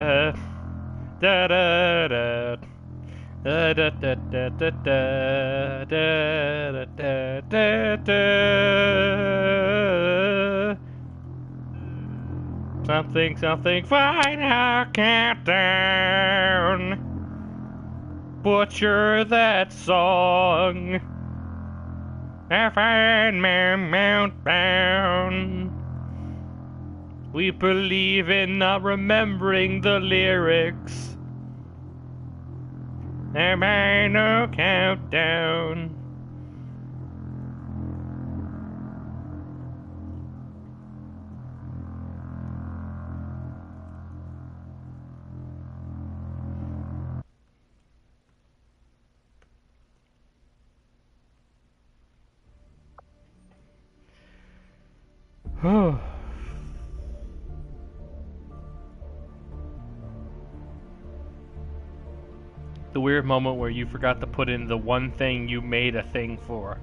Da da da da da da da da da da da da da. Something, something, final countdown. Butcher that song. I find my mount bound. We believe in not remembering the lyrics. A final countdown. The weird moment where you forgot to put in the one thing you made a thing for.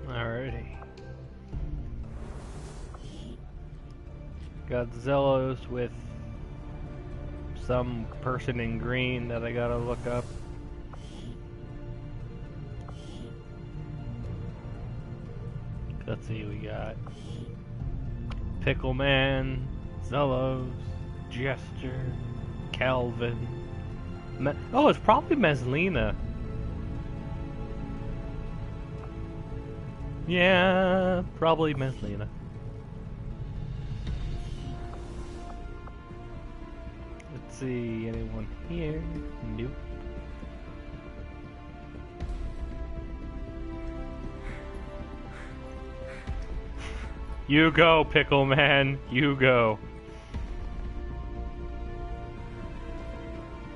Alrighty. Got Zellos with some person in green that I gotta look up. Let's see, we got Pickle Man, Zellos, Jester, Calvin. Oh, it's probably Meslina. Yeah, probably Meslina. Let's see, anyone here? Nope. You go, Pickle Man. You go.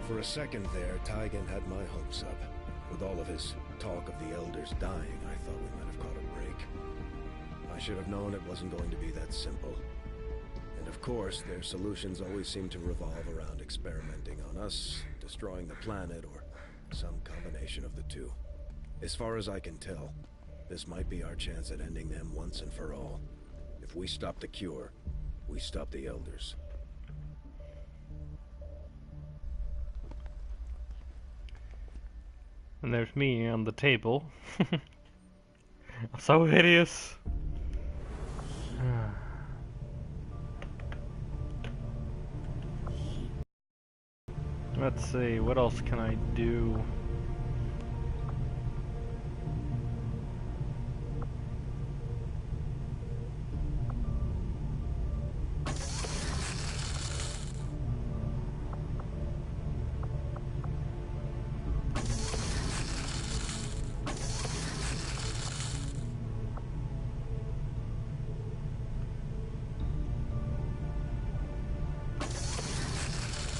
For a second there, Tygan had my hopes up. With all of his talk of the elders dying, I thought we might have caught a break. I should have known it wasn't going to be that simple. And of course, their solutions always seem to revolve around experimenting on us, destroying the planet, or some combination of the two. As far as I can tell, this might be our chance at ending them once and for all. If we stop the cure, we stop the elders. And there's me on the table. So hideous. Let's see, what else can I do?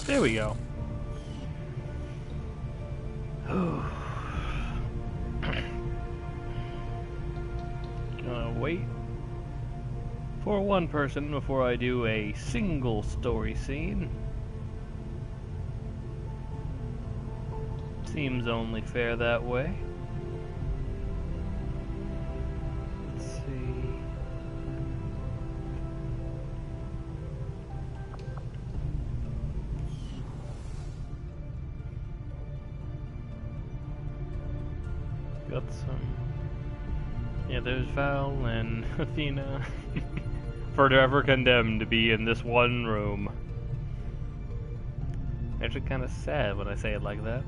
There we go. Gonna wait for one person before I do a single story scene. Seems only fair that way. Let's see. Got some. Yeah, there's Val and Athena. Forever condemned to be in this one room. Actually, kind of sad when I say it like that.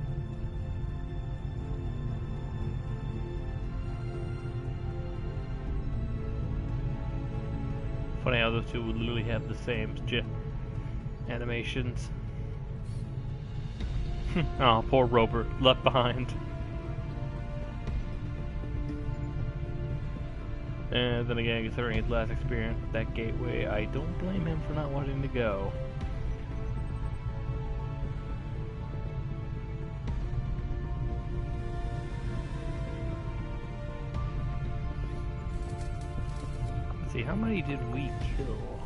Funny how those two would literally have the same animations. Oh, poor Rover, left behind. And then again, considering his last experience with that gateway, I don't blame him for not wanting to go. Let's see, how many did we kill?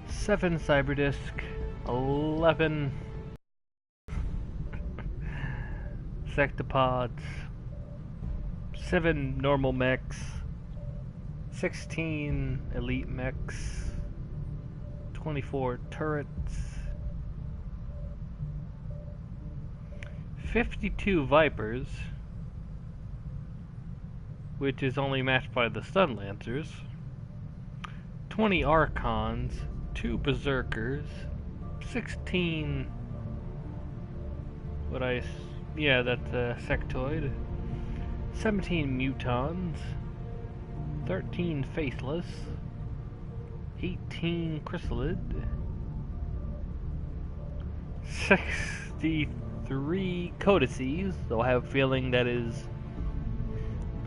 7 Cyberdisk, 11 Sectopods, 7 normal mechs, 16 elite mechs, 24 turrets, 52 Vipers, which is only matched by the Stun Lancers, 20 Archons, 2 Berserkers, 16... yeah, that's a Sectoid. 17 Mutons, 13 Faceless, 18 Chrysalid, 63 Codices, though I have a feeling that is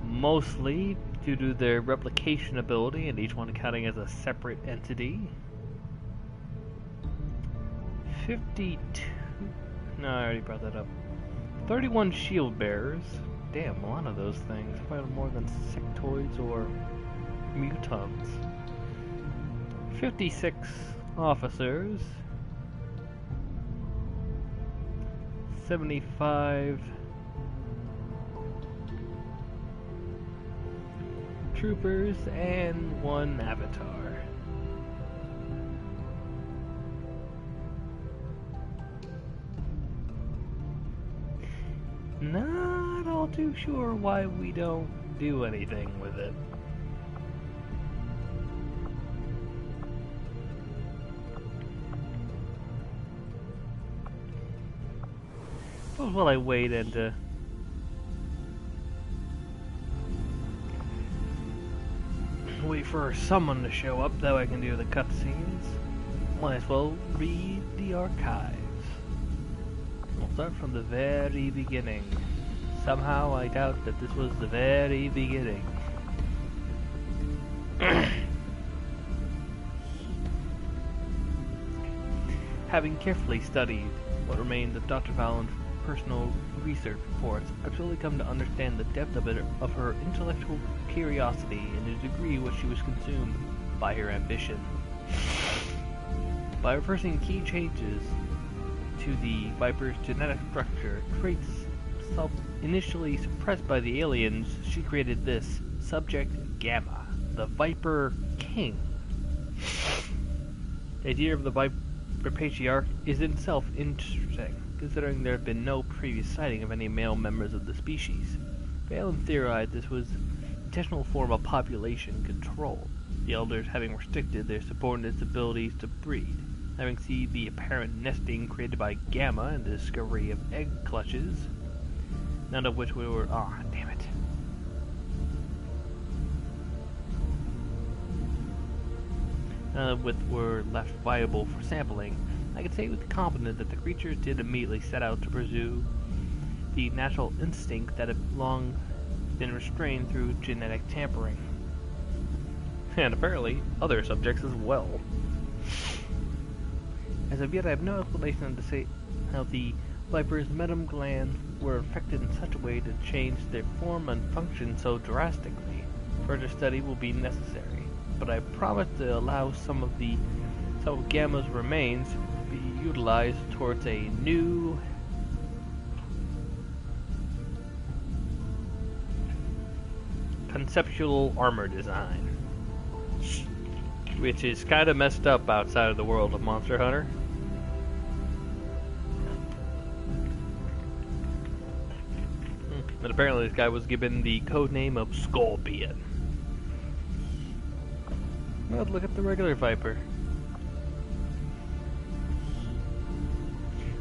mostly due to their replication ability and each one accounting as a separate entity. 52... no, I already brought that up. 31 Shield Bearers. Damn, a lot of those things. Probably more than sectoids or mutants. 56 officers. 75 troopers and 1 avatar. Not all too sure why we don't do anything with it. Suppose while I wait and wait for someone to show up, that way I can do the cutscenes, might as well read the archives. We'll start from the very beginning. Somehow I doubt that this was the very beginning. Having carefully studied what remains of Dr. Fallon's personal research reports, I've slowly come to understand the depth of her intellectual curiosity and the degree which she was consumed by her ambition. By reversing key changes to the Viper's genetic structure, traits initially suppressed by the aliens, she created this Subject Gamma, the Viper King. The idea of the Viper Patriarch is in itself interesting, considering there have been no previous sighting of any male members of the species. Phelan theorized this was an intentional form of population control, the elders having restricted their subordinates' abilities to breed. Having seen the apparent nesting created by Gamma and the discovery of egg clutches, none of which were... ah, damn it. None of which were left viable for sampling, I can say with confidence that the creatures did immediately set out to pursue the natural instinct that had long been restrained through genetic tampering. And apparently, other subjects as well. As of yet, I have no explanation to say how the Viper's medum glands were affected in such a way to change their form and function so drastically. Further study will be necessary, but I promise to allow some of Gamma's remains to be utilized towards a new conceptual armor design, which is kind of messed up outside of the world of Monster Hunter. But apparently this guy was given the code name of Scorpion. Well, look at the regular Viper.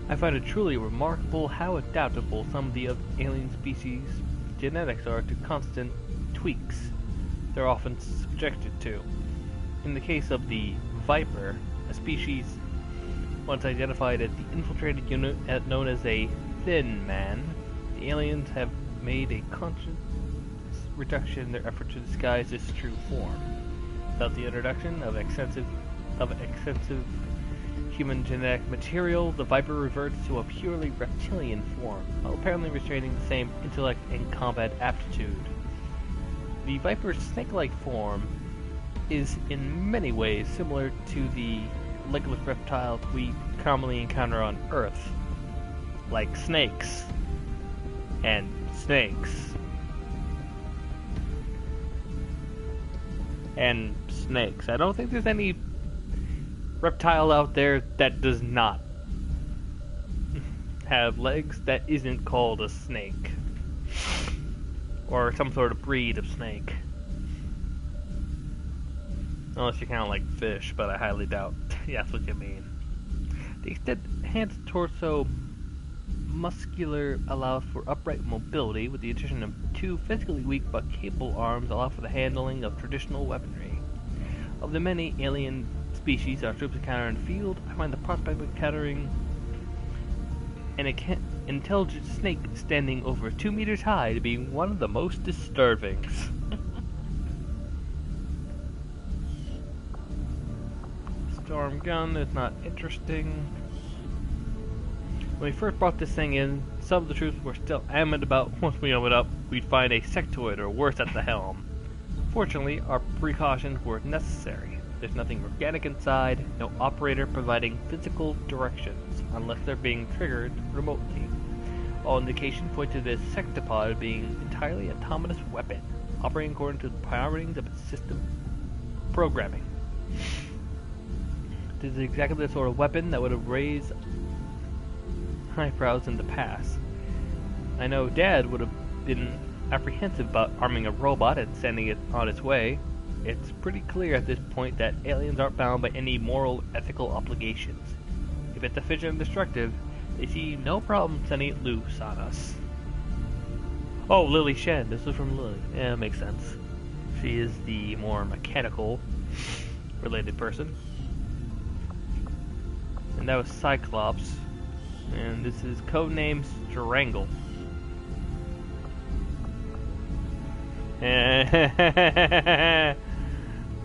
I find it truly remarkable how adaptable some of the alien species' genetics are to constant tweaks. they're often subjected to. In the case of the Viper, a species once identified as the infiltrated unit known as a Thin Man, the aliens have made a conscious reduction in their effort to disguise its true form. Without the introduction of extensive human genetic material, the Viper reverts to a purely reptilian form, while apparently retaining the same intellect and combat aptitude. The Viper's snake-like form is in many ways similar to the legless reptiles we commonly encounter on Earth, like snakes and snakes and snakes. I don't think there's any reptile out there that does not have legs that isn't called a snake, or some sort of breed of snake. Unless you count like fish, but I highly doubt that's what you mean. The enhanced torso muscular allows for upright mobility, with the addition of two physically weak but capable arms allow for the handling of traditional weaponry. Of the many alien species our troops encounter in the field, I find the prospect of encountering an intelligent snake standing over 2 meters high to be one of the most disturbing. Storm gun is not interesting. When we first brought this thing in, some of the troops were still adamant about once we opened up, we'd find a sectoid or worse at the helm. Fortunately, our precautions were necessary. There's nothing organic inside, no operator providing physical directions, unless they're being triggered remotely. All indications point to this sectopod being entirely autonomous weapon, operating according to the priorities of its system programming. This is exactly the sort of weapon that would have raised eyebrows in the past. I know Dad would have been apprehensive about arming a robot and sending it on its way. It's pretty clear at this point that aliens aren't bound by any moral, ethical obligations. If it's efficient and destructive, they see no problem sending it loose on us. Oh, Lily Shen. This is from Lily. Yeah, it makes sense. She is the more mechanical related person. And that was Cyclops. And this is codename Strangle.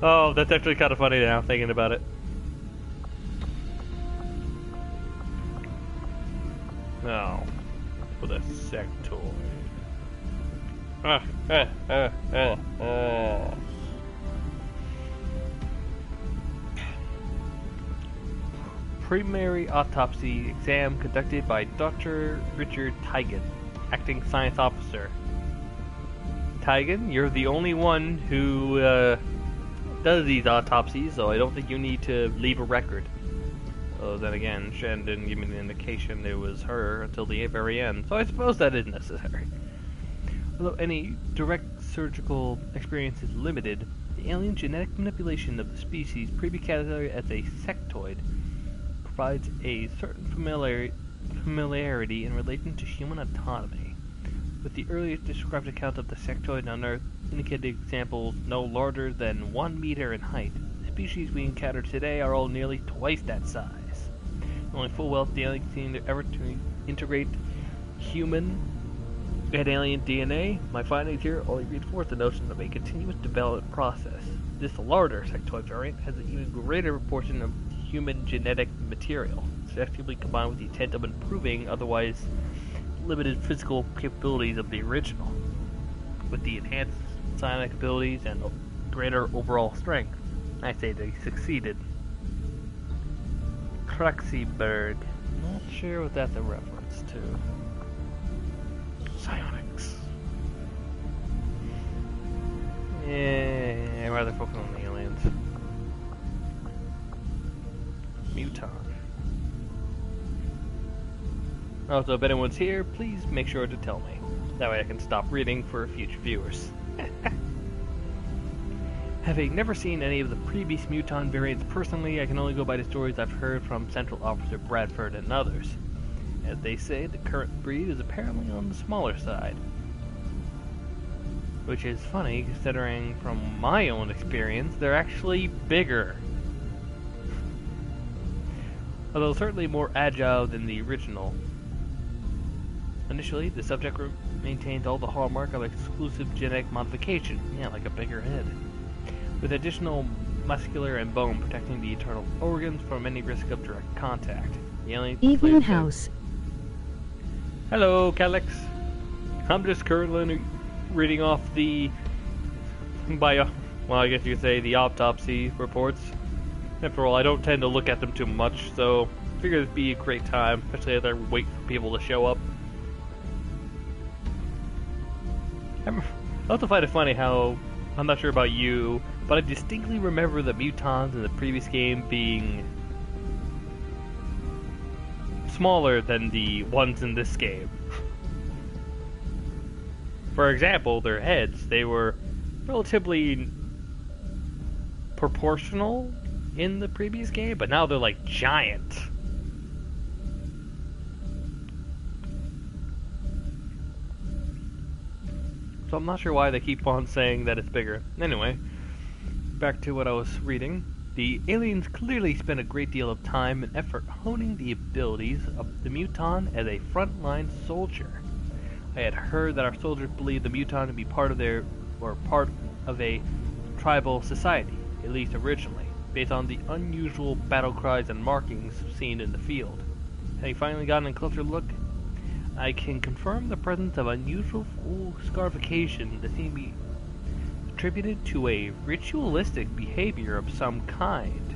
Oh, that's actually kind of funny now, thinking about it. Oh, for the sectoid. Primary autopsy exam conducted by Dr. Richard Tigan, acting science officer. Tigan, you're the only one who does these autopsies, so I don't think you need to leave a record. Then again, Shen didn't give me the indication it was her until the very end, so I suppose that is necessary. Although any direct surgical experience is limited, the alien genetic manipulation of the species previously categorized as a sectoid provides a certain familiarity in relation to human autonomy. With the earliest described account of the sectoid on Earth indicated examples no larger than 1 meter in height, the species we encounter today are all nearly twice that size. Knowing full well the alien seemed ever to integrate human and alien DNA, my findings here only reinforce the notion of a continuous development process. This larger sectoid variant has an even greater proportion of human genetic material, selectively combined with the intent of improving otherwise limited physical capabilities of the original, with the enhanced psionic abilities and greater overall strength. I say they succeeded. Kruxiberg. Not sure what that's a reference to. Psionics. Yeah, I'd rather focus on the aliens. Muton. Also, if anyone's here, please make sure to tell me. That way I can stop reading for future viewers. Having never seen any of the previous Muton variants personally, I can only go by the stories I've heard from Central Officer Bradford and others. As they say, the current breed is apparently on the smaller side. which is funny considering from my own experience, they're actually bigger. Although certainly more agile than the original. Initially, the subject group maintained all the hallmark of exclusive genetic modification, yeah, like a bigger head, with additional muscular and bone protecting the internal organs from any risk of direct contact. The alien Evening house. Hello, Calix. I'm just currently reading off the I guess you could say the autopsy reports. After all, I don't tend to look at them too much, so I figured it'd be a great time, especially as I wait for people to show up. I also find it funny how, I'm not sure about you, but I distinctly remember the mutons in the previous game being smaller than the ones in this game. For example, their heads, they were relatively proportional in the previous game, but now they're like giant. So I'm not sure why they keep on saying that it's bigger. Anyway, back to what I was reading. The aliens clearly spent a great deal of time and effort honing the abilities of the muton as a frontline soldier. I had heard that our soldiers believed the muton to be part of a tribal society, at least originally, based on the unusual battle cries and markings seen in the field. Having finally gotten a closer look, I can confirm the presence of unusual scarification that seem to be attributed to a ritualistic behavior of some kind.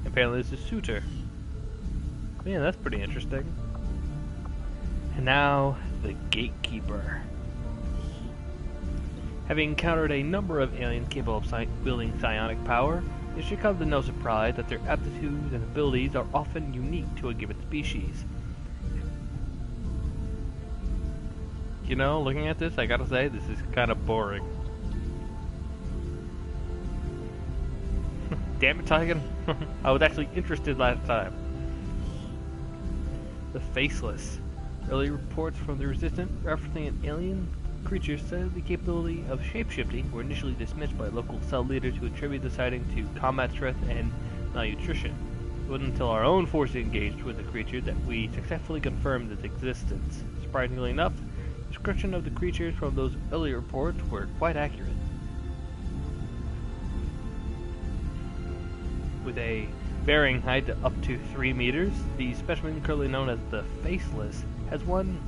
Apparently it's a suitor. Yeah, that's pretty interesting. And now, the Gatekeeper. Having encountered a number of aliens capable of wielding psionic power, it should come to no surprise that their aptitudes and abilities are often unique to a given species. You know, looking at this, I gotta say, this is kind of boring. Damn it, Tigan. I was actually interested last time. The Faceless. Early reports from the Resistance referencing an alien creature said the capability of shapeshifting were initially dismissed by local cell leaders who attributed the sighting to combat stress and malnutrition. It wasn't until our own forces engaged with the creature that we successfully confirmed its existence. Surprisingly enough, description of the creatures from those early reports were quite accurate. With a varying height of up to 3 meters, the specimen currently known as the Faceless has one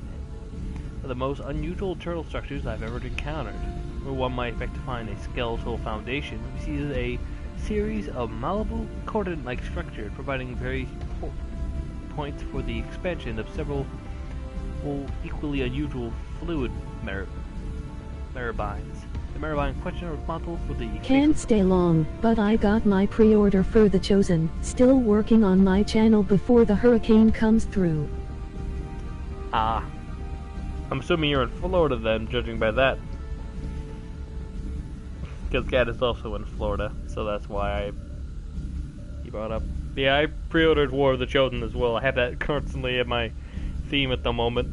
of the most unusual turtle structures I've ever encountered. Where one might expect to find a skeletal foundation, we see a series of malleable coordinate-like structures providing various points for the expansion of several equally unusual fluid marabines. The marabine question are responsible for the... Can't stay long, but I got my pre-order for The Chosen. Still working on my channel before the hurricane comes through. Ah. I'm assuming you're in Florida then, judging by that. Because Kat is also in Florida, so that's why he brought up. Yeah, I pre-ordered War of the Chosen as well. I have that constantly in my theme at the moment.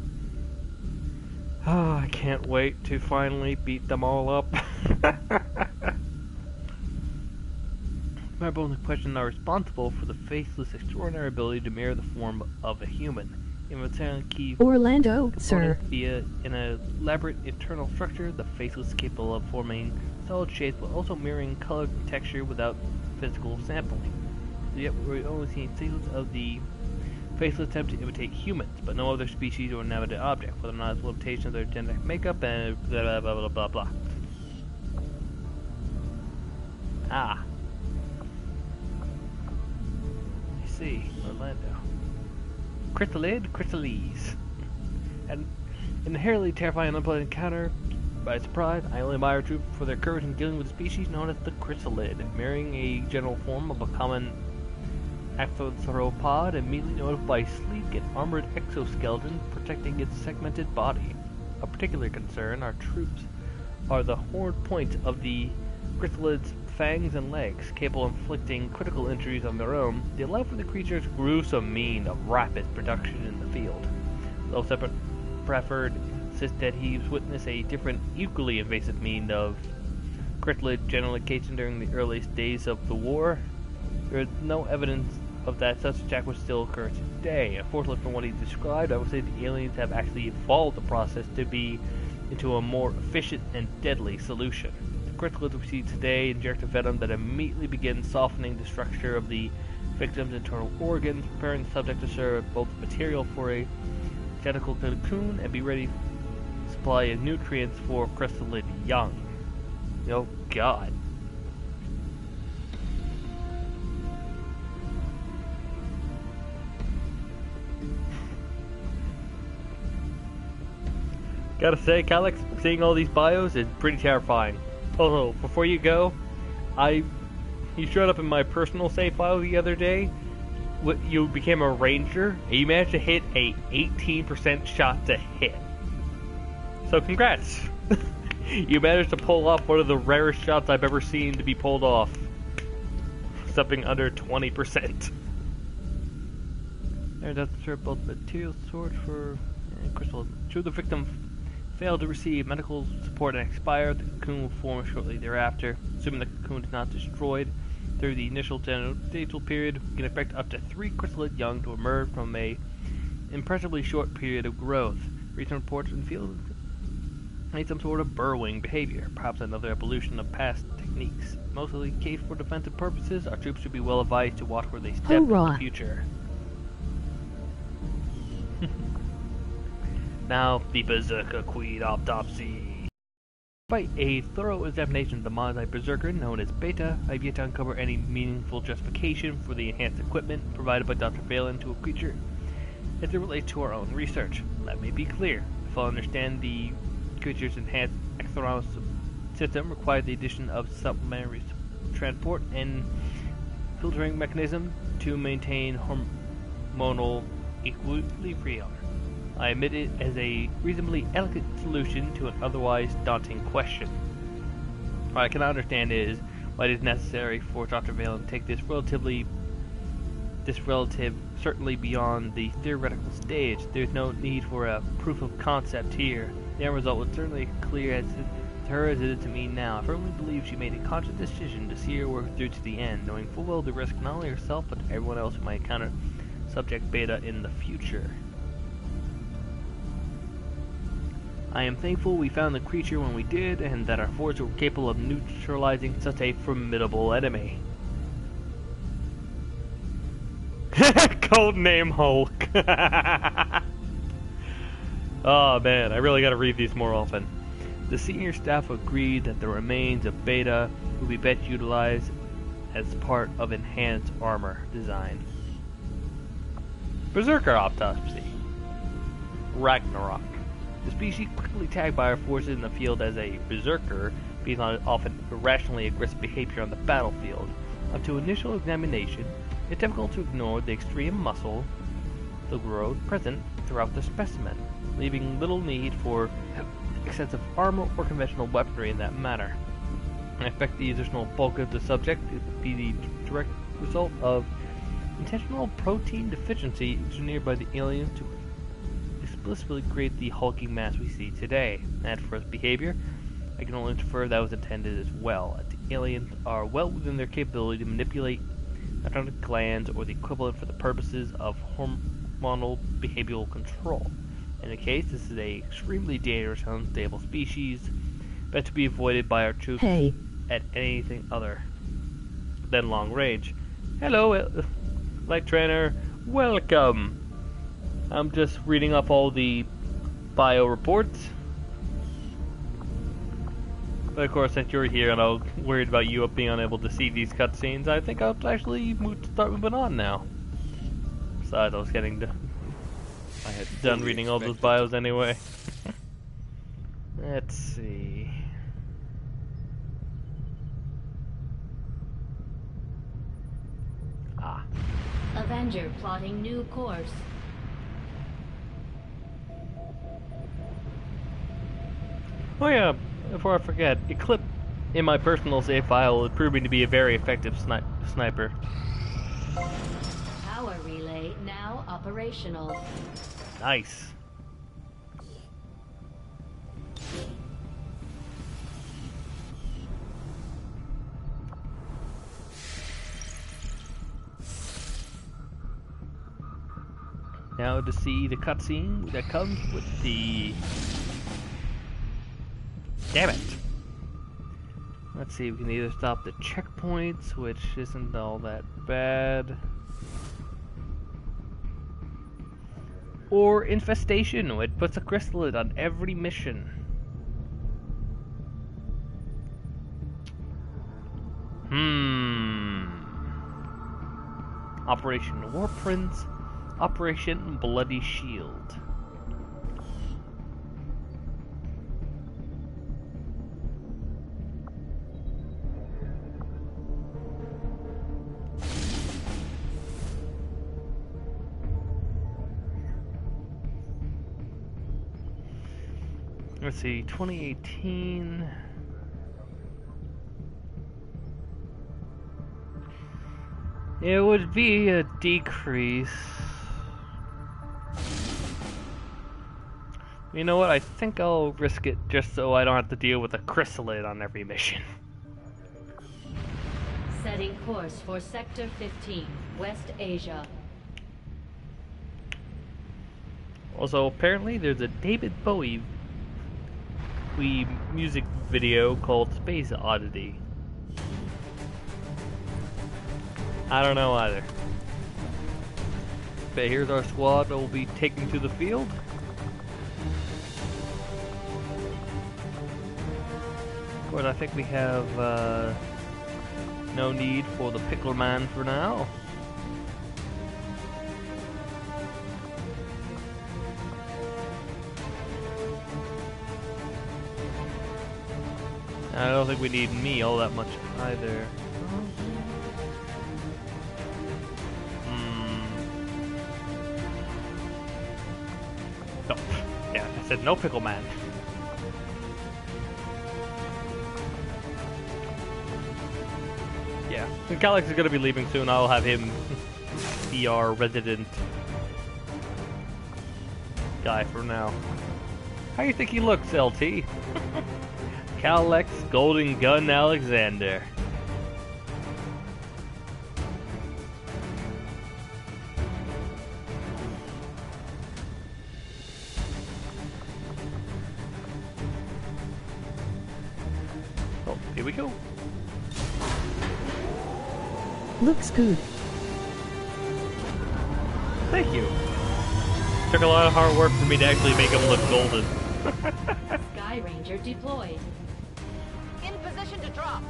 I can't wait to finally beat them all up. Marabone in question are responsible for the Faceless' extraordinary ability to mirror the form of a human. Key Orlando, sir. Via an elaborate internal structure, the Faceless is capable of forming solid shapes but also mirroring color and texture without physical sampling. Yet we're only seeing signals of the Faceless attempt to imitate humans, but no other species or inanimate object, whether or not it's a limitation of their genetic makeup and blah blah blah blah blah. Ah. I see, Orlando. Chrysalide. An inherently terrifying and unpleasant encounter. By surprise, I only admire troops for their courage in dealing with a species known as the chrysalid, mirroring a general form of a common arthropod, immediately noted by a sleek and armored exoskeleton protecting its segmented body. A particular concern, our troops are the horned points of the chrysalid's fangs and legs, capable of inflicting critical injuries on their own. They allow for the creature's gruesome mean of rapid production in the field. Though preferred insist that he's witnessed a different, equally invasive mean of cryptid generation during the earliest days of the war. There is no evidence of that such attack would still occur today. Unfortunately, from what he described, I would say the aliens have actually evolved the process to be into a more efficient and deadly solution. The cryptids we see today inject a venom that immediately begins softening the structure of the victim's internal organs, preparing the subject to serve both material for a genetical cocoon and be ready to supply nutrients for crystallid young. Oh God. Gotta say, Calyx, seeing all these bios is pretty terrifying. Oh, before you go, you showed up in my personal save file the other day. You became a ranger, and you managed to hit a 18% shot to hit. So congrats! You managed to pull off one of the rarest shots I've ever seen to be pulled off. Something under 20%. There does serve both material source for crystal. Should the victim fail to receive medical support and expire, the cocoon will form shortly thereafter. Assuming the cocoon is not destroyed through the initial gestational period, we can expect up to 3 crystallid young to emerge from a impressively short period of growth. Recent reports in the field made some sort of burrowing behavior, perhaps another evolution of past techniques. Mostly the case for defensive purposes, our troops should be well advised to watch where they step in the future. Now, the Berserker Queen Autopsy. Despite a thorough examination of the Monazite Berserker known as Beta, I've yet to uncover any meaningful justification for the enhanced equipment provided by Dr. Valen to a creature as it relates to our own research. Let me be clear. If I understand the creature's enhanced external system requires the addition of supplementary transport and filtering mechanism to maintain hormonal equilibrium. I admit it as a reasonably elegant solution to an otherwise daunting question. What I cannot understand is why it is necessary for Dr. Valen to take this relative certainly beyond the theoretical stage. There is no need for a proof of concept here. The end result was certainly clear as to her as it is to me now. I firmly believe she made a conscious decision to see her work through to the end, knowing full well the risk not only herself but everyone else who might encounter subject Beta in the future. I am thankful we found the creature when we did, and that our forces were capable of neutralizing such a formidable enemy. Codename Hulk. Oh man, I really gotta read these more often. The senior staff agreed that the remains of Beta will be best utilized as part of enhanced armor design. Berserker Autopsy. Ragnarok. The species quickly tagged by our forces in the field as a berserker, based on often irrationally aggressive behavior on the battlefield. Up to initial examination, it's difficult to ignore the extreme muscle, the growth present throughout the specimen, leaving little need for excessive armor or conventional weaponry in that matter. I expect the additional bulk of the subject to be the direct result of intentional protein deficiency engineered by the aliens to explicitly create the hulking mass we see today. As for its behavior, I can only infer that was intended as well, as the aliens are well within their capability to manipulate adrenal glands or the equivalent for the purposes of hormonal behavioral control. In the case, this is a extremely dangerous and unstable species, best to be avoided by our troops at anything other than long range. Hello, Light Trainer, welcome! I'm just reading up all the bio reports. But of course, since you're here and I'm worried about you being unable to see these cutscenes, I think I'll actually start moving on now. Besides, I had done reading all those bios anyway. Let's see. Avenger plotting new course. Oh yeah, before I forget, Eclipse in my personal save file is proving to be a very effective sniper. Power relay now operational. Nice. Now to see the cutscene that comes with the... Damn it! Let's see, we can either stop the checkpoints, which isn't all that bad, or infestation, which puts a chrysalid on every mission. Operation War Prince, Operation Bloody Shield. Let's see, 2018. It would be a decrease. You know what? I think I'll risk it just so I don't have to deal with a chrysalid on every mission. Setting course for Sector 15, West Asia. Also, apparently there's a David Bowie music video called Space Oddity. I don't know either. But here's our squad that will be taken to the field. Of course, I think we have no need for the Pickle Man for now. I don't think we need me all that much either. No. Yeah, I said no Pickle Man. Yeah, and Calyx is gonna be leaving soon. I'll have him be our resident guy for now. How do you think he looks, LT? Calyx Golden Gun Alexander. Oh, here we go. Looks good. Thank you. Took a lot of hard work for me to actually make him look golden. Sky Ranger deployed. In position to drop.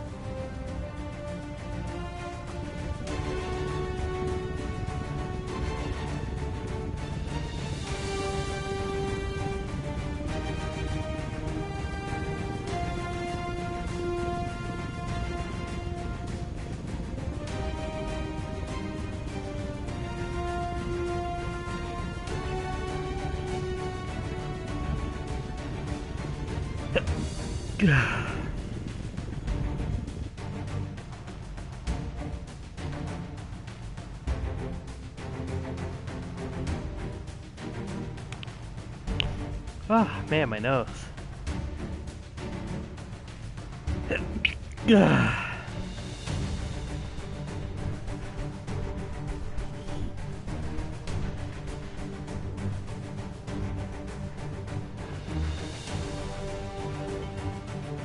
Ah, man, my nose.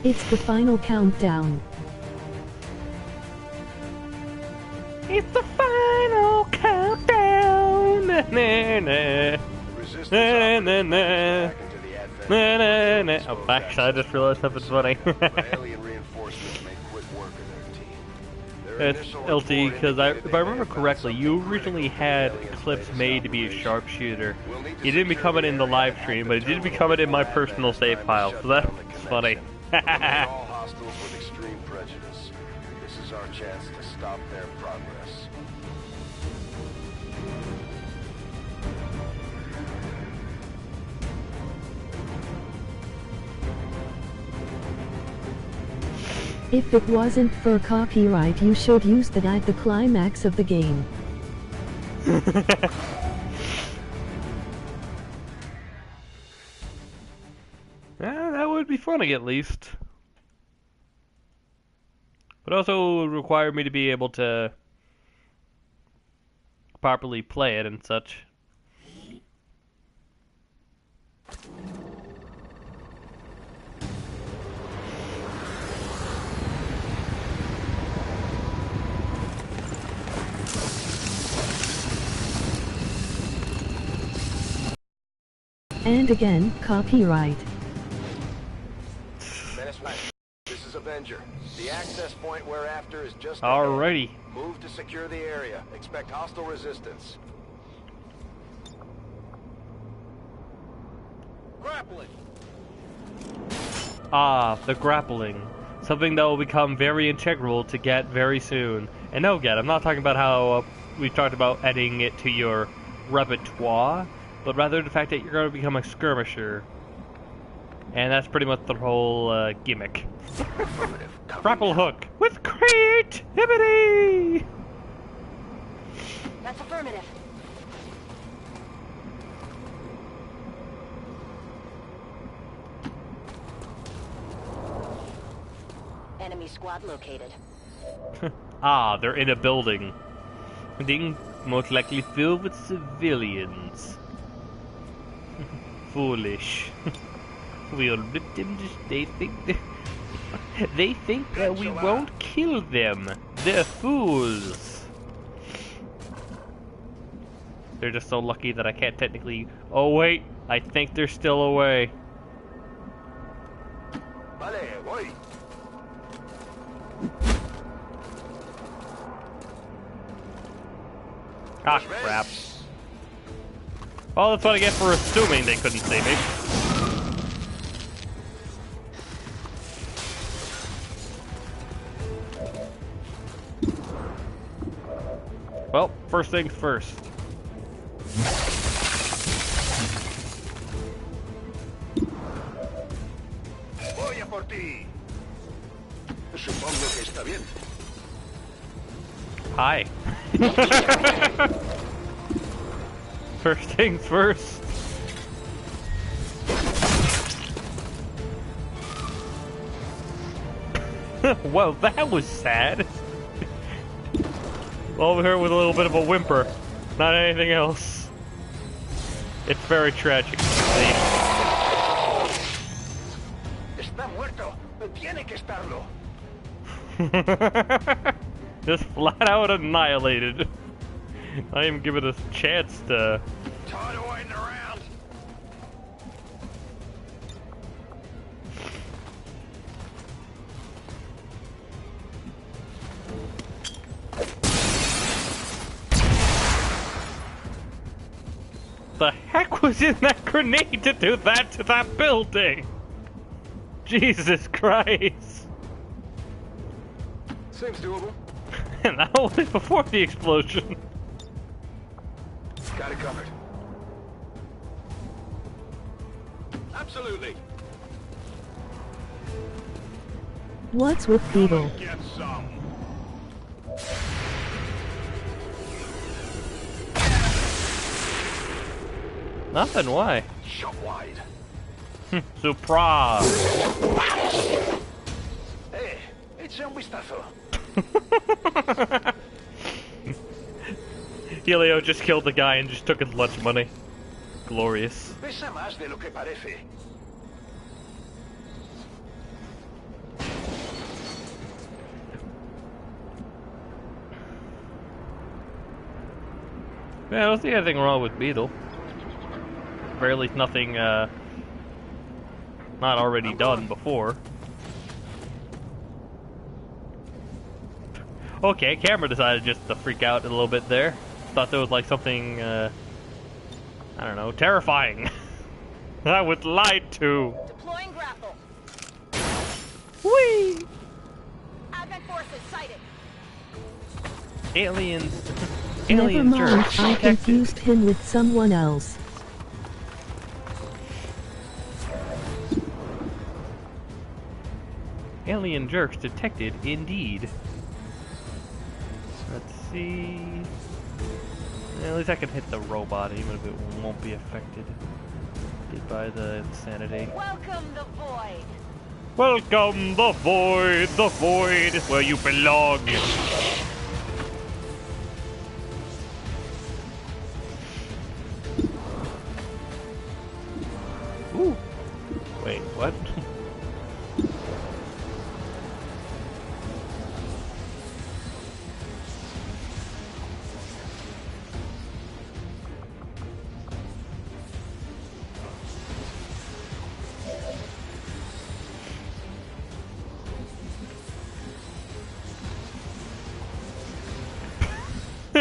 It's the final countdown. It's the final countdown. Na, na, na. Resistance Na, na, operators na. back into the advent Na, na, na. phase Oh, of actually, I just realized something funny. but alien reinforcements made quick work of their team. Their It's initial LT, report because indicated if they I may remember have found correctly, you something originally critical had in the alien clips base made to be a operation. sharpshooter. We'll need to You didn't become it in the secure live area stream, at but the it did terminal become it in my before personal Advent save time to file, shut so that's down the funny. connection. Eliminate all hostiles with extreme prejudice. This is our chance to stop their progress. If it wasn't for copyright, you should use that at the climax of the game. That would be funny, at least. But also would require me to be able to properly play it and such. And again, copyright. Menace Flash, this is Avenger. The access point we're after is just Alrighty. ahead. Move to secure the area. Expect hostile resistance. Grappling! Ah, the grappling. Something that will become very integral to Get very soon. And no, Get, I'm not talking about how we talked about adding it to your repertoire, but rather the fact that you're going to become a skirmisher. And that's pretty much the whole gimmick. Grapple hook with creativity! That's affirmative. Enemy squad located. Ah, they're in a building. Being most likely filled with civilians. Foolish. We'll rip them just they think that we won't kill them. They're fools. They're just so lucky that I can't technically... Oh wait, I think they're still away. Vale, voy. Ah, crap. Well, that's what I get for assuming they couldn't see me. Well, first things first. Voy a por ti. Supongo que está bien. Hi. First things first. Well, that was sad. Over here with a little bit of a whimper, not anything else. It's very tragic. Está muerto. Tiene que estarlo. Just flat out annihilated. Not even give it a chance to... Tired of waiting around. The heck was in that grenade to do that to that building? Jesus Christ. Seems doable. And that was before the explosion. Got it covered. Absolutely. What's with Beetle? Get some. Nothing, why? Shot wide. Surprise! Hey, echa un vistazo. Helio just killed the guy and just took his lunch money. Glorious. Pesa más de lo que parece. Yeah, I don't see anything wrong with Beetle. Or at least nothing, not already done before. Okay, camera decided just to freak out a little bit there. Thought there was like something, I don't know, terrifying. I was lied to. Deploying grapple. Whee! Advent forces sighted. Aliens. Never Alien mind, jerks I detected. confused him with someone else. Alien jerks detected, indeed. Let's see. At least I can hit the robot, even if it won't be affected by the insanity. Welcome the void. Welcome, the void! The void is where you belong!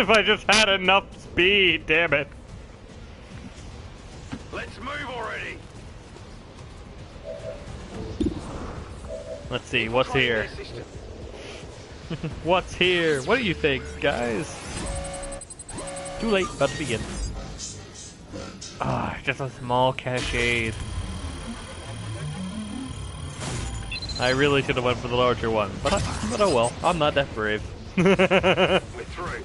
if I just had enough speed, damn it. Let's move already. Let's see, what's here? What's here? What do you think, guys? Too late, about to begin. Ah, just a small cachet. I really should have went for the larger one, but oh well, I'm not that brave. We're through.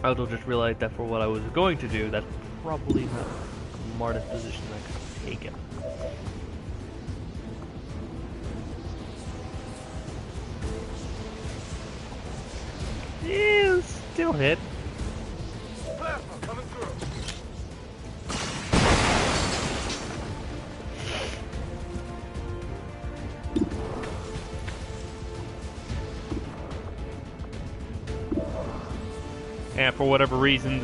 I also just realized that for what I was going to do, that's probably not the smartest position I could have taken. Yeah, still hit. Coming through. And for whatever reason,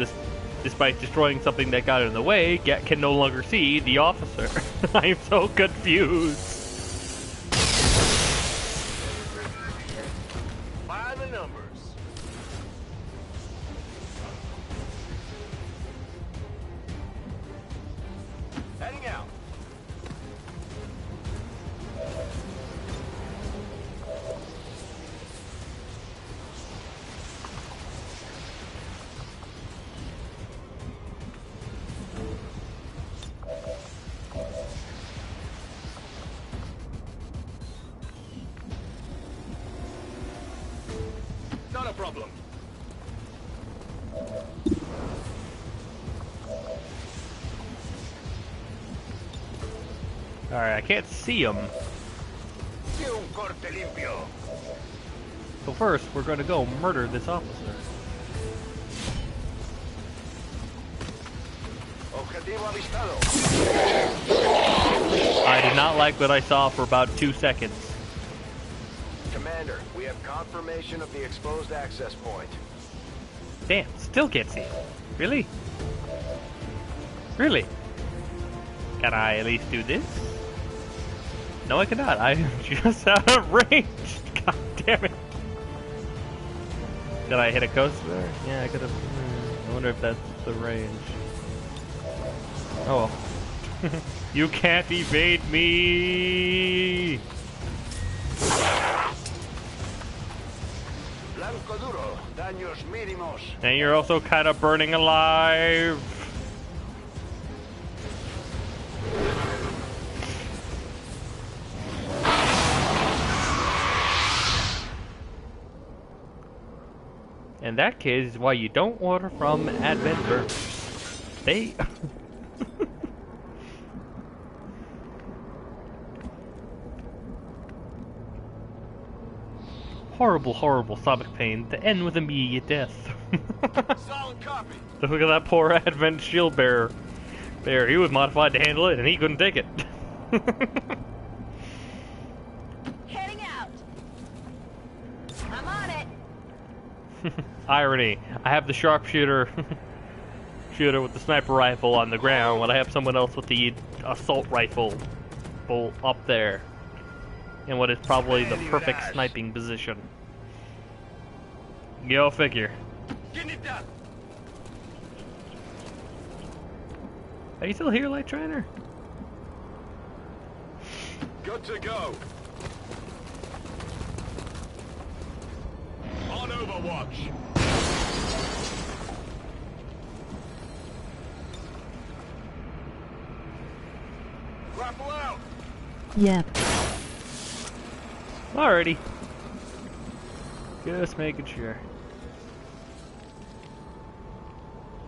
despite destroying something that got in the way, Gat can no longer see the officer. I'm so confused. By the numbers. Heading out. Not a problem. Alright, I can't see him. Un corte limpio. So first, we're going to go murder this officer. Objetivo avistado. I did not like what I saw for about 2 seconds. Commander, we have confirmation of the exposed access point. Damn, still can't see him. Really? Really? Can I at least do this? No, I cannot. I'm just out of range. God damn it. Did I hit a coast there? Yeah, I could have. I wonder if that's the range. Oh well. You can't evade me! Blanco duro, daños mínimos. And you're also kind of burning alive. In that case, is why you don't order from Advent Burgers. They... horrible, horrible stomach pain to end with immediate death. Solid copy. Look at that poor Advent shield bearer. He was modified to handle it, and he couldn't take it. Heading out. I'm on it. Irony. I have the sharpshooter shooter with the sniper rifle on the ground when I have someone else with the assault rifle up there. In what is probably the perfect sniping position. Go figure. Getting it done. Are you still here, Light Trainer? Good to go. On Overwatch. Grapple out. Yep. Alrighty. Just making sure.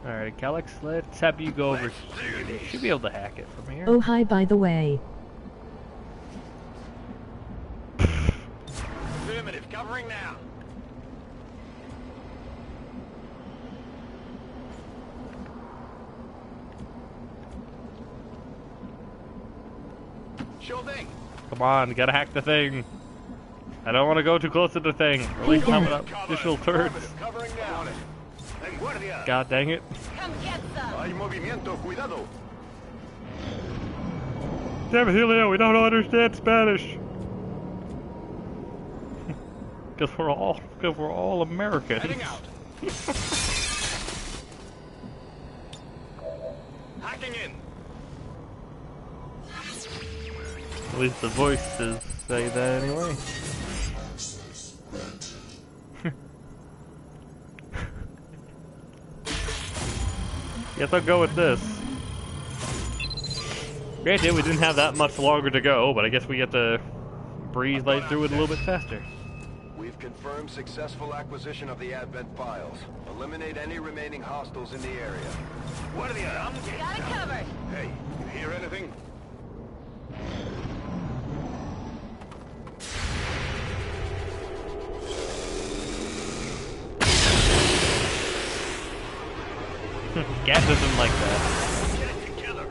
Alright, Calyx, let's have you go over. You should be able to hack it from here. Oh hi by the way. Affirmative, covering now. Sure thing. Come on, gotta hack the thing. I don't want to go too close to the thing. Release Hey, some guys. additional turrets. Covering now. En guardia. God dang it. Come get some. Hay movimiento, cuidado. Damn it, Helio, we don't understand Spanish. Because we're all Americans. Heading out. Hacking in. At least the voices say that anyway. Guess I'll go with this. Granted, we didn't have that much longer to go, but I guess we get to breeze right through it a little bit faster. We've confirmed successful acquisition of the Advent files. Eliminate any remaining hostiles in the area. What are the odds? Got it covered. Hey, you hear anything? Gat doesn't like that. Get it together.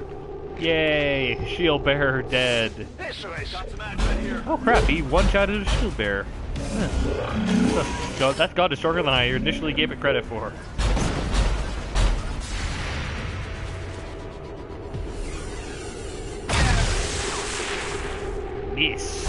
Yay! Shield bearer dead. Eso es. Got some advent here. Oh crap, he one-shotted a shield bearer. Huh. That's gone stronger than I initially gave it credit for. Yes.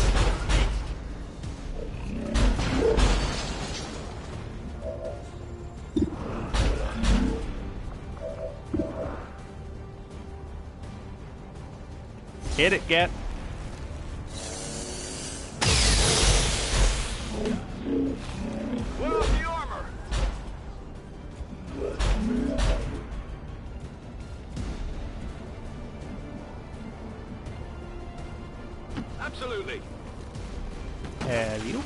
Hit it, Gat. What off the armor? Absolutely. Have you?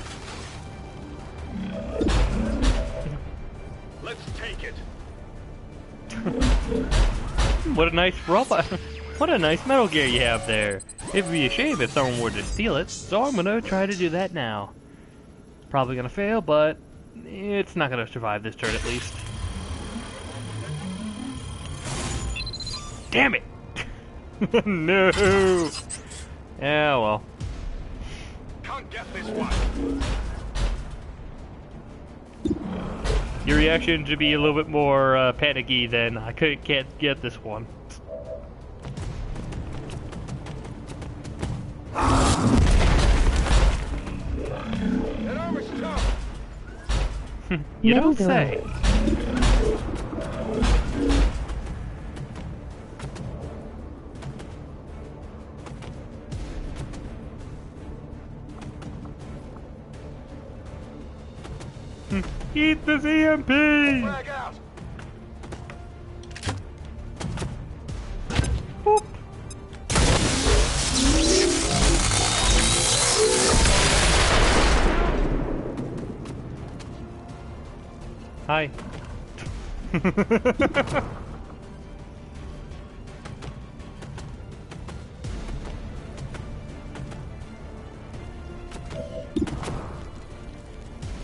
Let's take it. What a nice robot. What a nice Metal Gear you have there. It'd be a shame if someone were to steal it, so I'm gonna try to do that now. Probably gonna fail, but it's not gonna survive this turn at least. Damn it! No! Yeah, well. Can't get this one. Your reaction should be a little bit more panicky than I can't get this one. That armor's tough. You No, don't girl. say. Eat this EMP! Frag out. Boop. Hi.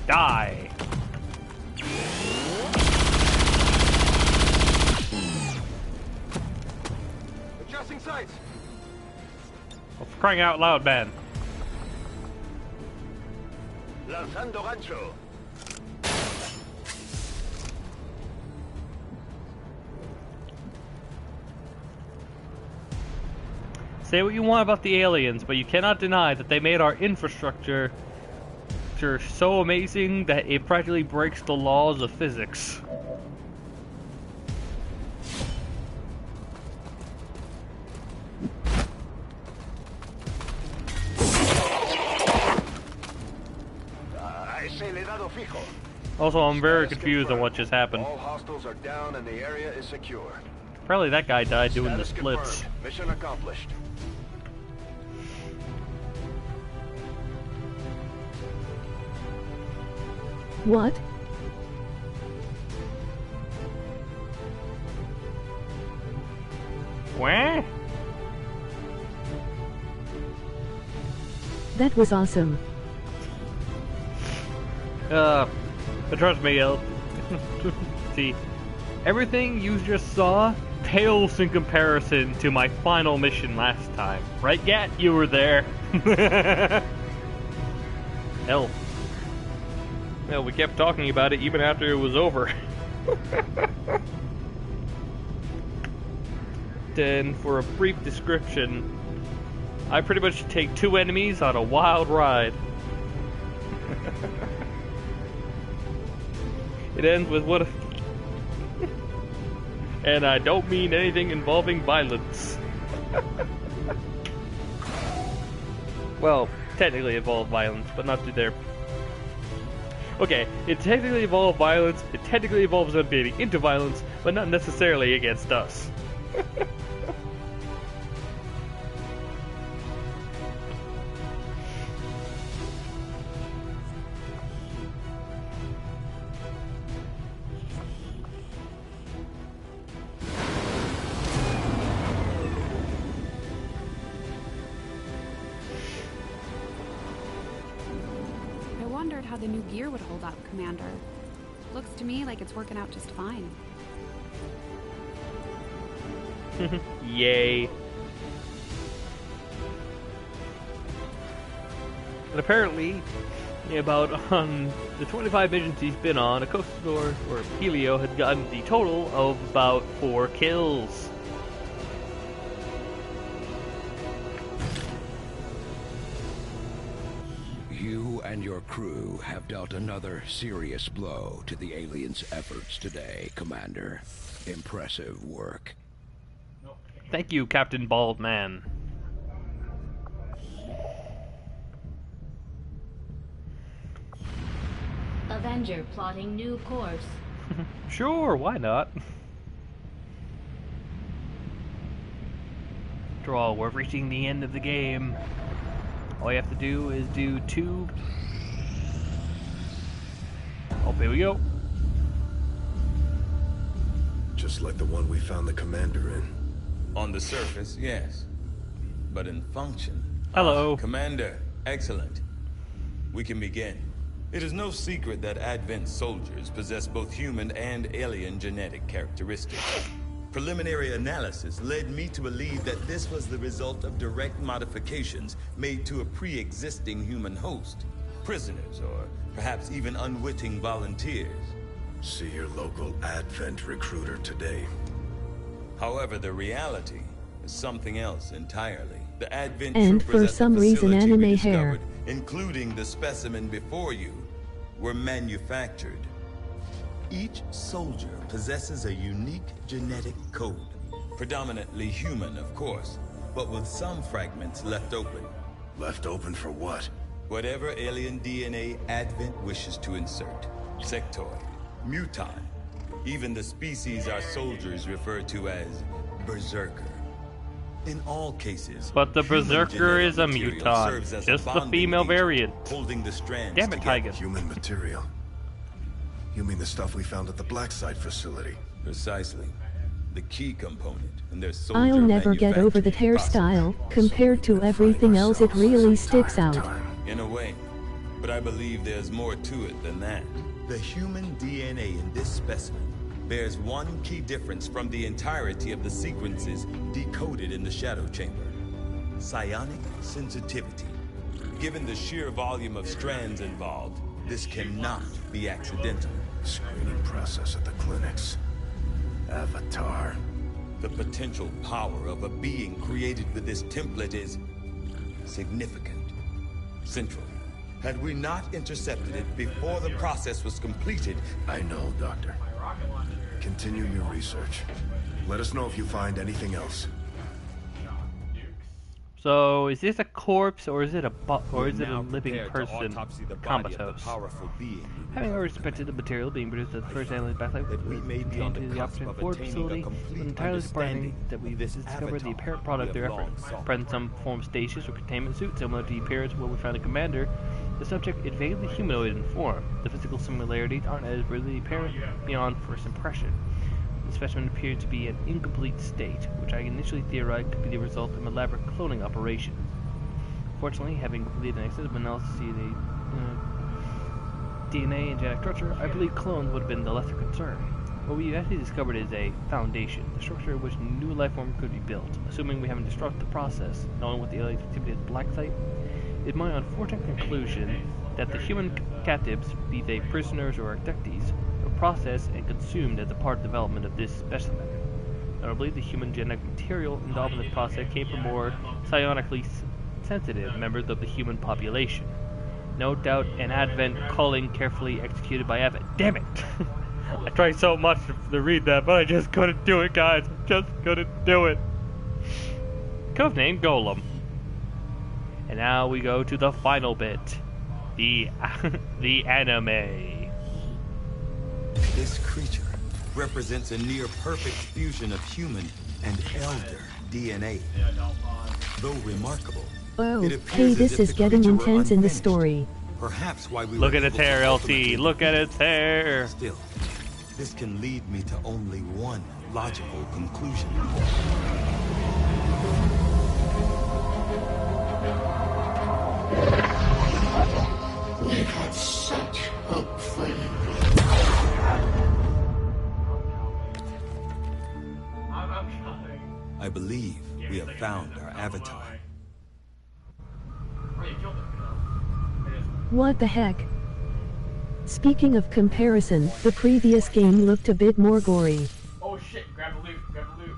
Die. Adjusting sights. Oh, for crying out loud, man. Lanzando gancho. Say what you want about the aliens, but you cannot deny that they made our infrastructure so amazing that it practically breaks the laws of physics. Ese le he dado fijo. Also, I'm very confused on what just happened. All hostiles are down and the area is secure. Probably that guy died doing the Status splits. confirmed. Mission accomplished. What? Wah? That was awesome. But trust me, see, everything you just saw pales in comparison to my final mission last time. Right, Gat? You were there. Hell. Well, we kept talking about it even after it was over. Then, for a brief description, I pretty much take two enemies on a wild ride. It ends with what? And I don't mean anything involving violence. Well, technically involved violence, but not to their... Okay, it technically involved violence, it technically involves them being into violence, but not necessarily against us. I wondered how the new gear would hold up, Commander. Looks to me like it's working out just fine. Yay. And apparently, about on the 25 missions he's been on, Akostador, or Helio, had gotten the total of about 4 kills. You and your crew have dealt another serious blow to the aliens' efforts today, Commander. Impressive work. Thank you, Captain Baldman. Avenger plotting new course. Sure, why not? After all, we're reaching the end of the game. All you have to do is do 2... Oh, here we go. Just like the one we found the commander in. On the surface, yes. But in function... Hello. Commander, excellent. We can begin. It is no secret that Advent soldiers possess both human and alien genetic characteristics. Preliminary analysis led me to believe that this was the result of direct modifications made to a pre-existing human host. Prisoners, or perhaps even unwitting volunteers. See your local Advent recruiter today. However, the reality is something else entirely. The Advent And troopers for at the some reason facility we anime hair. discovered, including the specimen before you, were manufactured. Each soldier possesses a unique genetic code. Predominantly human, of course, but with some fragments left open. Left open for what? Whatever alien DNA Advent wishes to insert. Sectoid, mutant, even the species our soldiers refer to as Berserker. In all cases, But the human Berserker genetic is a material mutant, serves as a just the bonding female agent, variant. holding the strands Damn it, together. Tygan. Human material. You mean the stuff we found at the Blacksite facility? Precisely. The key component in their soldier I'll never get over that manufacturing hairstyle. process. Compared to everything else, it really sticks out. In a way, but I believe there's more to it than that. The human DNA in this specimen bears one key difference from the entirety of the sequences decoded in the Shadow Chamber. Psionic sensitivity. Given the sheer volume of strands involved, this cannot be accidental. Screening process at the clinics. Avatar. The potential power of a being created with this template is significant. Central. Had we not intercepted it before the process was completed... I know, Doctor. Continue your research. Let us know if you find anything else. So, is this a corpse, or is it a living person comatose? powerful being. Having already suspected the material being produced at the first alien backlight That we may be on the the cusp operative of Ford attaining a facility, complete was entirely surprising understanding that we of this discovered the avatar apparent product of we their have long efforts. sought. Present some form of stasis or containment suit similar to the appearance of what we found in Commander. The subject is vaguely humanoid in form. The physical similarities aren't as readily apparent beyond first impression. The specimen appeared to be in an incomplete state, which I initially theorized could be the result of an elaborate cloning operation. Fortunately, having completed an extensive analysis of the DNA and genetic structure, I believe clones would have been the lesser concern. What we actually discovered is a foundation, the structure of which a new life form could be built. Assuming we haven't disrupted the process, knowing what the alien activity at Black Site, it's my unfortunate conclusion that the human captives, be they prisoners or abductees, were processed and consumed as a part of the development of this specimen. Notably, the human genetic material involved in the process came from more psionically sensitive members of the human population. No doubt an Advent culling carefully executed by Advent. Damn it! I tried so much to read that, but I just couldn't do it, guys. I just couldn't do it. Codename Golem. And now we go to the final bit. The anime. This creature represents a near-perfect fusion of human and elder DNA. Though remarkable, Oh, it appears hey, as this if is the getting creature were intense in the unfinished. story. Perhaps why we Look were at its able to hair, ultimately LT. Look at its hair. Still, this can lead me to only one logical conclusion. We had such hope for you. I believe we have found our avatar. What the heck? Speaking of comparison, the previous game looked a bit more gory. Oh shit, grab the loot, grab the loot.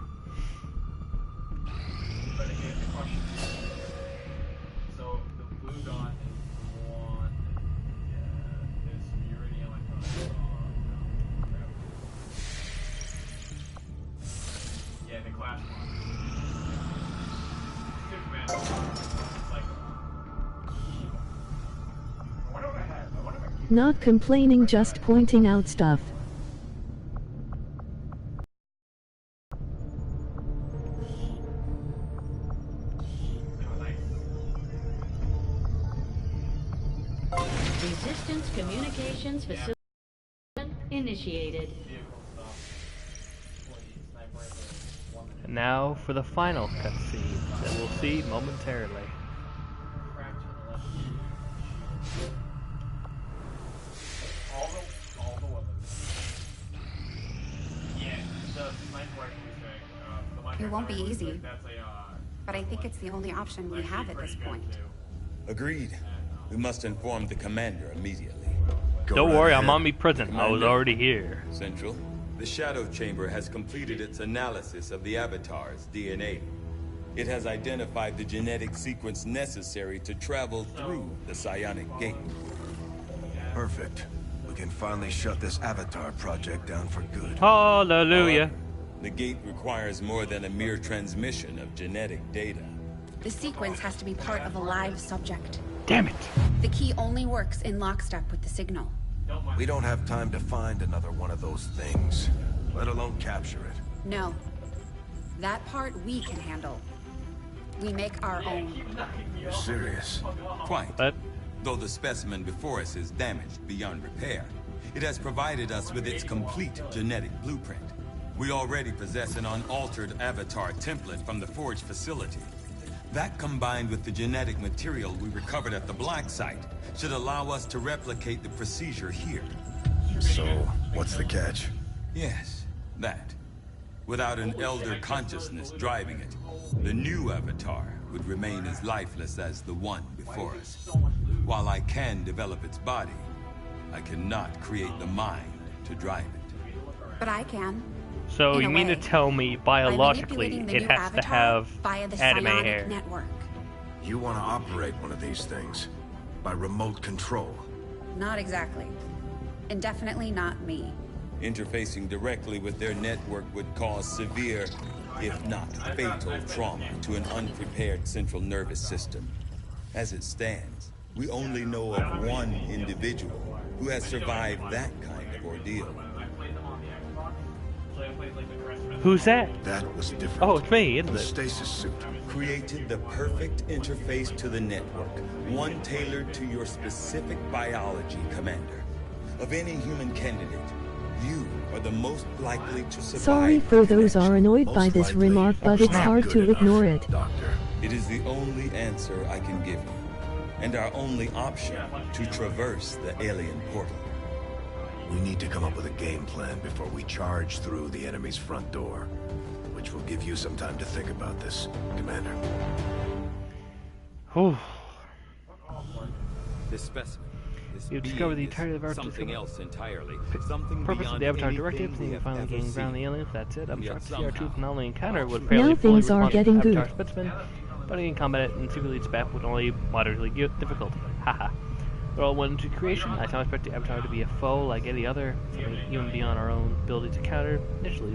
So, the blue dot is one. Yeah, this uridium yeah, the class one. Not complaining, just pointing out stuff. Resistance communications facility initiated. And now for the final cutscene that we'll see momentarily. It won't be easy, but I think it's the only option we have at this point. Agreed. We must inform the commander immediately. Don't worry, I'm omnipresent. I was already here. Central, the Shadow Chamber has completed its analysis of the Avatar's DNA. It has identified the genetic sequence necessary to travel through the Psionic Gate. Perfect. We can finally shut this Avatar project down for good. Hallelujah. However, the gate requires more than a mere transmission of genetic data. The sequence has to be part of a live subject. Damn it. The key only works in lockstep with the signal. We don't have time to find another one of those things, let alone capture it. No. That part we can handle. We make our own. You're serious? Quite. But Though the specimen before us is damaged beyond repair, it has provided us with its complete genetic blueprint. We already possess an unaltered avatar template from the Forge facility. That, combined with the genetic material we recovered at the Black Site, should allow us to replicate the procedure here. So, what's the catch? Yes, that. Without an elder consciousness driving it, the new avatar would remain as lifeless as the one before us. While I can develop its body, I cannot create the mind to drive it. But I can. so In you a mean to way, tell me By biologically manipulating the it new has to avatar have via the anime psionic hair? network. You want to operate one of these things by remote control. Not exactly. And definitely not me. Interfacing directly with their network would cause severe, if not fatal, trauma to an unprepared central nervous system. As it stands, we only know of one individual who has survived that kind of ordeal. Who's that? That was different. Oh, it's me, isn't The it? stasis suit. Created the perfect interface to the network, one tailored to your specific biology, Commander. Of any human candidate, you are the most likely to survive. Sorry for those are annoyed by Most this likely, remark, but it's not hard good to enough, ignore it. Doctor. It is the only answer I can give you, and our only option to traverse the alien portal. We need to come up with a game plan before we charge through the enemy's front door, which will give you some time to think about this, Commander. Whew. This specimen. You discover the entirety of our something else entirely. Something purpose of beyond the Avatar anything directives, we and have finally ever getting ground the seen. aliens. That's it. I'm Yet shocked to see our troops somehow, not only encounter would Now fairly fully things are respond to getting Avatar good. specimen, but in combat and secretly its back with only moderately difficult. Haha. It all went into creation. I don't expect the Avatar to be a foe like any other, something even beyond our own ability to counter. Initially,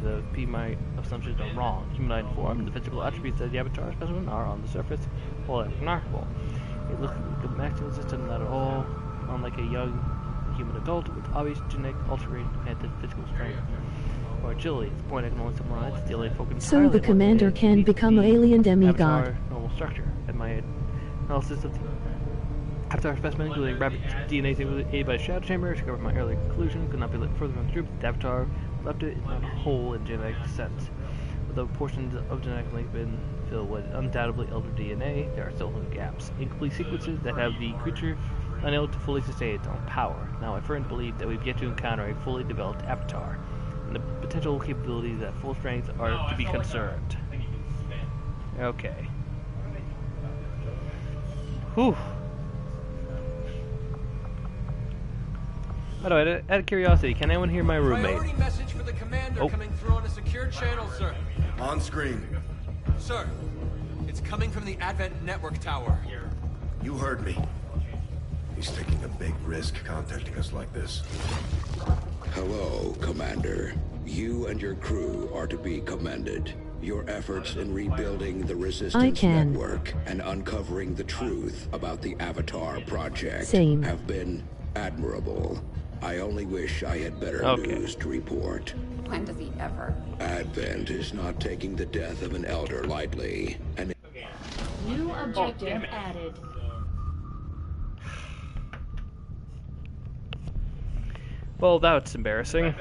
my assumptions are wrong. Humanoid form and the physical attributes of the Avatar specimen are on the surface, well, remarkable. It looks like a masculine system, not at all unlike a young human adult with obvious genetic alteration granted physical strength or agility. At this point, I can only summarize the alien focus. So the commander can become an alien demigod. Avatar normal structure. And my analysis of the Avatar specimen, including rabbit DNA aided by shadow chamber, to cover my earlier conclusion, could not be looked further from the truth. The Avatar left it is not whole in genetic sense. Although portions of genetic link been filled with undoubtedly elder DNA, there are still some gaps. Incomplete sequences that have the creature unable to fully sustain its own power. Now, I firmly believe that we've yet to encounter a fully developed Avatar, and the potential capabilities at full strength are to be concerned. Okay. Whew. By the way, out of curiosity, can anyone hear my roommate? Priority message for the commander coming through on a secure channel, sir. On screen. Sir, it's coming from the Advent Network Tower. You heard me. He's taking a big risk contacting us like this. Hello, Commander. You and your crew are to be commended. Your efforts in rebuilding the Resistance Network and uncovering the truth about the Avatar project have been admirable. I only wish I had better news to report. When does he ever? Advent is not taking the death of an elder lightly, and new objective added. Well, that's embarrassing.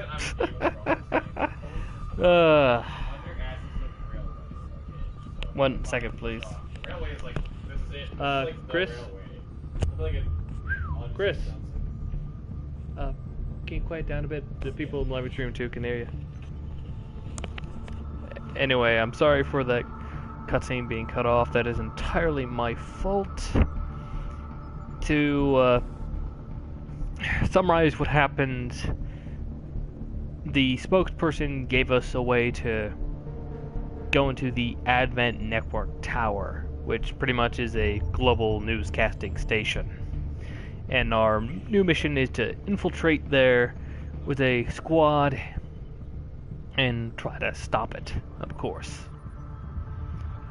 One second, please. Chris? Chris? Can you quiet down a bit? The people in the living room too can hear you. Anyway, I'm sorry for that cutscene being cut off. That is entirely my fault. To summarize what happened, the spokesperson gave us a way to go into the Advent Network Tower, which pretty much is a global newscasting station. And our new mission is to infiltrate there with a squad and try to stop it, of course.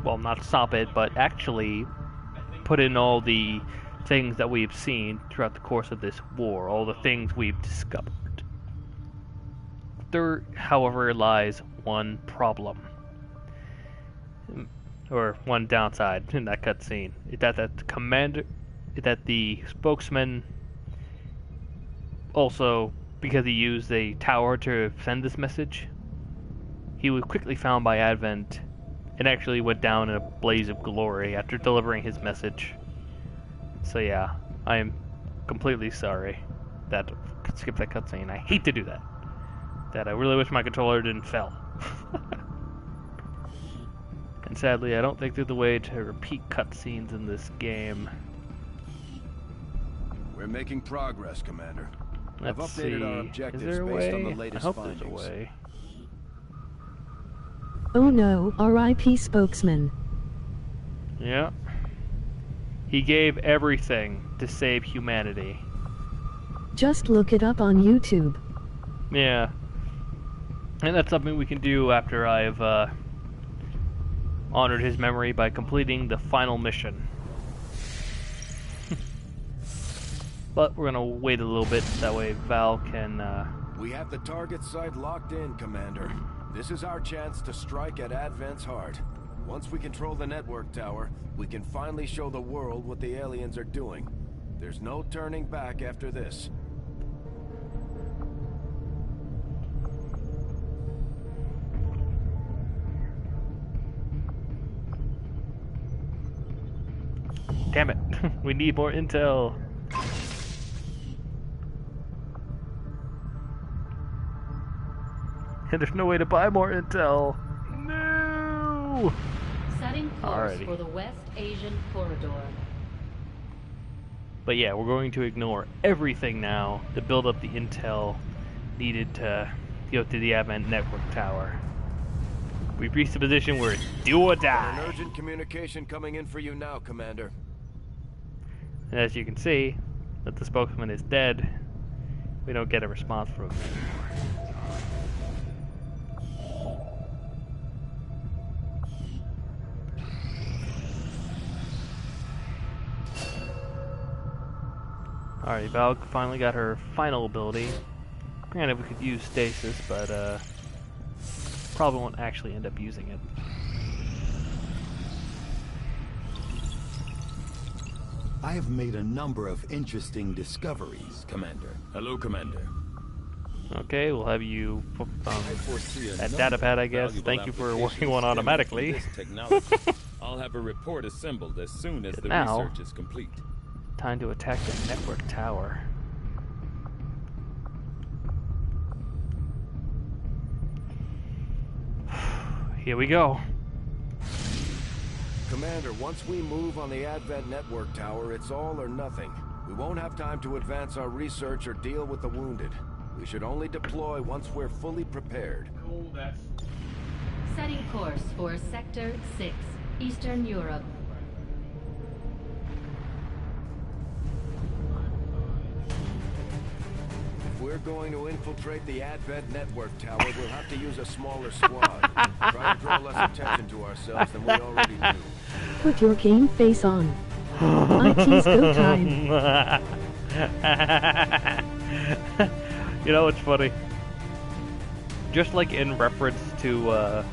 Well, not stop it, but actually put in all the things that we've seen throughout the course of this war, all the things we've discovered. There, however, lies one problem. Or one downside in that cutscene. That the spokesman also, because he used a tower to send this message, he was quickly found by Advent and actually went down in a blaze of glory after delivering his message. So yeah, I am completely sorry that skip that cutscene. I hate to do that. I really wish my controller didn't fail. And sadly, I don't think there's a way to repeat cutscenes in this game. We're making progress, Commander. I've Let's updated see. our objectives Is there a based on the way? latest I hope findings. there's a way. Oh no, R.I.P. spokesman. Yeah. He gave everything to save humanity. Just look it up on YouTube. Yeah. And that's something we can do after I've honored his memory by completing the final mission. But we're gonna wait a little bit, that way Val can We have the target site locked in, Commander. This is our chance to strike at Advent's heart. Once we control the network tower, we can finally show the world what the aliens are doing. There's no turning back after this. Damn it. We need more intel. And there's no way to buy more intel. No! Setting course Alrighty. for the West Asian Corridor. But yeah, we're going to ignore everything now to build up the intel needed to go to the Advent Network Tower. We've reached a position where it's do or An die. urgent communication coming in for you now, Commander. And as you can see, that the spokesman is dead, we don't get a response from him. Alright, Val finally got her final ability. Granted, we could use stasis, but probably won't actually end up using it. I have made a number of interesting discoveries, Commander. Hello, Commander. Okay, we'll have you that data pad, I guess. Thank you for working one automatically. I'll have a report assembled as soon as the now, research is complete. Time to attack the network tower. Here we go. Commander, once we move on the Advent network tower, it's all or nothing. We won't have time to advance our research or deal with the wounded. We should only deploy once we're fully prepared. Setting course for Sector 6, Eastern Europe. If we're going to infiltrate the Advent network tower, we'll have to use a smaller squad. Try to draw less attention to ourselves than we already do. Put your game face on. IT's go time. You know what's funny? Just like in reference to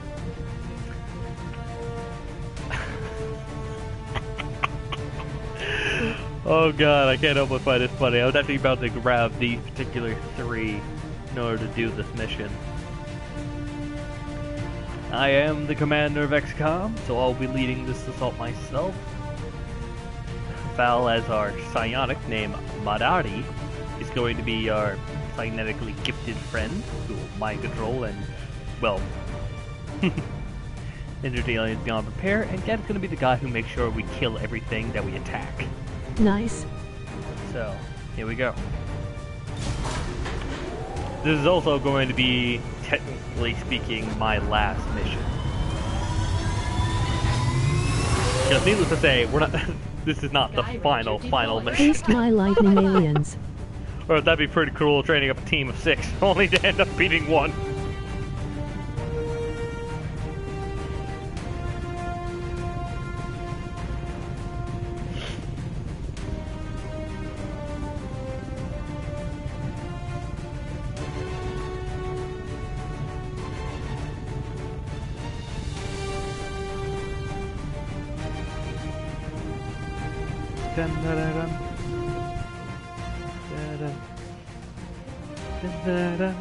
oh god, I can't help but find it funny. I was actually about to grab these particular three in order to do this mission. I am the commander of Xcom, so I'll be leading this assault myself. Val, as our psionic named Madari, is going to be our cybernetically gifted friend who will mind control and, well, injure the aliens beyond repair, and Ged's going to be the guy who makes sure we kill everything that we attack. Nice. So, here we go. This is also going to be, technically speaking, my last mission. Because needless to say, we're not. This is not the final mission. Taste my lightning, aliens. Or that'd be pretty cool, training up a team of 6, only to end up beating 1.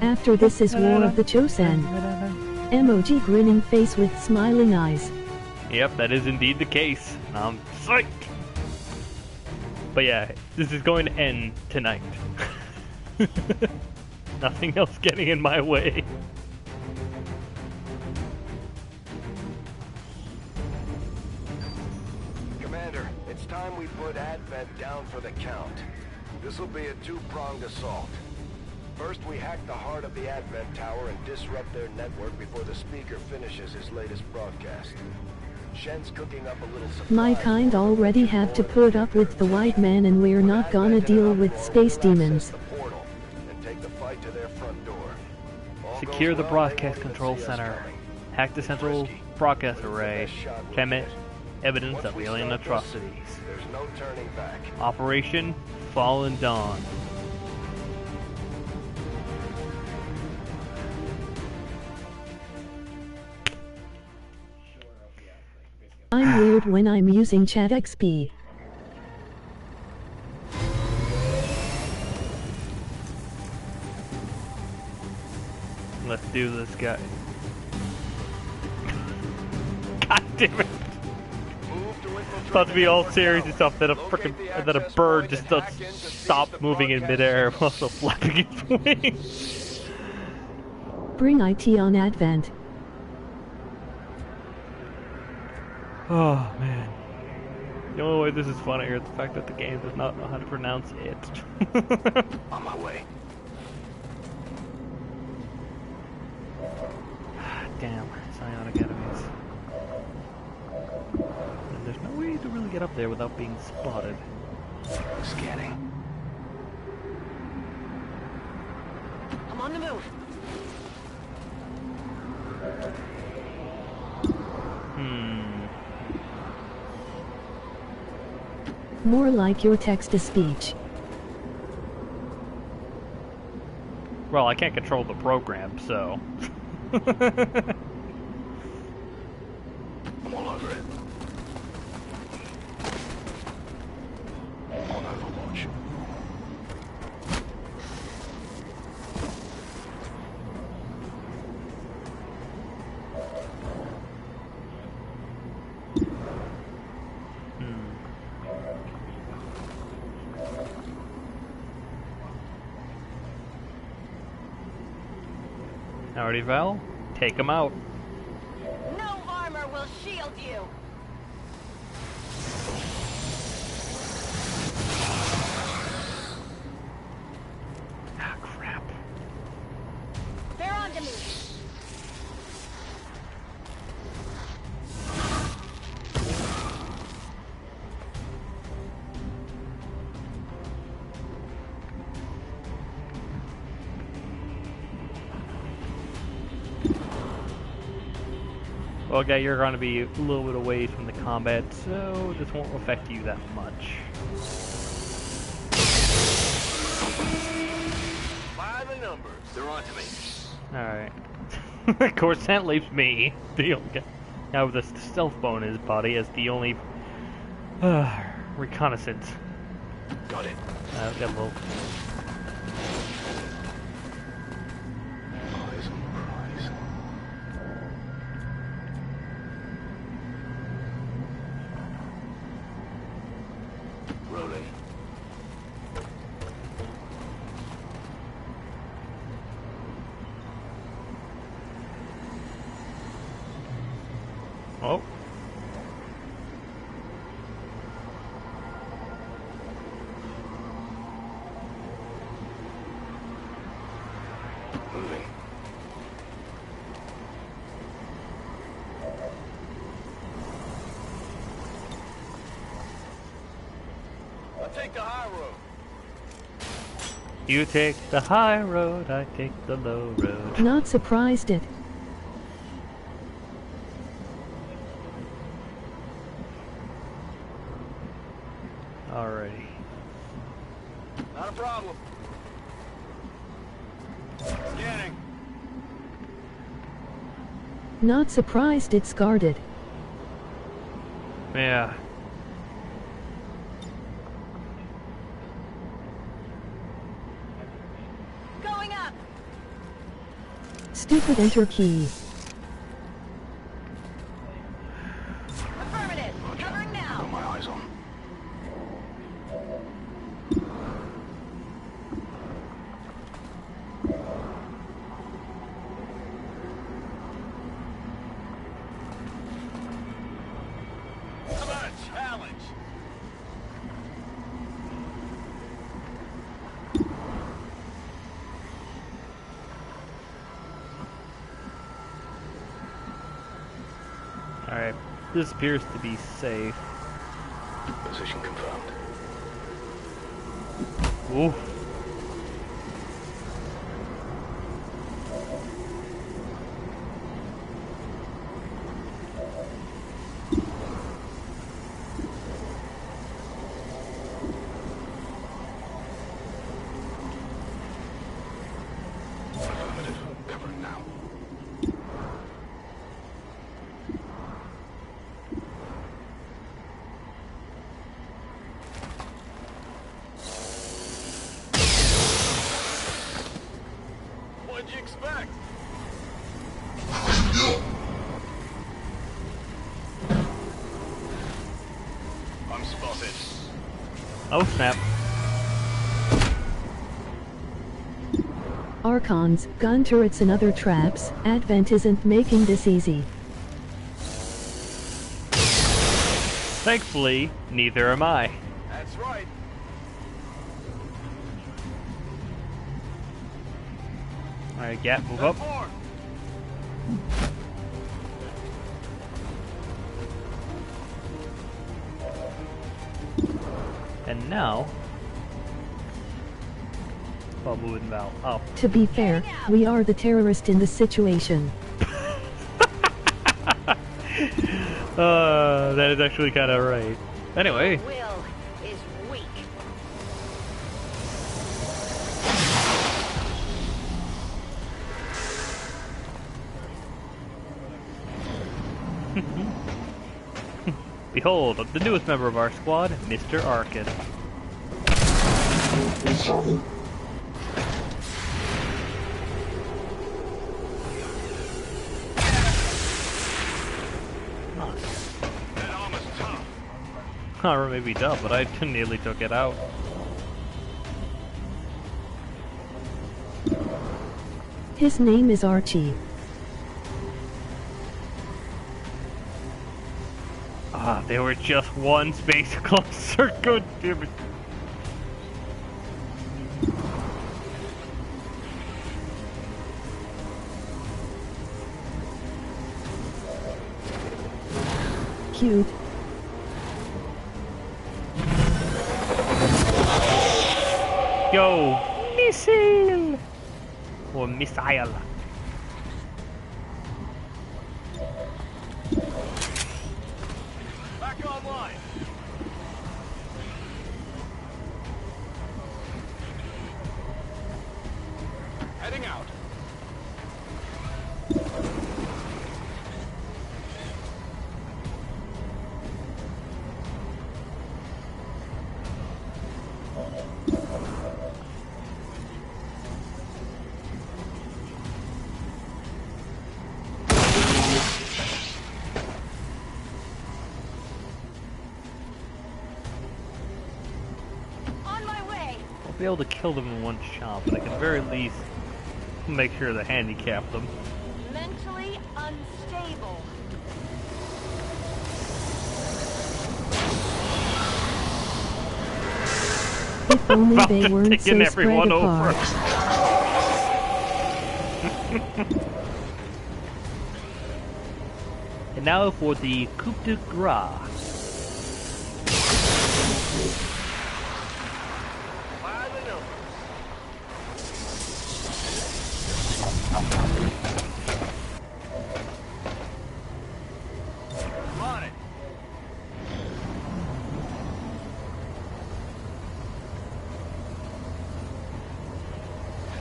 After this is War of the Chosen. Emoji grinning face with smiling eyes. Yep, that is indeed the case. I'm psyched! But yeah, this is going to end tonight. Nothing else getting in my way. Commander, it's time we put Advent down for the count. This will be a two-pronged assault. First, we hack the heart of the Advent Tower and disrupt their network before the speaker finishes his latest broadcast. Shen's cooking up a little supply. My kind already had to put up with the white man, and we're not gonna deal with space demons. Secure the broadcast control center. Hack the central broadcast array. Commit evidence of alien atrocities. There's no turning back. Operation Fallen Dawn. I'm weird when I'm using Chat XP. Let's do this, guy. God damn it! Thought to be all serious and stuff, that a bird just doesn't stop moving in midair while still flapping its wings. Bring IT on Advent. Oh man. The only way this is funnier is the fact that the game does not know how to pronounce it. On my way. Damn, psionic enemies. And there's no way to really get up there without being spotted. Scanning. on the move. More like your text-to-speech. Well, I can't control the program, so... I'm all over it. On Overwatch. Alrighty, Val. Take him out. No armor will shield you. Ah, crap. They're on to me. Well, okay, you're going to be a little bit away from the combat, so this won't affect you that much. By the numbers. They're on to me. Alright. Of course, that leaves me, the only guy with a stealth bow in his body, as the only reconnaissance. Got it. Got a little... Eyes on prize. Rolling. Oh. Moving. I'll take the high road. You take the high road, I take the low road. Not surprised it. Alrighty. Not a problem. Scanning. Not surprised it's guarded. Yeah. Going up. Stupid enter key. Affirmative. Covering now. Got my eyes on. How about a challenge? Alright. This appears to be safe. Position confirmed. Ooh. Affirmative. Covering now. What'd you expect? I'm spotted. Oh, snap. Archons, gun turrets and other traps. Advent isn't making this easy. Thankfully, neither am I. That's right. Alright, Gat, move up. Four. And now... while moving Val up. To be fair, we are the terrorist in the situation. That is actually kind of right. Anyway. Will is weak. Behold, the newest member of our squad, Mr. Arkin. That armor's tough. Armor may be tough, but I nearly took it out. His name is Archie. Ah, they were just one space closer. Good damn it. Cute. Yo, missile! Or missile. Back online. Heading out. On my way. I'll be able to kill them in one shot, but I can very least make sure to handicap them. Mentally unstable. If only About they to weren't taking so everyone spread over. apart. And now for the coup de grace. Fire the numbers. On it.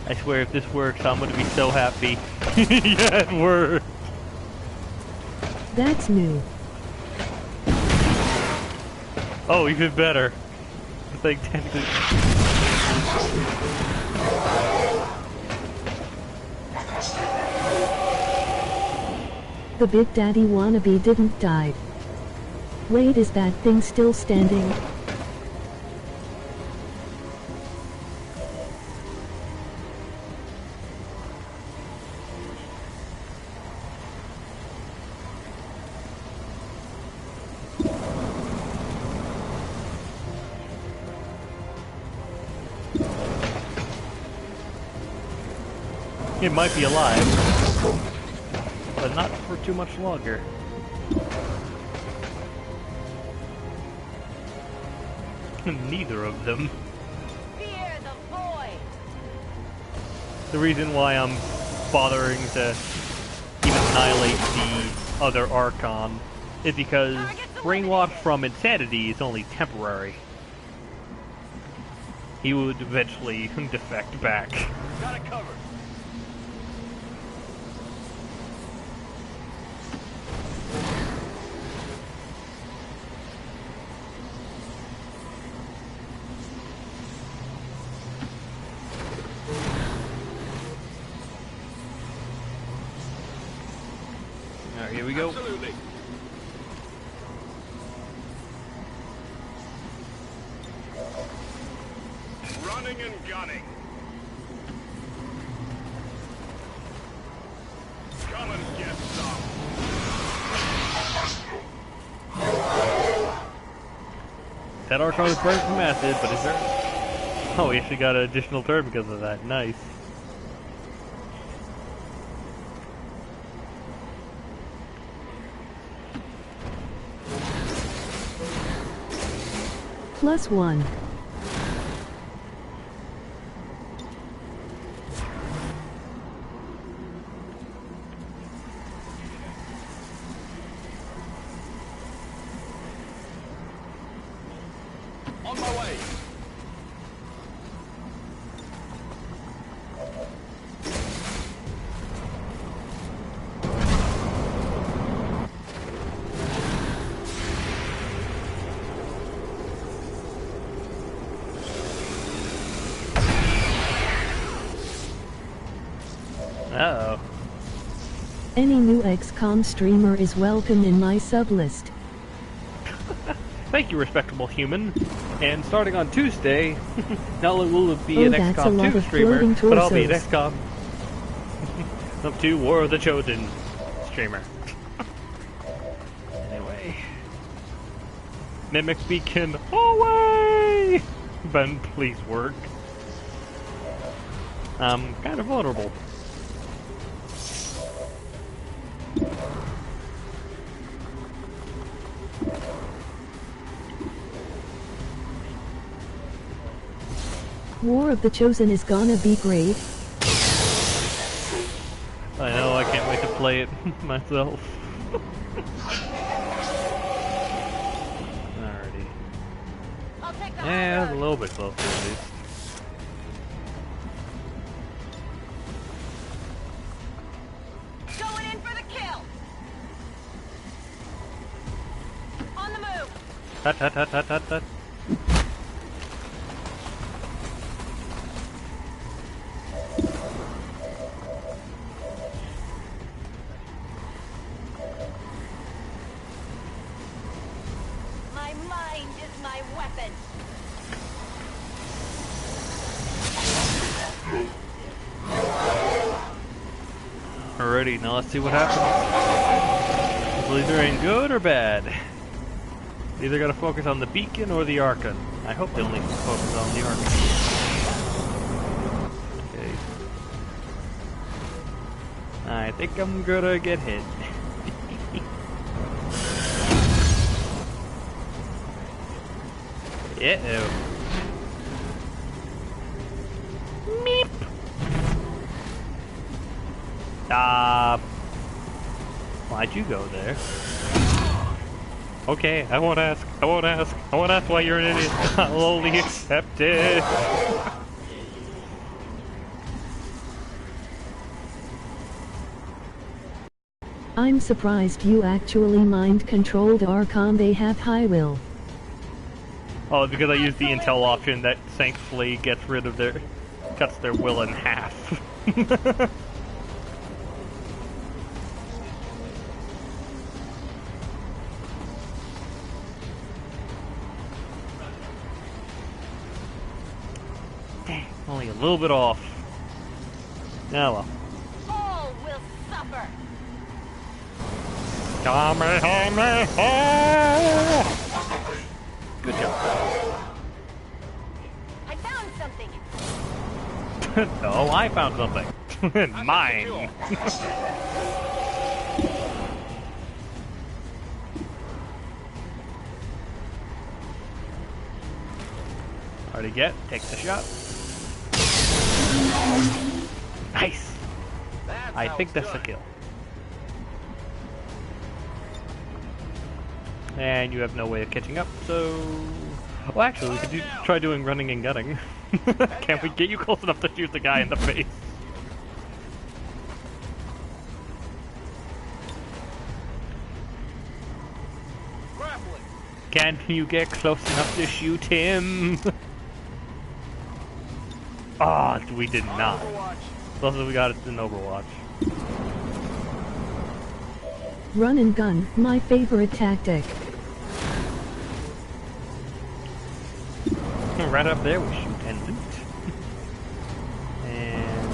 I swear if this works, I'm gonna be so happy. Yeah, it worked. That's new. Oh, even better. It's like 10 The Big Daddy wannabe didn't die. Wait, is that thing still standing? It might be alive, but not for too much longer. Neither of them. Fear the void. The reason why I'm bothering to even annihilate the other Archon is because brainwash from insanity is only temporary. He would eventually defect back. Got it covered. Alright, here we go. Absolutely. Running and gunning. Come and get some. That Archon is burning from acid, but is there... Oh, we actually got an additional turn because of that. Nice. +1. Uh-oh. Any new XCOM streamer is welcome in my sub list. Thank you, respectable human. And starting on Tuesday, not only will it be Oh, an that's a XCOM lot 2 of streamer, floating but I'll be an torsos. XCOM up to War of the Chosen streamer. Anyway. Mimic Beacon away! Ben, please work. I'm kind of vulnerable. War of the Chosen is gonna be great. I know, I can't wait to play it myself. Alrighty. Yeah, that's a little bit closer at least. Going in for the kill. On the move. Tut tut tut tut tut tut. My mind is my weapon. Alrighty, now let's see what happens. It's either ain't good or bad. Either gotta focus on the beacon or the Archon. I hope they only focus on the Archon. Okay. I think I'm gonna get hit. Uh-oh. Meep! Stop! Why'd you go there? Okay, I won't ask. I won't ask. I won't ask why you're an idiot. I'll only accept it. I'm surprised you actually mind-controlled Archon. They have high will. Oh, because I used the intel option that thankfully gets rid of their... cuts their will in half. Dang, only a little bit off. Oh well. All will suffer. Good job. I found something. No, I found something. Mine. Already get, take the shot. Nice. I think that's a kill. And you have no way of catching up, so... Well, actually, we could try doing running and gunning. Can't we get you close enough to shoot the guy in the face? Can you get close enough to shoot him? Ah, oh, we did not. Also, we got it in Overwatch. Run and gun, my favorite tactic. Right up there, we shoot and loot. And...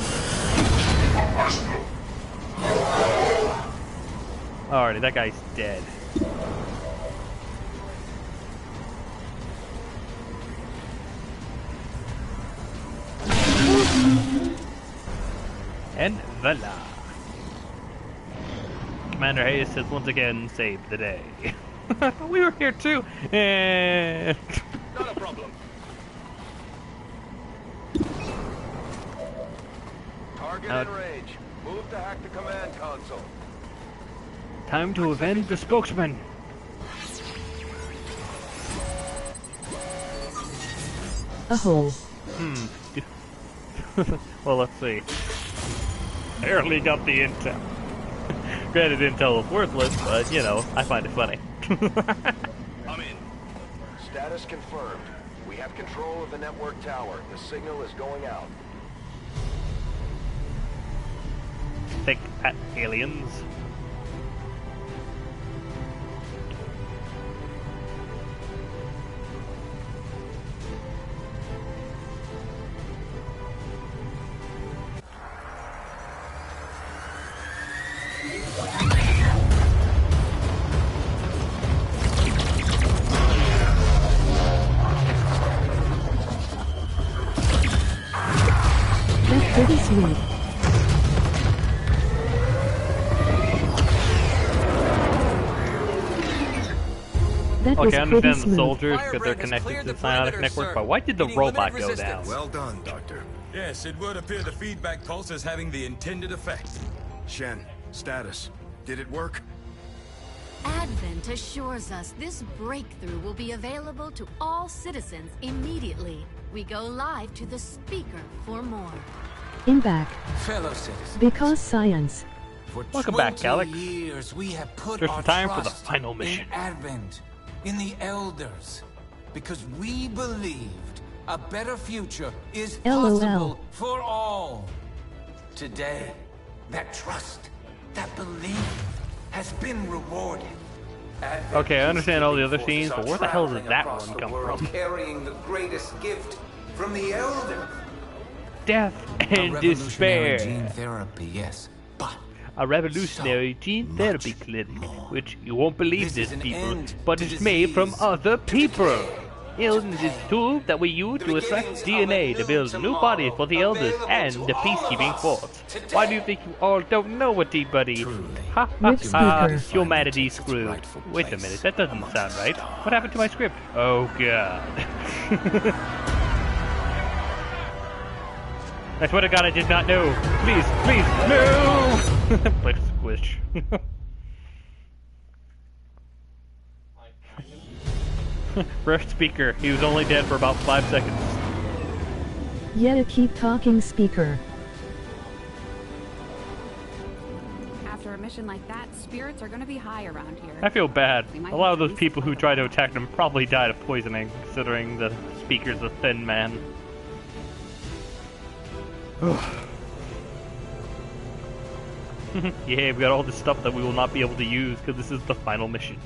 Alrighty, that guy's dead. And voila! Commander Hayes has once again saved the day. We were here too! And... Not a problem. Target in range. Move to hack the command console. Time to avenge the spokesman! A hole. Well, let's see. Barely got the intel. Granted, intel is worthless, but, you know, I find it funny. I'm in. Status confirmed. We have control of the network tower. The signal is going out. thick aliens. That's pretty sweet. That was Okay, I pretty understand the smooth. soldiers because they're connected to the psionic network, but why did the robot go down? Well done, Doctor. Yes, it would appear the feedback pulse is having the intended effect. Shen, status. Did it work? Advent assures us this breakthrough will be available to all citizens immediately. We go live to the speaker for more. In back. Fellow citizens. Because science. For Welcome back, 20 Alex. years, we have put Just our in time for the trust final mission. in Advent, in the Elders, because we believed a better future is LOL. possible for all. Today, that trust, that belief, has been rewarded. Advent Okay, I understand all the other forces scenes, are but where the hell did traveling that across one the come world, from? Carrying the greatest gift from the Elder. Death A and revolutionary despair. gene therapy, yes, but A revolutionary gene therapy clinic, which you won't believe This is this, an people, end but to it's made from disease, other to people. decay. Illness is a tool that we use to extract DNA to build new bodies for the elders and the peacekeeping force. Why do you think you all don't know what buddy? Ha ha Rich ha! speaker. Humanity's screwed. Wait a minute, that doesn't sound right. What happened to my script? Oh god. I swear to God, I did not know. Please, please, no! Like squish. Fresh speaker. He was only dead for about 5 seconds. Yet a keep talking speaker. After a mission like that, spirits are gonna be high around here. I feel bad. We might A lot of have to those people who tried to attack them probably died of poisoning, considering the speaker's a thin man. Yeah, we got all this stuff that we will not be able to use because this is the final mission.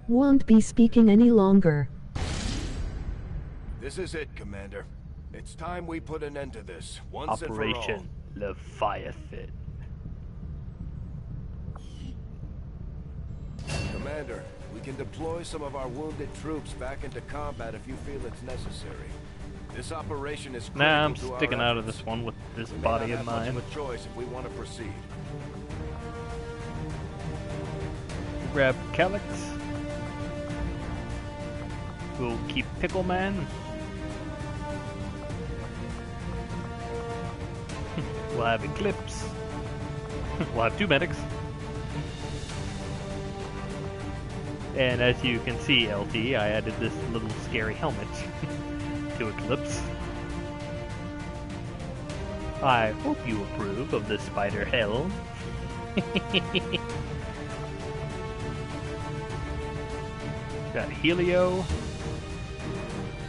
Won't be speaking any longer. This is it, Commander. It's time we put an end to this, once Operation Leviathan. and for all. Commander, we can deploy some of our wounded troops back into combat if you feel it's necessary. This operation is critical Nah, I'm to our sticking out of efforts. this one with this We may body not of have much mine. of a choice if we want to proceed. Grab Calyx. We'll keep Pickleman. We'll have Eclipse. We'll have 2 medics. And as you can see, LT, I added this little scary helmet to Eclipse. I hope you approve of the spider helm. Got Helio.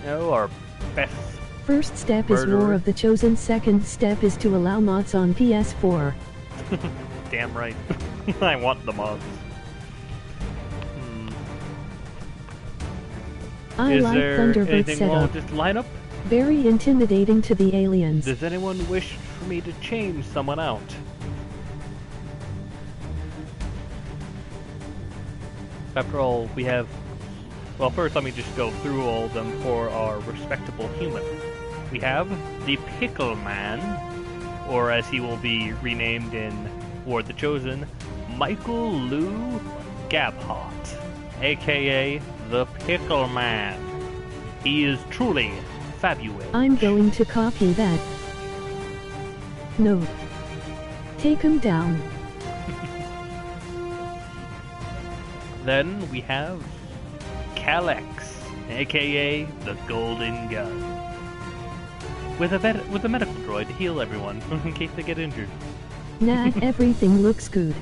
No, our best. First step is Murderer. War of the Chosen. Second step is to allow mods on PS4. Damn right. I want the mods. I Is like there Thunderbird anything wrong with setup. this lineup? Very intimidating to the aliens. Does anyone wish for me to change someone out? After all, we have... Well, first let me just go through all of them for our respectable human. We have the Pickle Man, or as he will be renamed in War of the Chosen, Michael Lou Gabhot, aka the Pickle Man. He is truly fabulous. I'm going to copy that. No. Take him down. Then we have Calyx, aka the Golden Gun, with a medical droid to heal everyone in case they get injured. Nah, everything looks good.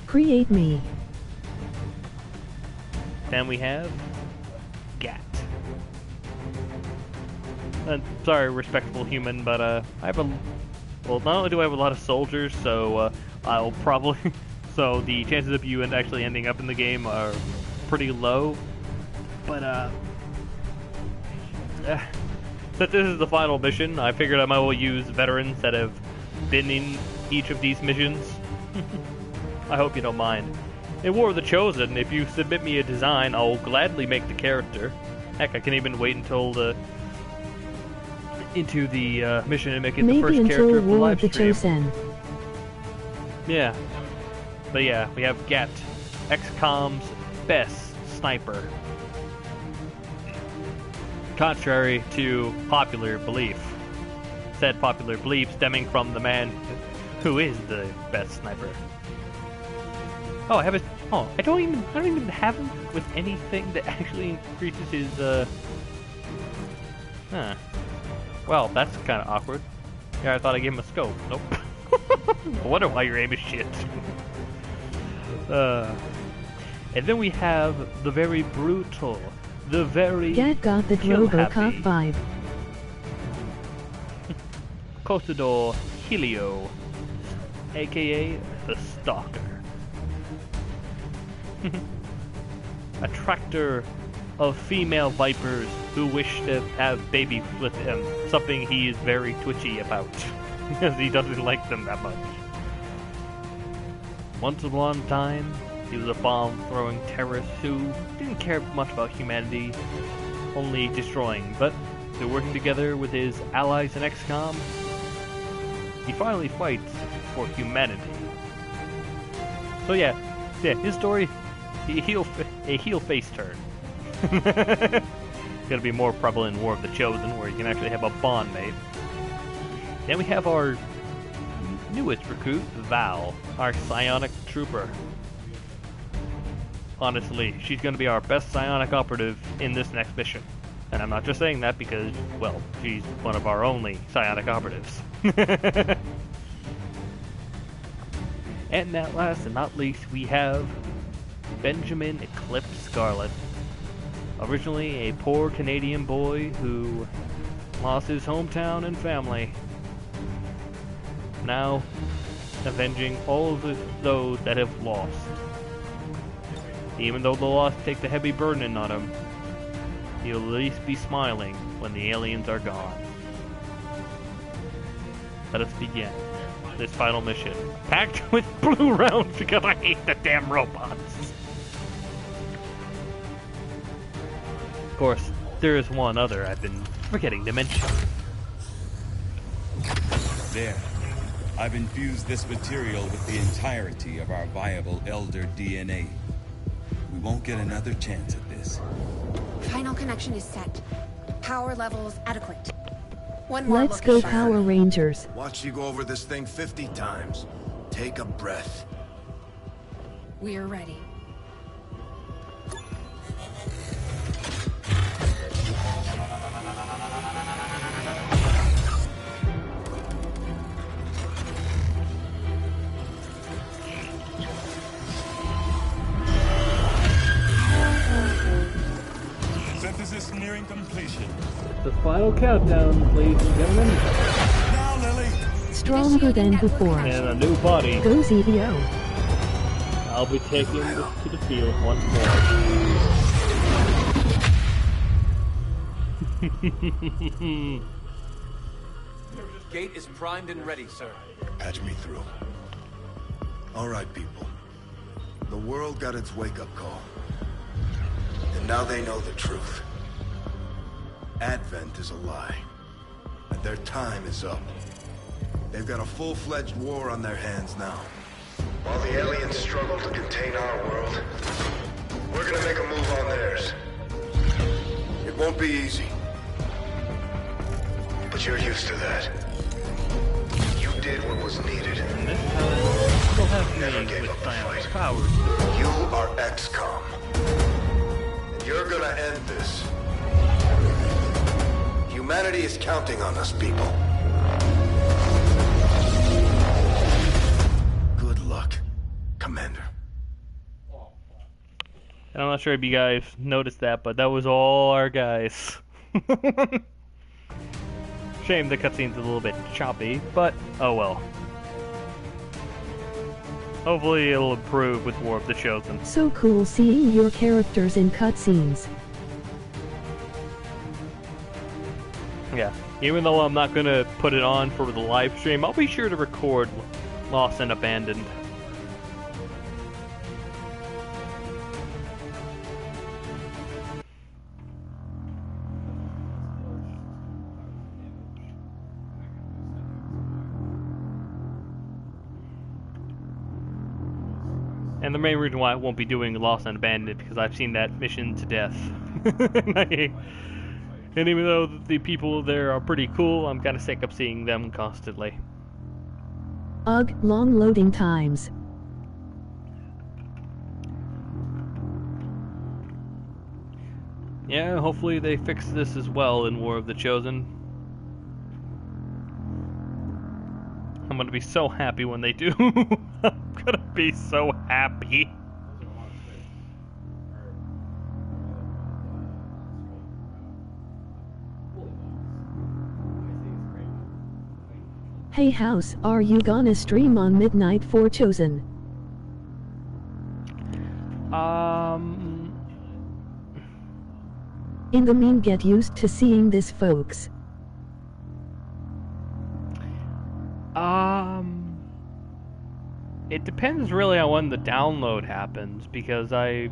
Create me. Then we have Gat, sorry, respectful human, but I have a... Well, not only do I have a lot of soldiers, so I'll probably... so the chances of you actually ending up in the game are pretty low. But, since this is the final mission, I figured I might as well use veterans that have been in each of these missions. I hope you don't mind. In War of the Chosen, if you submit me a design, I'll gladly make the character. Heck, I can even wait until into the mission and make it the first character of the live stream. Maybe until War of the Chosen. Yeah. But yeah, we have Gat, Xcom's best sniper. Contrary to popular belief. Said popular belief stemming from the man who is the best sniper. Oh, I have it. Oh, I don't even have him with anything that actually increases his, Huh. Well, that's kind of awkward. Yeah, I thought I gave him a scope. Nope. I wonder why your aim is shit. And then we have the very brutal, the very Gat got the RoboCop vibe. Costador Helio, aka the Stalker. A tractor of female vipers who wish to have babies with him, something he is very twitchy about, because he doesn't like them that much. Once upon a time, he was a bomb-throwing terrorist who didn't care much about humanity, only destroying, but through working together with his allies in Xcom, he finally fights for humanity. So yeah, his story, a heel face turn. It's gonna be more prevalent in War of the Chosen, where you can actually have a bond mate. Then we have our newest recruit, Val, our psionic trooper. Honestly, she's gonna be our best psionic operative in this next mission. And I'm not just saying that because, well, she's one of our only psionic operatives. And at last and not least, we have Benjamin Eclipse Scarlet. Originally a poor Canadian boy who lost his hometown and family. Now, avenging all of those that have lost. Even though the loss takes a heavy burden on him, he'll at least be smiling when the aliens are gone. Let us begin this final mission, packed with blue rounds because I hate the damn robots. Of course, there is one other I've been forgetting to mention. There. I've infused this material with the entirety of our viable Elder DNA. We won't get another chance at this. Final connection is set. Power levels adequate. One more Let's go, Power Rangers. Watch you go over this thing 50 times. Take a breath. We're ready. Synthesis nearing completion. The final countdown, ladies and gentlemen. Now, Lily. Stronger than before. And a new body. Goes EVO. I'll be taking this to the field once more. Gate is primed and ready, sir. Patch me through. All right, people. The world got its wake-up call. And now they know the truth. Advent is a lie. And their time is up. They've got a full-fledged war on their hands now. While the aliens struggle to contain our world, we're gonna make a move on theirs. It won't be easy. But you're used to that. You did what was needed. And this time, we'll have Never me gave with up a science fight. powers. You are Xcom. And you're gonna end this. Humanity is counting on us, people. Good luck, Commander. And I'm not sure if you guys noticed that, but that was all our guys. Shame the cutscene's a little bit choppy, but oh well. Hopefully it'll improve with more of the Chosen. So cool seeing your characters in cutscenes. Yeah, even though I'm not gonna put it on for the live stream, I'll be sure to record Lost and Abandoned. And the main reason why I won't be doing Lost and Abandoned because I've seen that mission to death. And even though the people there are pretty cool, I'm kind of sick of seeing them constantly. Ugh, long loading times. Yeah, hopefully they fix this as well in War of the Chosen. I'm gonna be so happy when they do. I'm gonna be so happy. Hey House, are you gonna stream on midnight for Chosen? In the mean, get used to seeing this, folks. It depends really on when the download happens, because I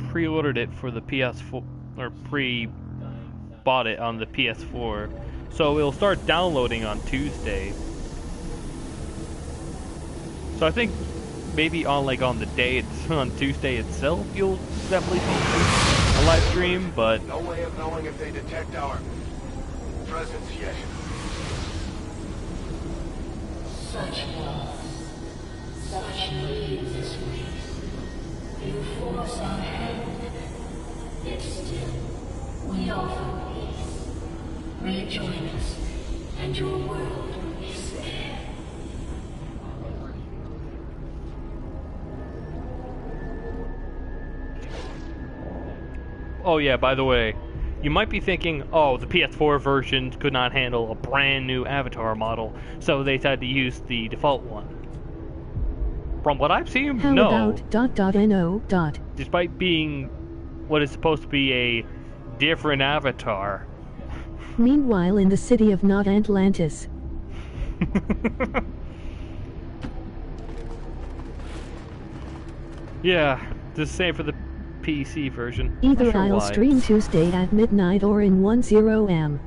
pre-ordered it for the PS4, or pre-bought it on the PS4, so it'll start downloading on Tuesday. So I think maybe on the day it's on Tuesday itself, you'll definitely see a live stream, but no way of knowing if they detect our presence yet. Such loss, such need this race. You force our hand, yet still we offer peace. Rejoin us, and your world will be spared. oh yeah, by the way, you might be thinking, oh, the PS4 version could not handle a brand new avatar model, so they decided to use the default one. From what I've seen, How no. about .no. Despite being what is supposed to be a different avatar. Meanwhile, in the city of not Atlantis. Yeah, the same for the PC version. Either Not sure I'll why. stream Tuesday at midnight or in 10am.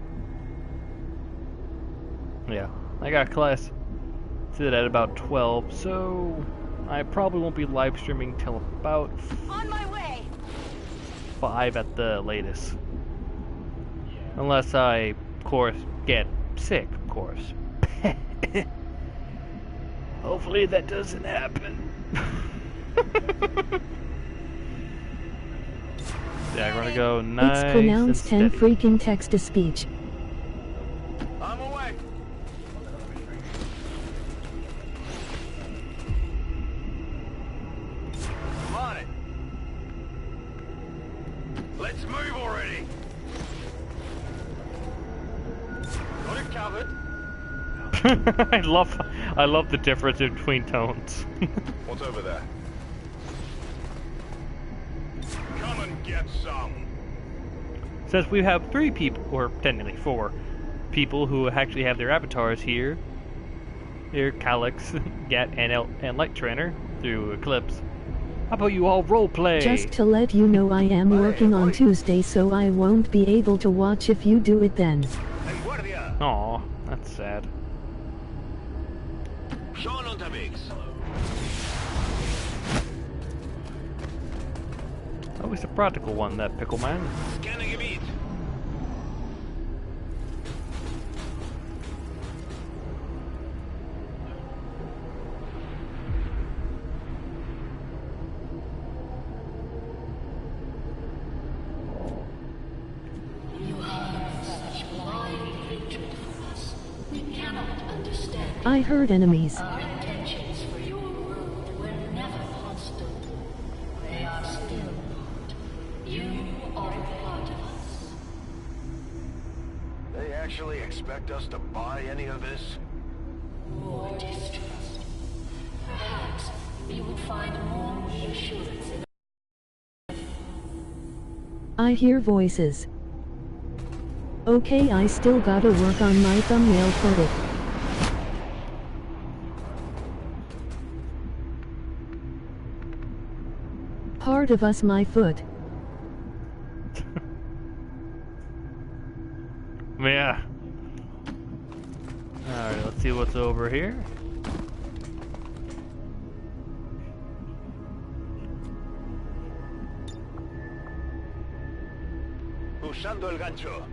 Yeah, I got class sit at about 12, so I probably won't be live streaming till about On my way. 5 at the latest. Unless I, of course, get sick, of course. Hopefully that doesn't happen. Yeah, we're gonna go nice. It's pronounced 10 and steady. freaking text-to-speech. I'm away. I'm on it. Let's move already. Got it covered. I love the difference between tones. What's over there? Come and get some. Since we have 3 people, or technically 4 people who actually have their avatars here. Here, Calyx, Gat, and Light Trainer through Eclipse. How about you all roleplay? Just to let you know, I am working on Tuesday, so I won't be able to watch if you do it then. Aw, that's sad. Schon unterwegs. Always a practical one, that pickle man. Scanner Gebiet. You have such wide hatred for us. We cannot understand. I heard enemies. Our intentions for your world were never hostile. They are still not. You are a part of us. They actually expect us to buy any of this? More distrust. Perhaps you would find more reassurance in... I hear voices. Okay, I still gotta work on my thumbnail photo. Part of us my foot. Yeah. Alright, let's see what's over here. Usando el gancho.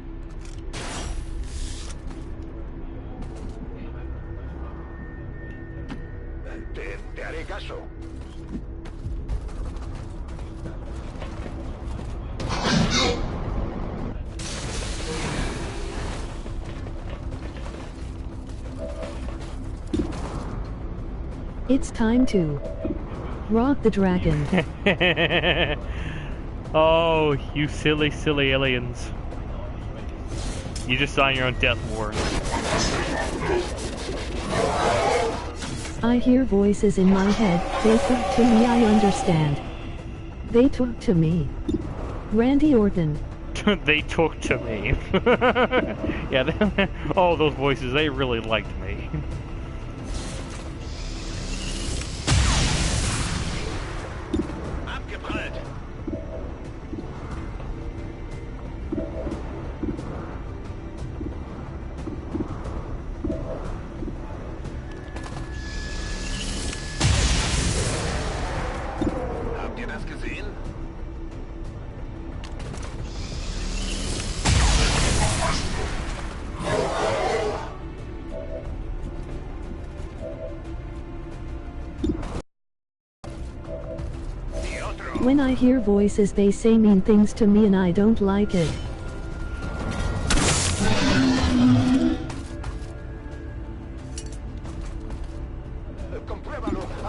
Te haré caso. It's time to rock the dragon. Oh, you silly, silly aliens. You just signed your own death warrant. I hear voices in my head. They talk to me, I understand. They talk to me. Randy Orton. They talk to me. Yeah, all those voices, they really liked me. When I hear voices, they say mean things to me and I don't like it.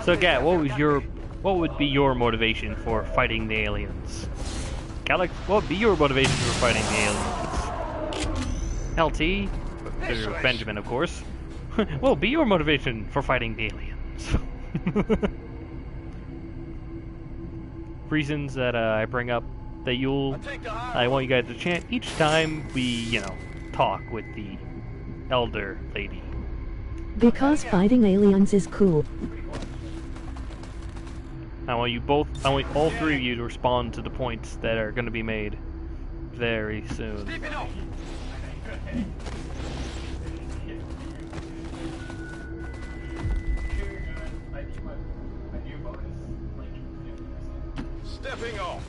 So, Gat, what would be your motivation for fighting the aliens? Galax, what would be your motivation for fighting the aliens? LT, or Benjamin, of course. What would be your motivation for fighting the aliens? Reasons that I bring up that I want you guys to chant each time we, you know, talk with the elder lady. Because fighting aliens is cool. I want all three of you to respond to the points that are going to be made very soon. Stepping off.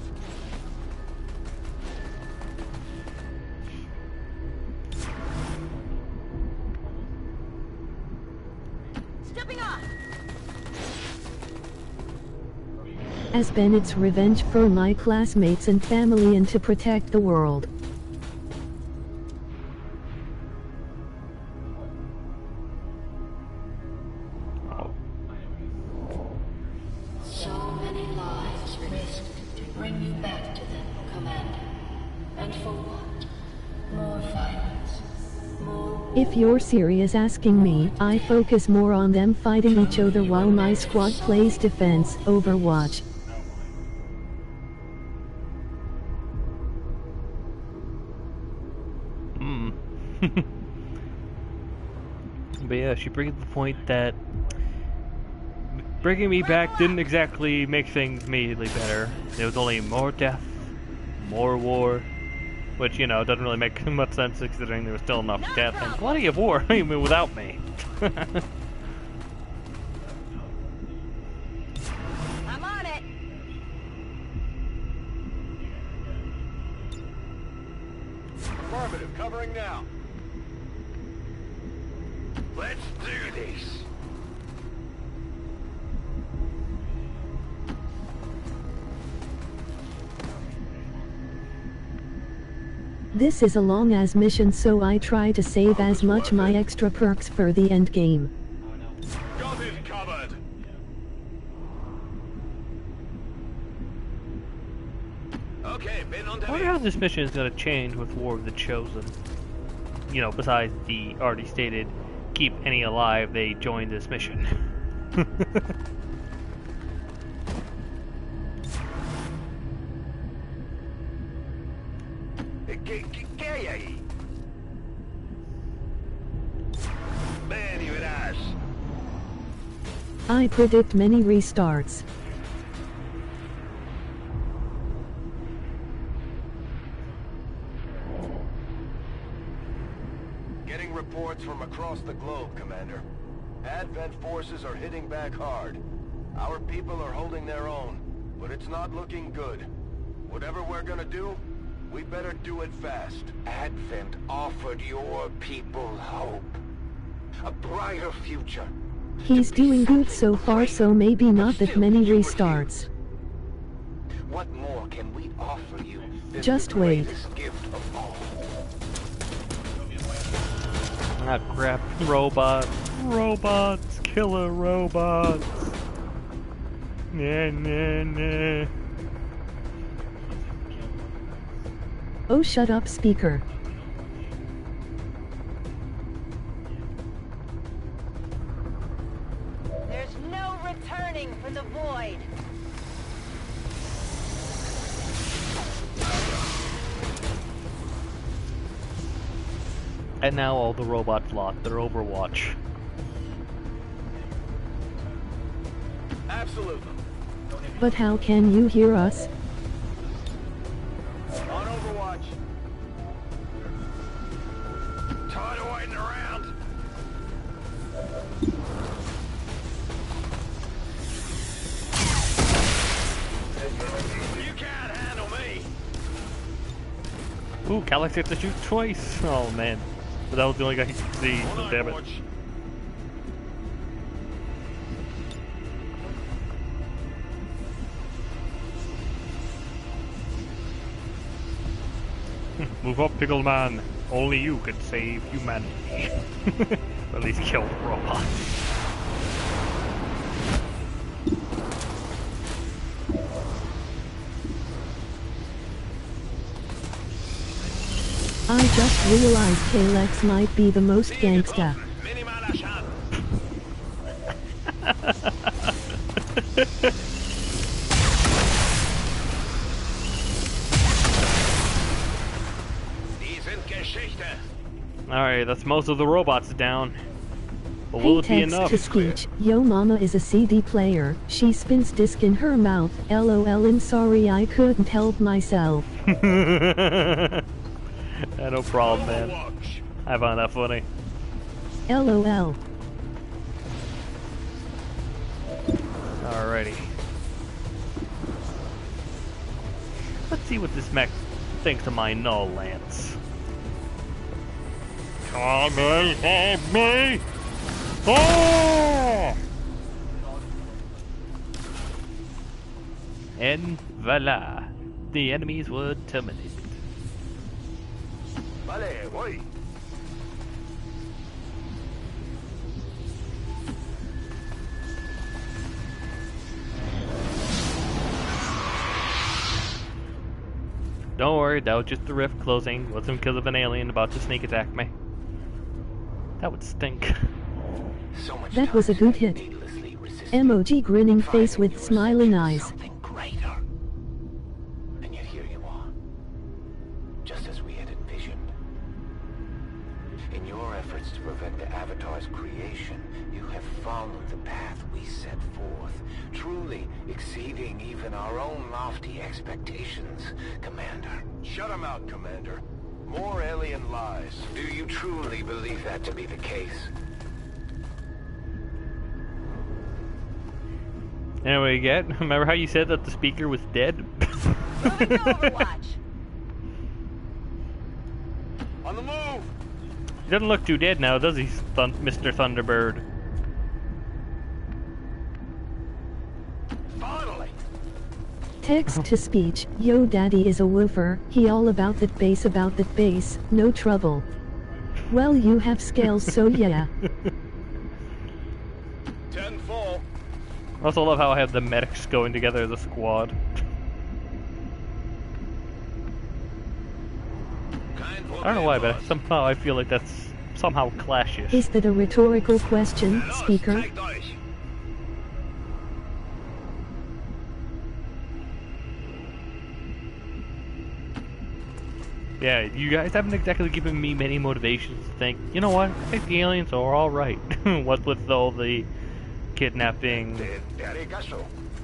Stepping off. As Bennett's revenge for my classmates and family and to protect the world. So many lives risked to bring you back to them, Commander. And for what? More violence. More... If you're serious asking me, I focus more on them fighting each other while my squad plays defense, Overwatch. But yeah, she brings up the point that bringing me back didn't exactly make things immediately better. There was only more death, more war, which, you know, doesn't really make much sense considering there was still enough death and plenty of war, even without me. I'm on it. Affirmative, covering now. Let's do this. This is a long-ass mission, so I try to save as much my extra perks for the end game. Got it covered. Okay, been on I wonder how this mission is going to change with War of the Chosen. you know, besides the already stated, keep any alive, they join this mission. I predict many restarts. Getting reports from across the globe, Commander. Advent forces are hitting back hard. Our people are holding their own, but it's not looking good. Whatever we're gonna do, we better do it fast. Advent offered your people hope. A brighter future. He's doing good so far, so maybe not that many restarts. What more can we offer you than Just the wait. greatest gift of all? Ah, crap. Robots. Robots. Killer robots. Nah, nah, nah. Oh, shut up, speaker. There's no returning for the void. And now all the robots lost their Overwatch. Absolutely. But how can you hear us? On Overwatch. Tired of waiting around. You can't handle me. Ooh, Calyx had to shoot twice. Oh man. But that was the only guy he could see, so damn it. Move up, Pickle Man. Only you can save humanity. Or at least kill the robot. I just realized Kalex might be the most gangsta. Alright, that's most of the robots down. But will it be Text enough? to speech. Yo mama is a CD player. She spins disc in her mouth. LOL and sorry I couldn't help myself. No problem, man. I found that funny. LOL. Alrighty. Let's see what this mech thinks of my null lance. Come and help me! Oh! And voila, the enemies were terminated. Vale, voy. Don't worry, that was just the rift closing. Wasn't because of an alien about to sneak attack me. That would stink. That was a good hit. Emoji grinning face with smiling eyes. Greater. And yet here you are. Just as we had envisioned. In your efforts to prevent the Avatar's creation, you have followed the path we set forth, truly exceeding even our own lofty expectations, Commander. Shut him out, Commander. More alien lies. Do you truly believe that to be the case? Anyway, again, remember how you said that the speaker was dead? Moving to Overwatch. On the move! He doesn't look too dead now, does he, Mr. Thunderbird? Finally! Text to speech. Yo daddy is a woofer. He all about that bass. No trouble. Well, you have scales, so yeah. 10-4. I also love how I have the medics going together as a squad. Kind I don't know why, but somehow I feel like that's somehow clashes. Is that a rhetorical question, Speaker? Yeah, you guys haven't exactly given me many motivations to think, you know what, I think the aliens are alright. What with all the kidnapping,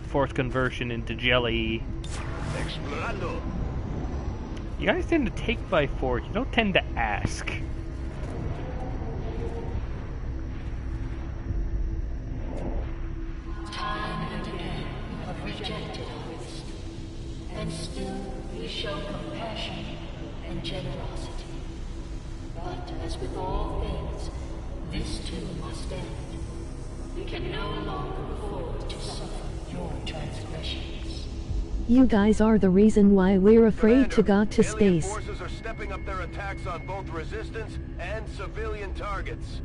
forced conversion into jelly. You guys tend to take by force, you don't tend to ask. Time and again you have rejected our wisdom, and still we show compassion and generosity. But as with all things, this too must end. We can no longer afford to suffer your transgressions. You guys are the reason why we're afraid to go to space. Alien forces are stepping up their attacks on both resistance and civilian targets.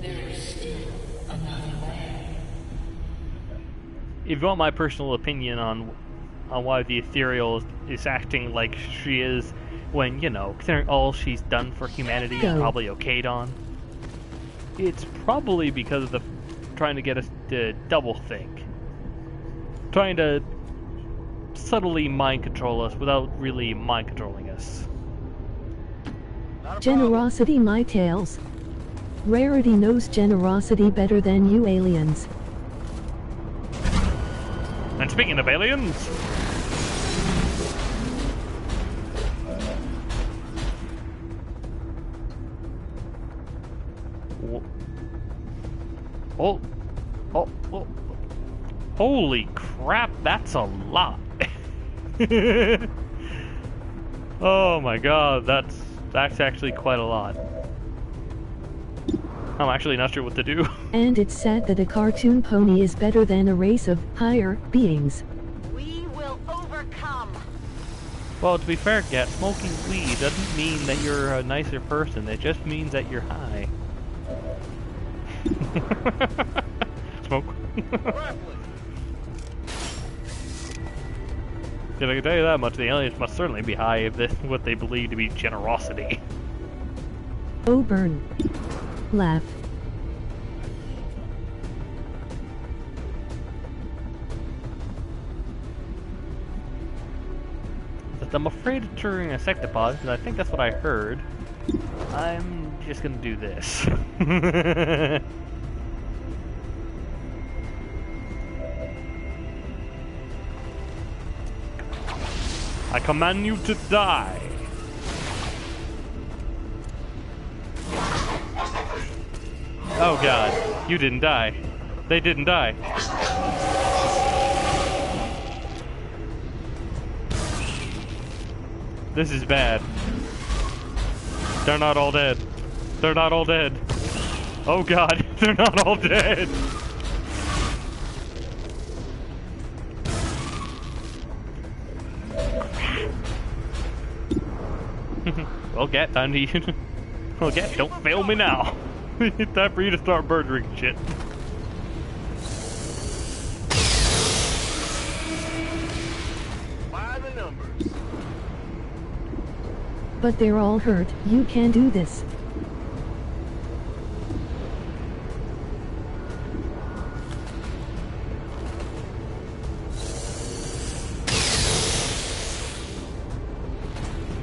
There is still another way. If you want my personal opinion on why the Ethereal is acting like she is, when, you know, considering all she's done for humanity and probably okayed on, it's probably because of the trying to get us to double think. Trying to subtly mind control us without really mind controlling us. Generosity, my tails. Rarity knows generosity better than you aliens. And speaking of aliens... Oh, holy crap, that's a lot. Oh my god, that's actually quite a lot. I'm actually not sure what to do. And it's sad that a cartoon pony is better than a race of higher beings. We will overcome. Well, to be fair, Gat, smoking weed doesn't mean that you're a nicer person. It just means that you're high. Smoke. If I can tell you that much, the aliens must certainly be high if this what they believe to be generosity. Oh, burn. Laugh. But I'm afraid of triggering a sectopod, because I think that's what I heard. I'm just gonna do this. I command you to die. Oh god, you didn't die. They didn't die. This is bad. They're not all dead. They're not all dead. Oh god, they're not all dead. Well, Gat, time to you. Well, Gat, don't fail me now. It's time for you to start murdering shit. By the numbers. But they're all hurt. You can do this.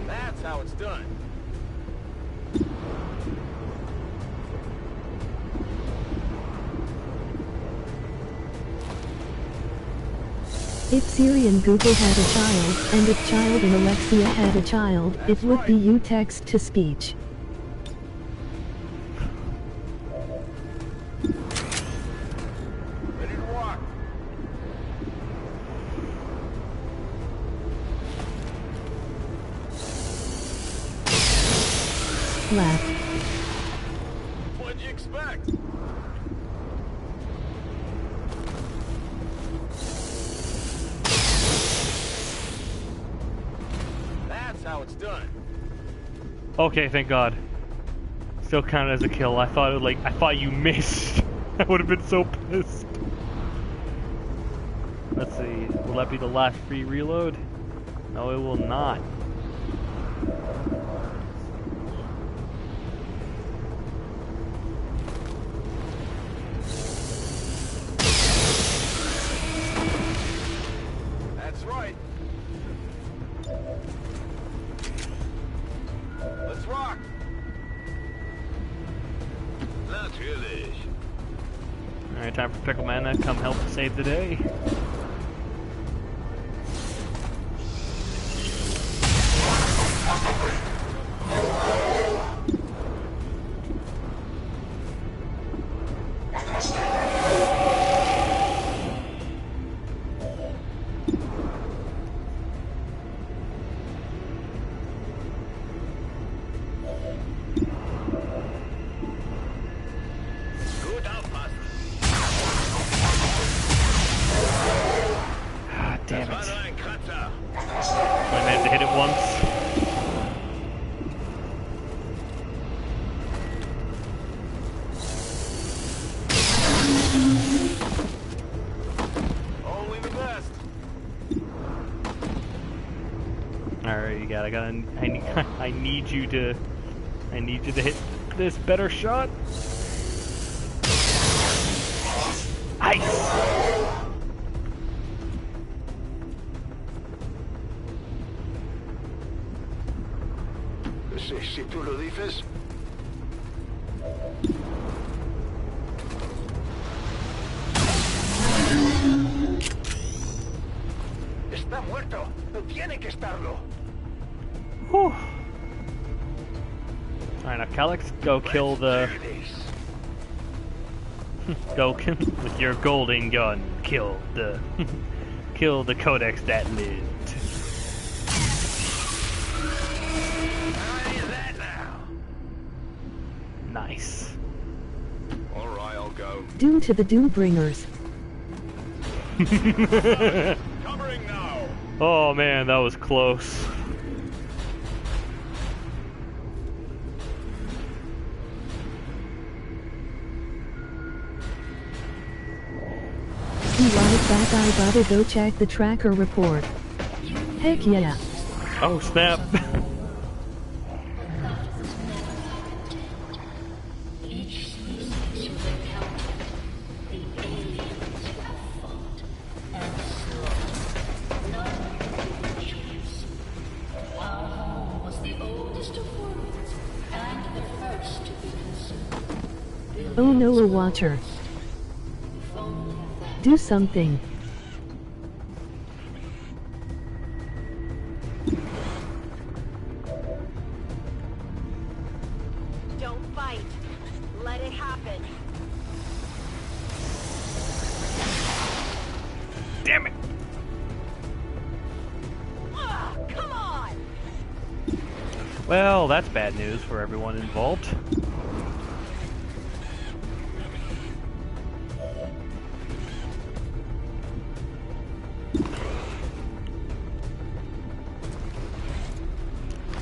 That's how it's done. If Siri and Google had a child, and if Child and Alexia had a child, it would be you text to speech. Ready to rock. Laugh. What'd you expect? That's how it's done. Okay, thank God. Still counted as a kill. I thought you missed. I would have been so pissed. Let's see. Will that be the last free reload? No, it will not. Let's rock! Natürlich. Alright, time for Pickleman to come help save the day. Damn it. I managed to hit it once. Only the best. Alright, you got. I need you to hit this better shot. Ice. Si tú lo dices. Está muerto. No tiene que estarlo. Whew. Alright, now Calyx, go kill the... go with your golden gun. Kill the... kill the codex that lived. Nice. Alright, I'll go. Doom to the Doombringers. Covering now. Oh man, that was close. Right back, I gotta go check the tracker report. Heck yeah. Oh snap. Oh no, a watcher. Do something. Don't fight. Let it happen. Damn it. Come on. Well, that's bad news for everyone involved.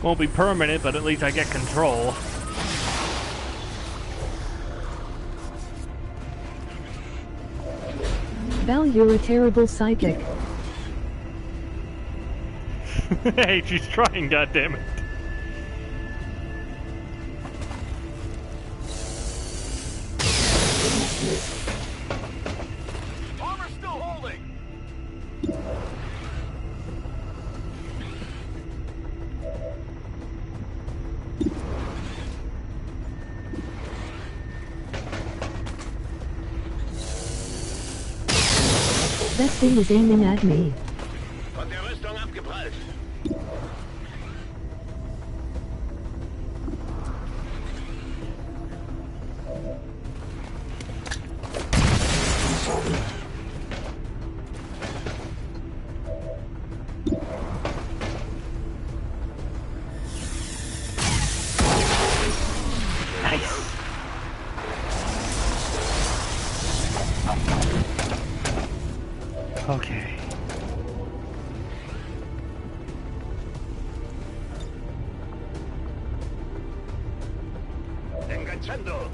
Won't be permanent, but at least I get control. Val, you're a terrible psychic. Hey, she's trying, goddammit. Armor's still holding. That thing is aiming at me. Von der Rüstung abgeprallt. Okay. Enganchando.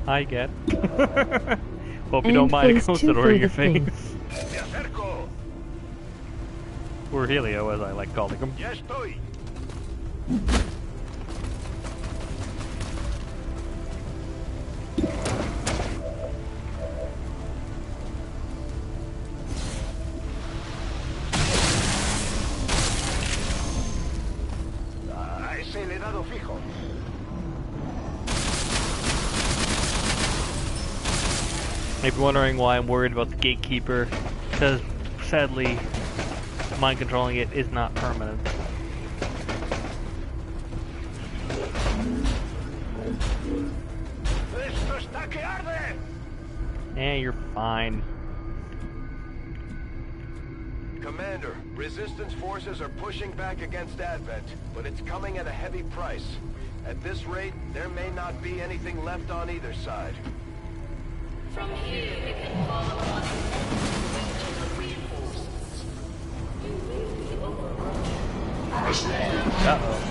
I get. Hope you don't mind a consider in your face. Or Helio, as I like calling him. Ya estoy. If you're wondering why I'm worried about the gatekeeper, because sadly, mind controlling it is not permanent. Yeah, you're fine. Commander, Resistance forces are pushing back against Advent, but it's coming at a heavy price. At this rate, there may not be anything left on either side. From here, we can call upon the reinforcements. You will be overrun. Uh-oh.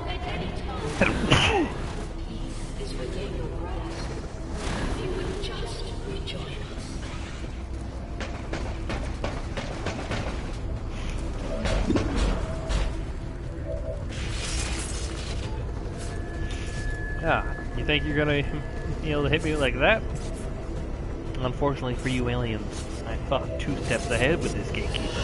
At any time. Peace is within your grasp. If you would just rejoin us. Ah, you think you're gonna be able to hit me like that? Unfortunately for you aliens, I thought 2 steps ahead with this gatekeeper.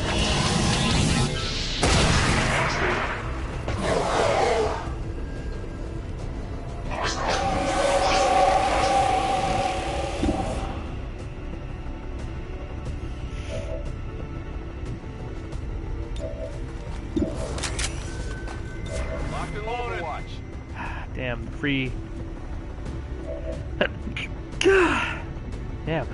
Locked and loaded. Watch. Damn, free. Damn.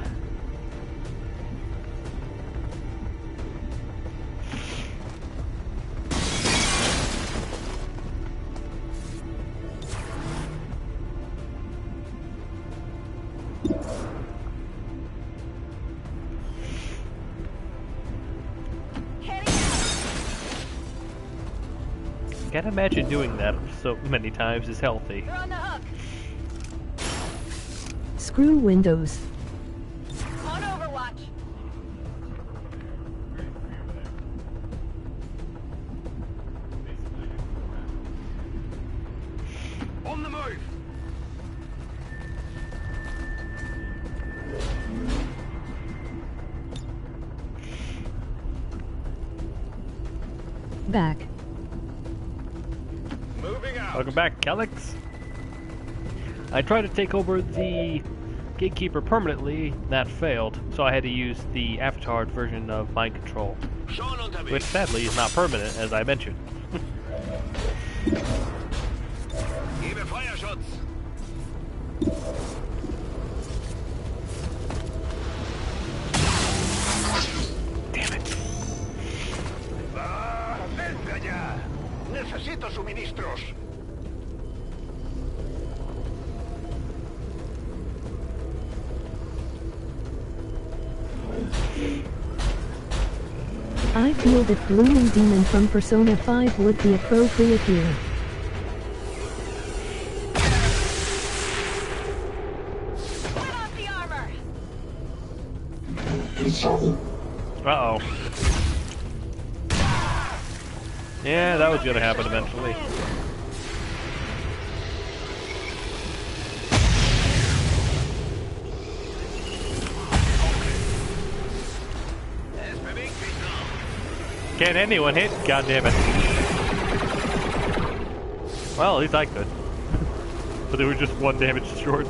Can't imagine doing that so many times is healthy. You're on the hook. Screw Windows. On Overwatch. On the move! Back. Moving out. Welcome back, Calyx. I tried to take over the gatekeeper permanently, that failed, so I had to use the avatar version of mind control, which sadly is not permanent, as I mentioned. Give fire shots. Damn it. Venga ya. Necesito suministros. I feel that Blooming Demon from Persona 5 would be appropriate here. Put off the armor. Uh-oh. Yeah, that was gonna happen eventually. Can't anyone hit? God damn it. Well, at least I could. But they were just 1 damage short.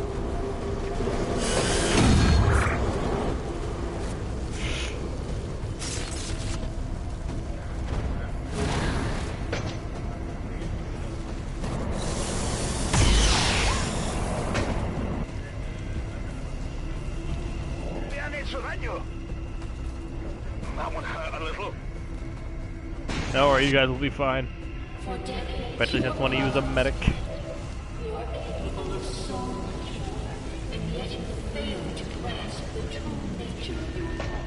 Me han hecho daño. That one hurt a little. Don't worry, you guys will be fine. For decades, Especially since I want to use a medic. you are capable of so much, and yet you fail to grasp the true nature of your power.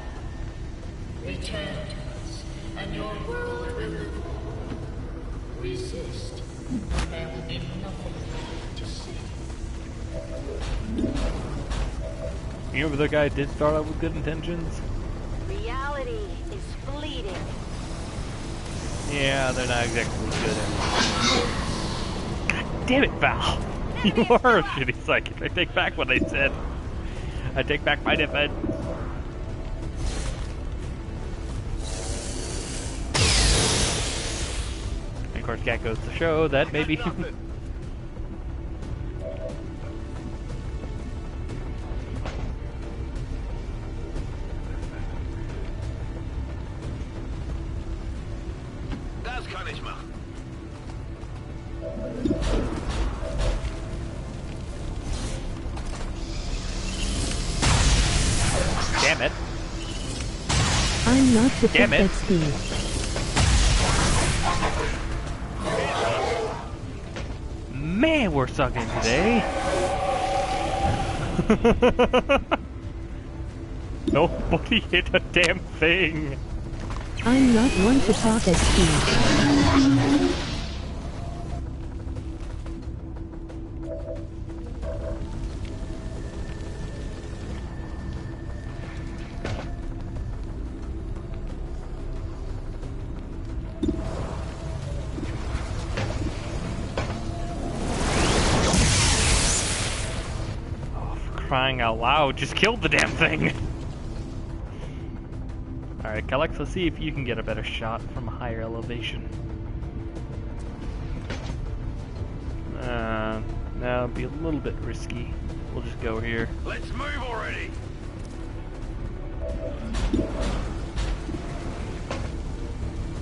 Return to us, and your world will evolve. Resist, and there will be nothing left to say. You remember the guy did start out with good intentions? Reality is fleeting. Yeah, they're not exactly good anymore. God damn it, Val! You are a shitty psychic. I take back what I said. I take back my defense. And of course, that goes to show that maybe... not to Damn put it. that speed. Man, we're sucking today. Nobody hit a damn thing. I'm not one to talk at speed. Crying out loud, just killed the damn thing. Alright, Kalex, let's see if you can get a better shot from a higher elevation. No, it'd be a little bit risky. We'll just go here. Let's move already!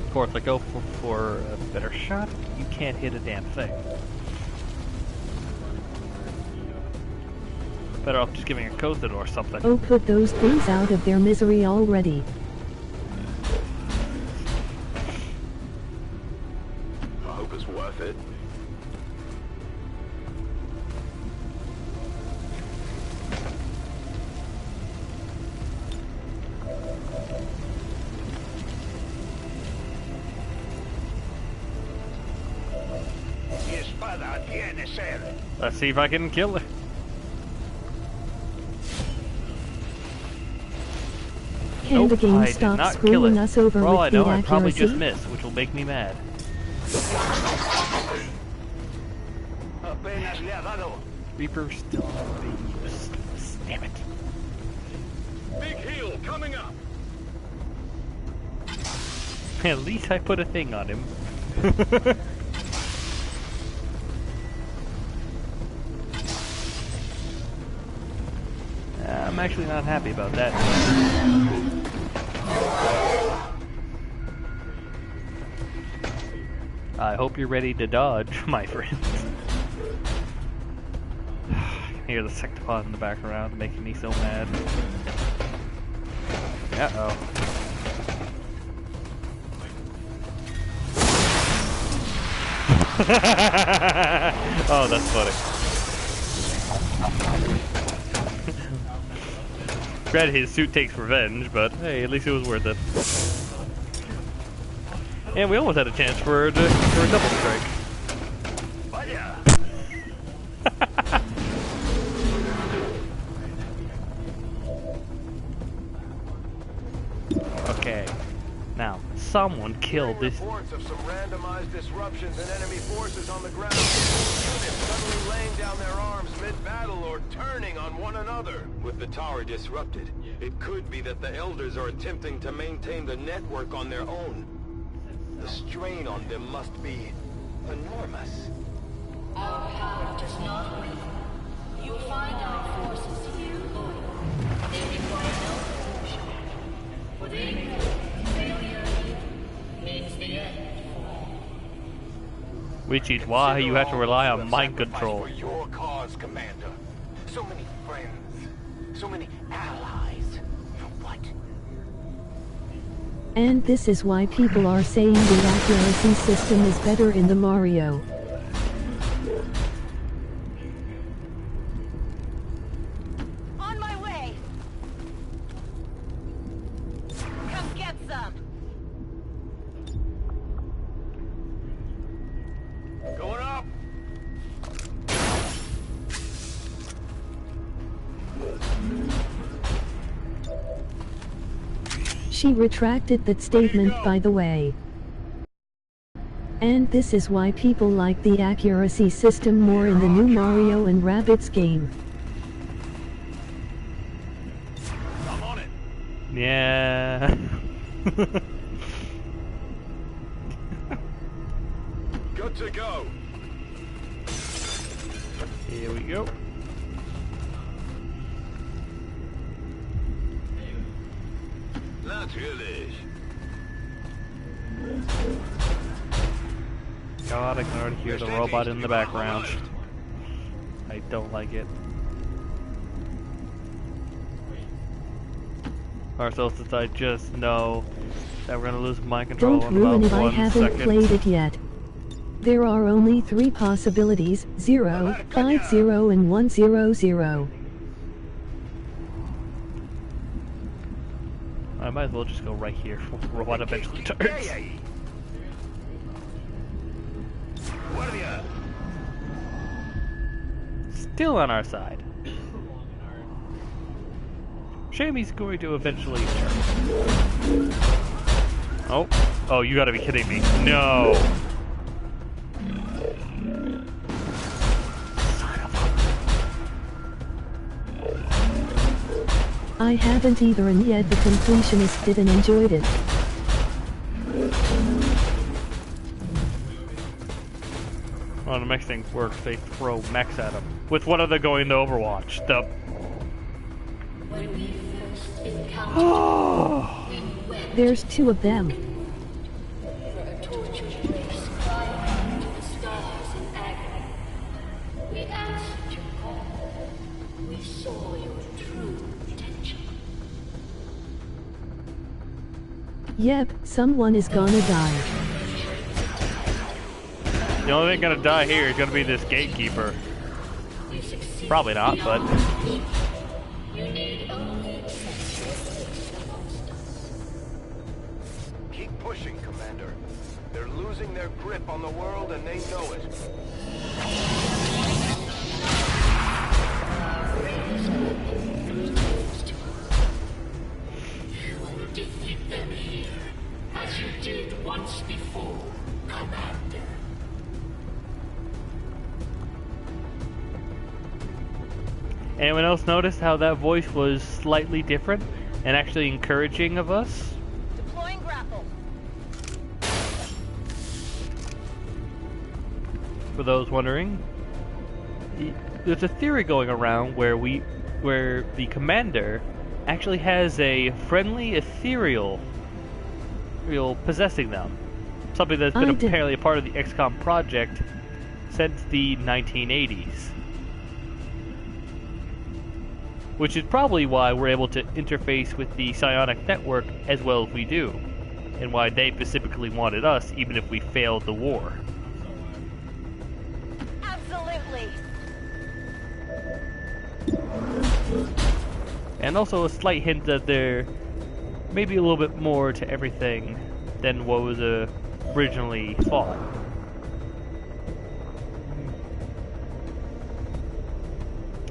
Of course, I go for a better shot, you can't hit a damn thing. Better off just giving a code or something. Oh, put those things out of their misery already. I hope it's worth it. Let's see if I can kill her. Can the game stop screwing us over For all with I know, the I probably just accuracy? missed, which will make me mad. Reaper still being used. Damn it. Big heal coming up. At least I put a thing on him. I'm actually not happy about that. I hope you're ready to dodge, my friend. I can hear the sectopod in the background making me so mad. Uh-oh. Oh, that's funny. Granted, his suit takes revenge, but hey, at least it was worth it. And we almost had a chance for a double strike. Okay, now someone killed this. Reports of some randomized disruptions and enemy forces on the ground. Units suddenly laying down their arms mid-battle or turning on one another. With the tower disrupted, it could be that the Elders are attempting to maintain the network on their own. The strain on them must be enormous. Our power does not wane. You'll find our forces here loyal. They require no promotion. For they know failure here means the end for all. Which is why you have to rely on mind control. For your cause, Commander. So many friends, so many allies. For what? And this is why people are saying the accuracy system is better in the Mario. On my way. Come get some. Going up. She retracted that statement, by the way. And this is why people like the accuracy system more in the new Mario and Rabbids game. I'm on it. Yeah. Good to go. Here we go. Natürlich. God, I can already hear the robot in the background. I don't like it. ourselves since I just know that we're gonna lose mind control Don't in ruin about it, I 1 haven't second. played it yet. There are only 3 possibilities, 0, 50 and 100. I might as well just go right here before the robot eventually turns. Still on our side. Shame he's going to eventually turn. Oh. Oh, you gotta be kidding me. No! I haven't either, and yet the completionist did and enjoyed it. Well, to make things worse, they throw mechs at him. With what are they going to Overwatch? The... When we first encountered There's 2 of them. for a tortured race crying to the stars in agony. We answered your call. We saw your true potential. Yep, someone is gonna die. The only thing gonna die here is gonna be this gatekeeper. Probably not, but... You need only accept your place amongst us. Keep pushing, Commander. They're losing their grip on the world and they know it. You will defeat them here, as you did once before, Commander. Anyone else notice how that voice was slightly different and actually encouraging of us? Deploying grapple. For those wondering, there's a theory going around where the commander actually has a friendly ethereal possessing them. Something that's been apparently a part of the Xcom project since the 1980s. Which is probably why we're able to interface with the psionic network as well as we do, and why they specifically wanted us even if we failed the war. Absolutely. And also a slight hint that there may be a little bit more to everything than what was originally thought.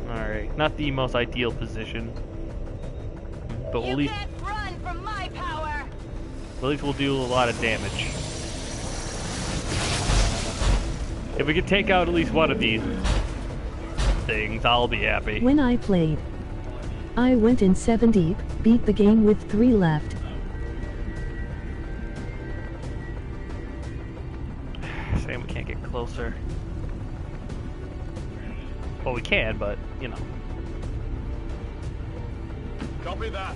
Alright, not the most ideal position, but You can't run from my power. at least we'll do a lot of damage. If we can take out at least one of these things, I'll be happy. When I played, I went in 7 deep, beat the game with 3 left. Saying we can't get closer. Well, we can, but, you know. Copy that.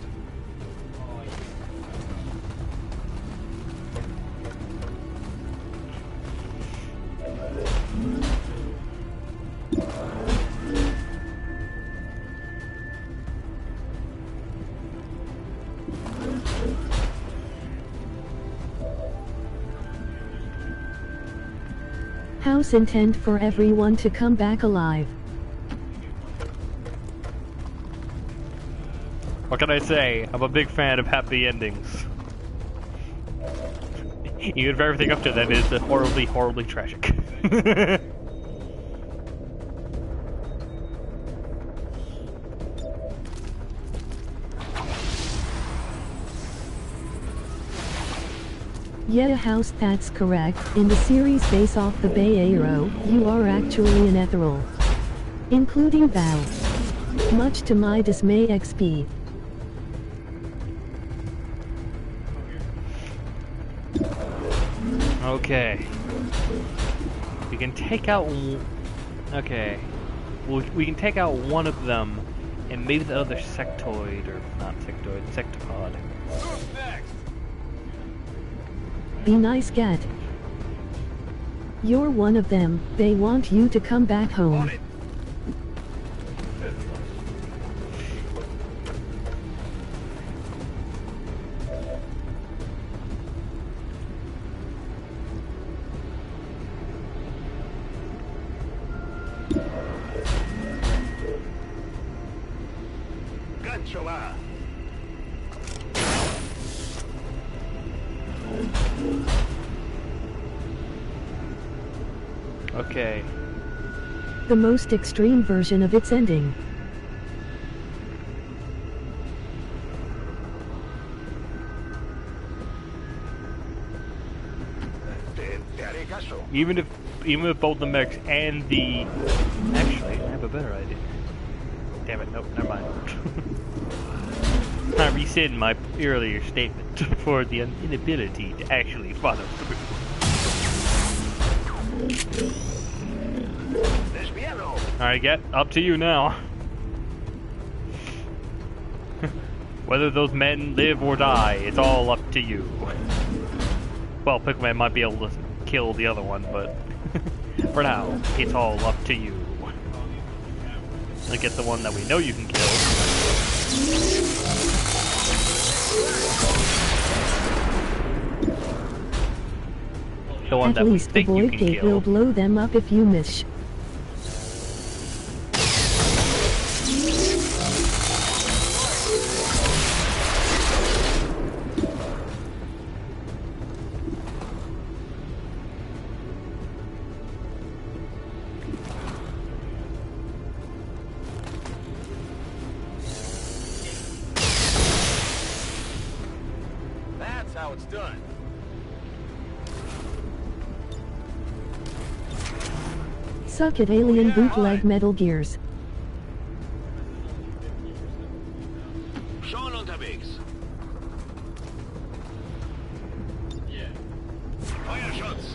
House intend for everyone to come back alive. What can I say? I'm a big fan of happy endings. Even if everything up to then is horribly, horribly tragic. Yeah, House, that's correct. In the series based off the Bay Arrow, you are actually an ethereal. Including Val. Much to my dismay, XP. Okay. We can take out... Okay. We can take out one of them, and maybe the other sectoid, or not sectoid, sectopod. Who's next? Be nice, Get. You're one of them, they want you to come back home. Okay. The most extreme version of its ending. Even if both the mechs and the... Actually, I have a better idea. Damn it, nope, never mind. I rescind my earlier statement for the inability to actually follow through. Alright, get up to you now. Whether those men live or die, it's all up to you. Well, Pickleman might be able to kill the other one, but for now, it's all up to you. Let's get the one that we know you can kill. The one that we think you can kill. At least the void gate will blow them up if you miss. That's how it's done. Suck it, alien bootleg Metal Gears. Schon unterwegs. Feuerschutz.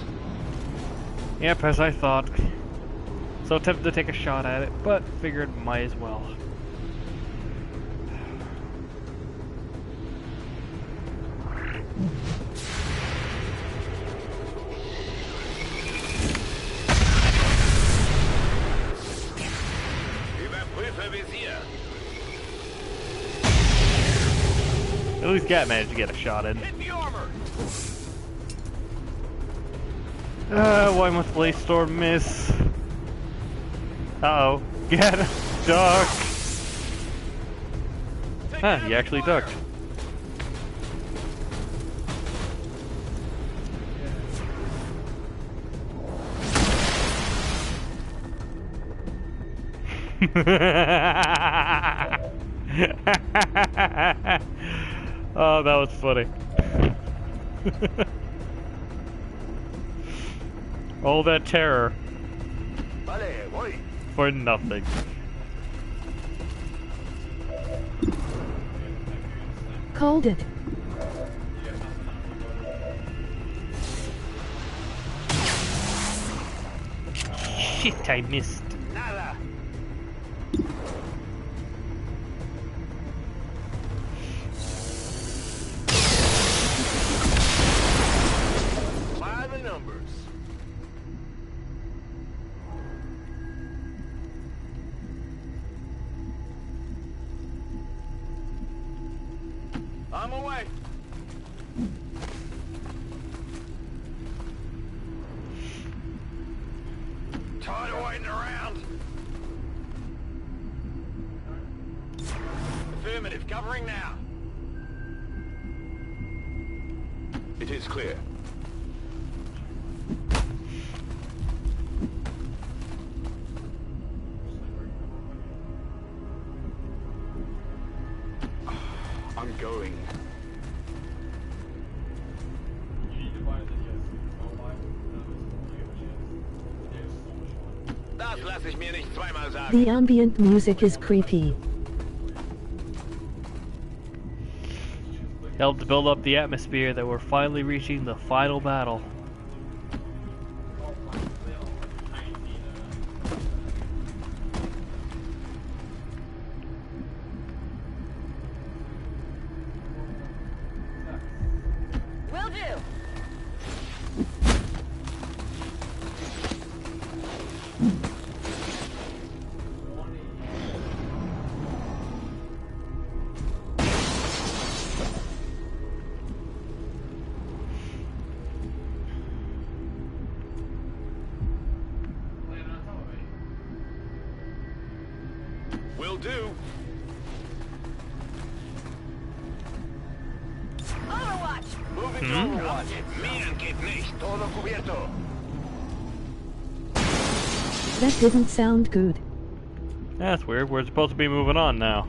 Yep, as I thought. So tempted to take a shot at it, but figured might as well. At least Gat managed to get a shot in. Why must Blaze Storm miss? Uh-oh. Gat ducked! Huh, he actually ducked. Oh, that was funny. All that terror for nothing. Called it. Shit, I missed. I'm away. Tired of waiting around. Affirmative, covering now. It is clear. I'm going. Das lasse ich mir nicht zweimal sagen. The ambient music is creepy. Helped build up the atmosphere that we're finally reaching the final battle. Will do. That didn't sound good. That's weird. We're supposed to be moving on now.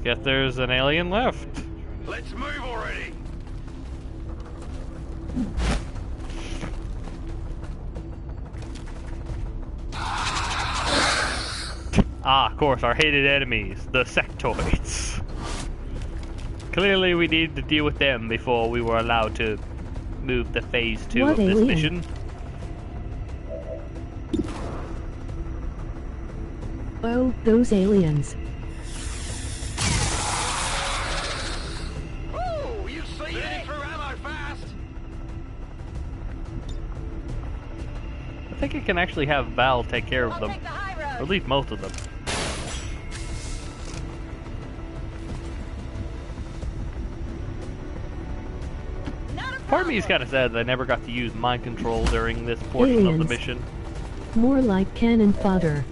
Guess there's an alien left. Let's move already. Ah, of course, our hated enemies, the sectoids. Clearly we needed to deal with them before we were allowed to move to phase 2 of this mission. Oh, those aliens. Oh, you see it? Through ammo fast. I think it can actually have Val take care of them. Or at least most of them. Part of me is kind of sad that I never got to use mind control during this portion of the mission. More like cannon fodder.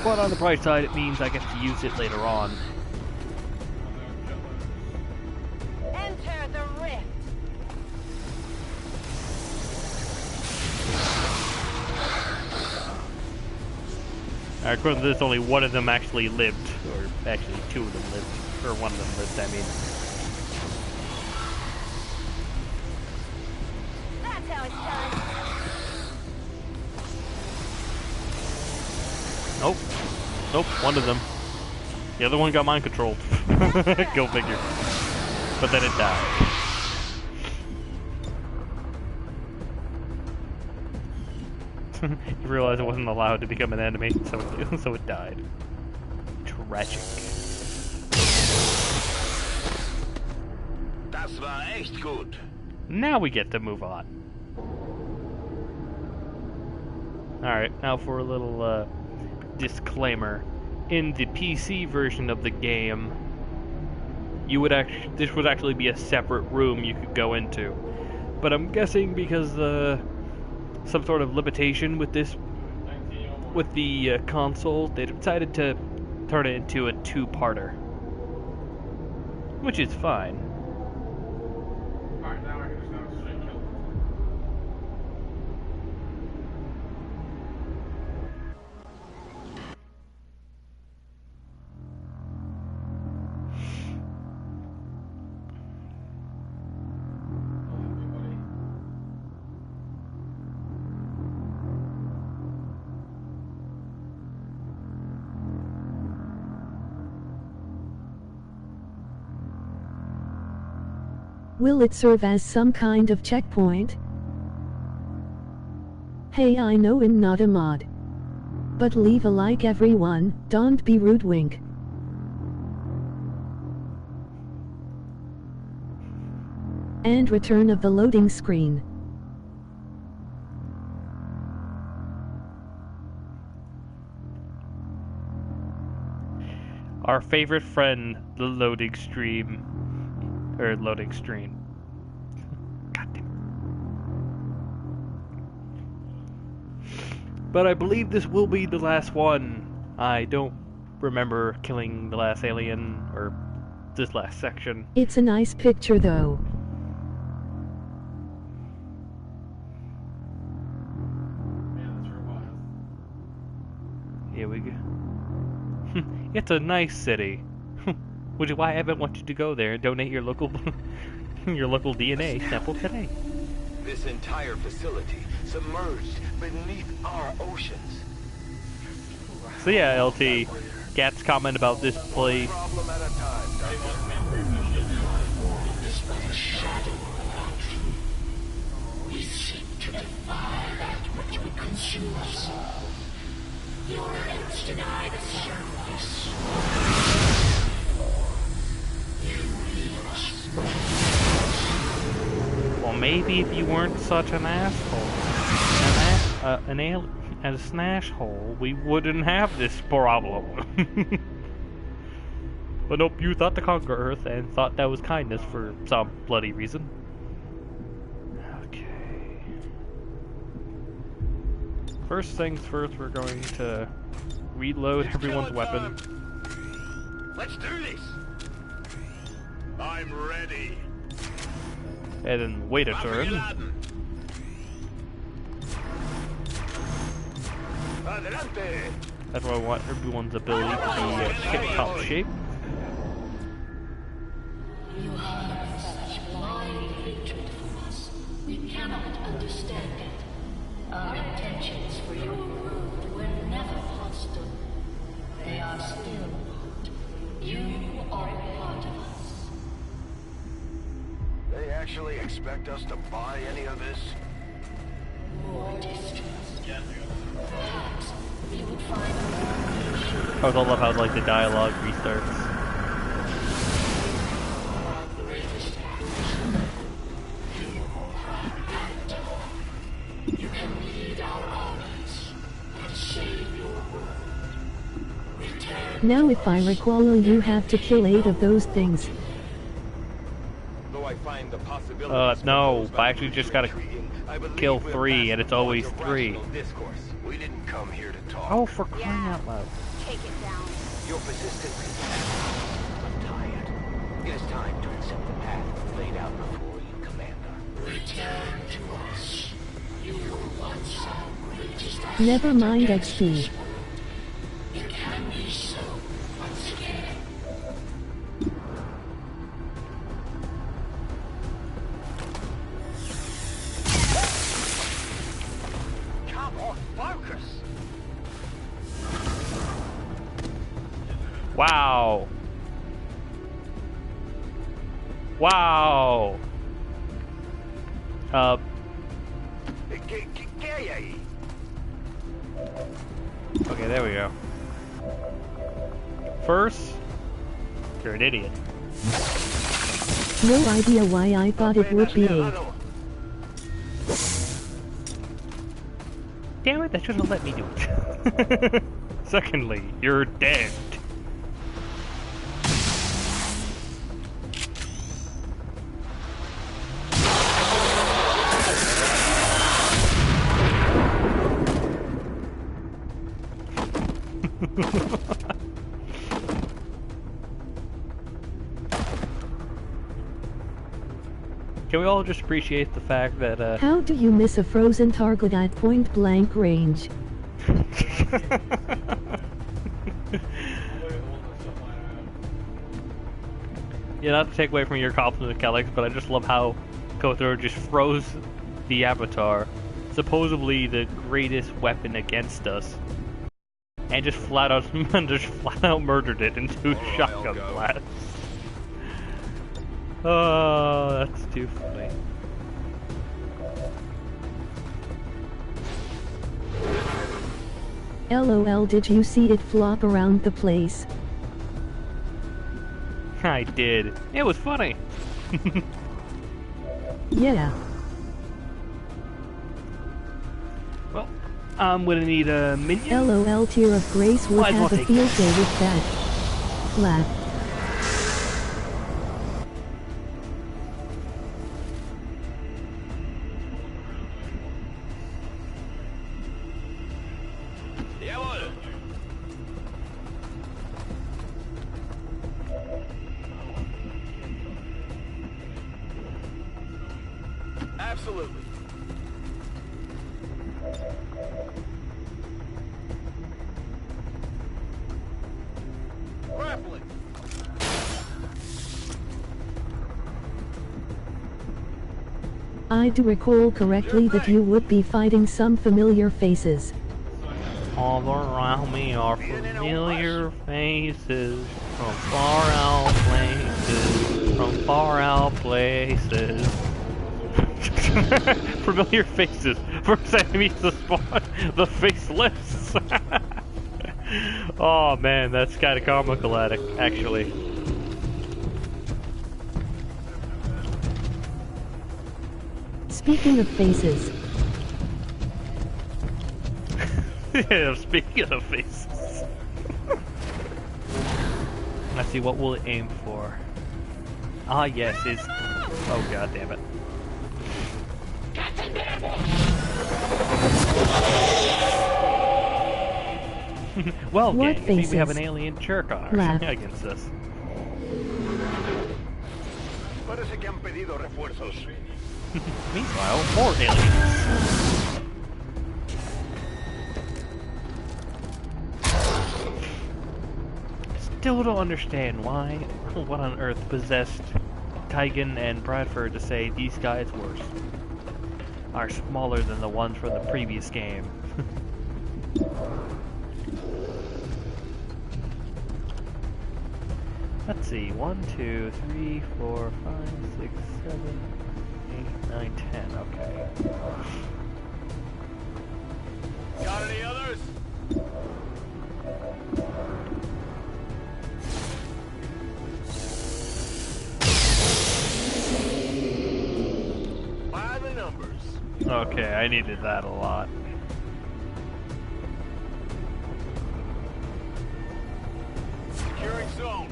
But on the bright side, it means I get to use it later on. Enter the rift. According to this, only one of them actually lived. Or actually, two of them lived. Or one of them lived, I mean. That's how it's done. Nope. Nope, one of them. The other one got mind controlled. Go figure. But then it died. You realize it wasn't allowed to become an enemy, so it died. Tragic. Das war echt gut. Now we get to move on. Alright, now for a little disclaimer. In the PC version of the game, you would this would actually be a separate room you could go into. But I'm guessing because some sort of limitation with this, with the console, they decided to turn it into a two-parter, which is fine. Will it serve as some kind of checkpoint? Hey, I know I'm not a mod. But leave a like, everyone, don't be rude, wink. And return of the loading screen. Our favorite friend, the loading stream. Or loading screen. God damn. But I believe this will be the last one. I don't remember killing the last alien, or this last section. It's a nice picture though. Here we go. It's a nice city. Which is why I haven't wanted you to go there and donate your local DNA sample today. This entire facility submerged beneath our oceans. So yeah, LT, Gat's comment about this place. Problem at a time, Despite a shadow of our truth, we seek to defy that which would consume us all. Your efforts deny the surface. Well, maybe if you weren't such an asshole, an snashhole, we wouldn't have this problem. But nope, you thought to conquer Earth and thought that was kindness for some bloody reason. Okay. First things first, we're going to reload everyone's weapon. Let's do this! I'm ready. And then wait a turn. Adelante! That's why I want everyone's ability to be tip-top shape. You have such blind hatred for us. We cannot understand it. Our intentions for your world were never hostile. They are still not. You are a part of us. They actually expect us to buy any of this? More distrust. Perhaps we would find more. I love how like the dialogue restarts. You can lead our armies and save your world. Return. Now if I recall, you have to kill 8 of those things. Though I find the possibility no, I actually just gotta kill 3, and it's always 3. We didn't come here to talk. Oh, for crying out loud. Take it down. You're persistent. I'm tired. It is time to accept the path laid out before you, Commander. Return to us. You were once our greatest asset. Never mind XP. It can be so once again. Come on, focus! Wow. Wow. Okay, there we go. First, you're an idiot. No idea why I thought it would be 8. Damn it, that should have let me do it. Secondly, you're dead. Can we all just appreciate the fact that, How do you miss a frozen target at point blank range? Yeah, not to take away from your compliment, Kellex, but I just love how Kothoro just froze the Avatar, supposedly the greatest weapon against us, and just flat out murdered it in 2 shotgun blasts. Oh, that's too funny. LOL, did you see it flop around the place? I did. It was funny. Yeah. Well, I'm gonna need a minion. LOL, Tear of Grace would have a field day with that. Flat. Absolutely. Grappling. I do recall correctly that you would be fighting some familiar faces. All around me are familiar faces from far out places. From far out places. Familiar faces. First enemies to spawn, the faceless. Oh man, that's kind of comical, actually. Speaking of faces. Yeah, speaking of faces. Let's see, what will it aim for? Ah, yes, is. Oh god damn it. Well, What gang, I think we have an faces? alien jerk on Laugh. against us. Parece que han pedido refuerzos. Meanwhile, more aliens. Still don't understand why, what on earth possessed Tygan and Bradford to say these guys are smaller than the ones from the previous game. Let's see, 1, 2, 3, 4, 5, 6, 7, 8, 9, 10, okay. Got any others? By the numbers. Okay, I needed that a lot. Securing zone.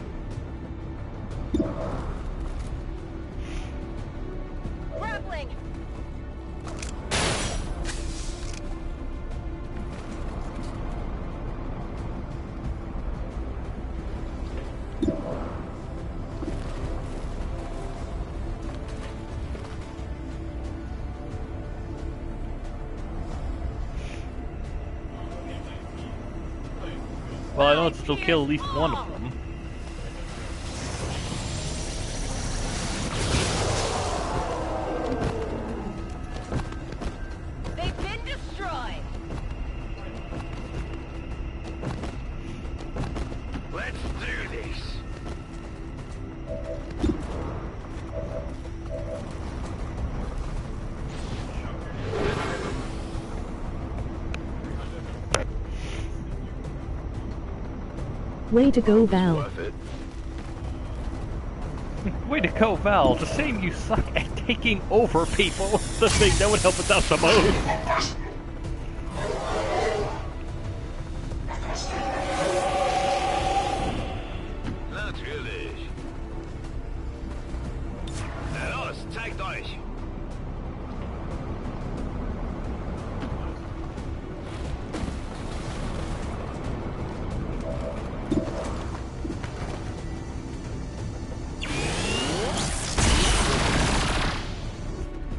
Grappling! Well, I know it'll still kill at least one of them. They've been destroyed! Let's do this. Way to go, Val. Worth it. Way to go, Val. It's a shame you suck at taking over people. The thing that would help us out the most. Natürlich. Na los, zeigt euch.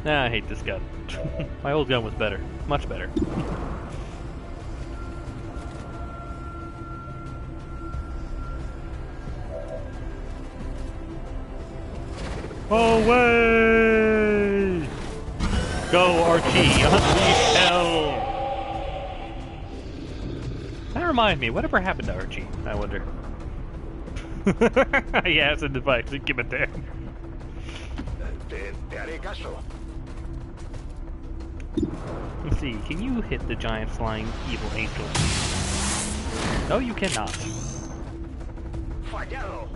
Nah, I hate this gun. My old gun was better. Much better. Away! Go, Archie! Unleash hell! That reminds me, whatever happened to Archie? I wonder. He has a device, give it to him. Te haré caso. Let's see, can you hit the giant flying evil angel? No, you cannot. Fallado.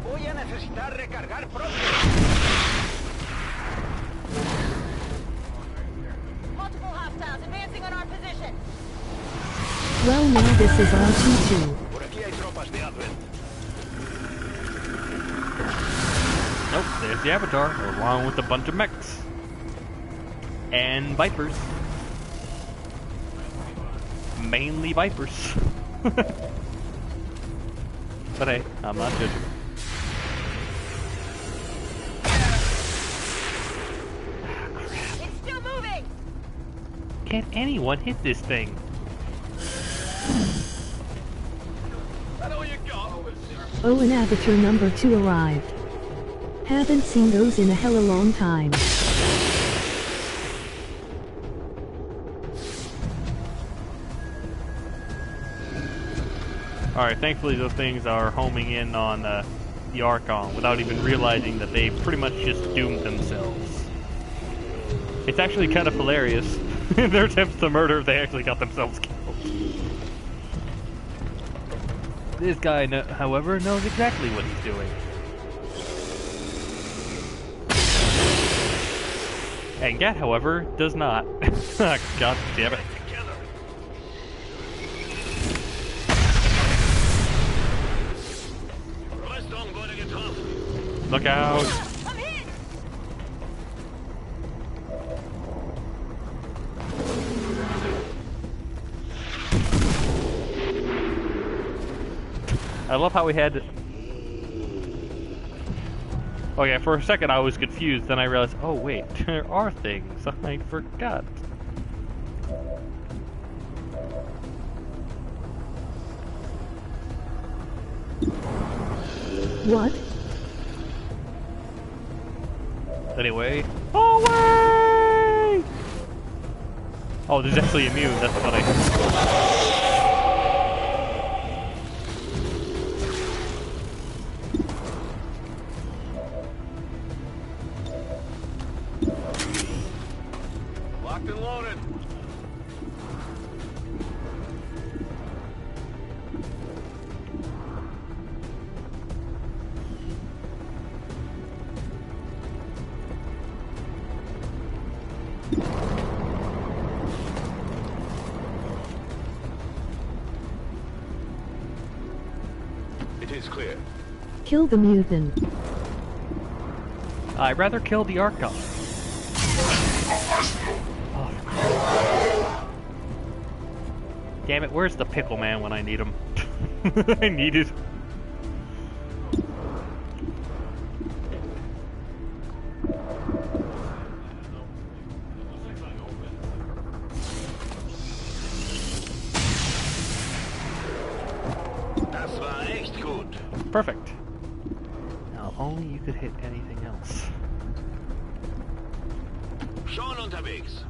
Voy a necesitar recargar pronto. Multiple hostiles advancing on our position. Well, now this is RT2. Por aquí hay tropas de Advent. Nope, there's the Avatar, along with a bunch of mechs. And Vipers. Mainly Vipers. But hey, I'm not judging. It's still moving! Can't anyone hit this thing? Oh, and Avatar number 2 arrived. Haven't seen those in a hella long time. Alright, thankfully those things are homing in on the Archon without even realizing that they pretty much just doomed themselves. It's actually kind of hilarious. In their attempts to murder, they actually got themselves killed. This guy, however, knows exactly what he's doing. And Gat, however, does not. God damn it. Look out! I love how we had... Okay, for a second I was confused, then I realized, oh wait, there are things. I forgot. What? Anyway. Away! Oh, there's actually immune, that's funny. Locked and loaded. It is clear. Kill the mutant. I'd rather kill the Archon. Oh. Damn it, where's the pickle man when I need him? I need it. Perfect. Now, if only you could hit anything else. Schon unterwegs.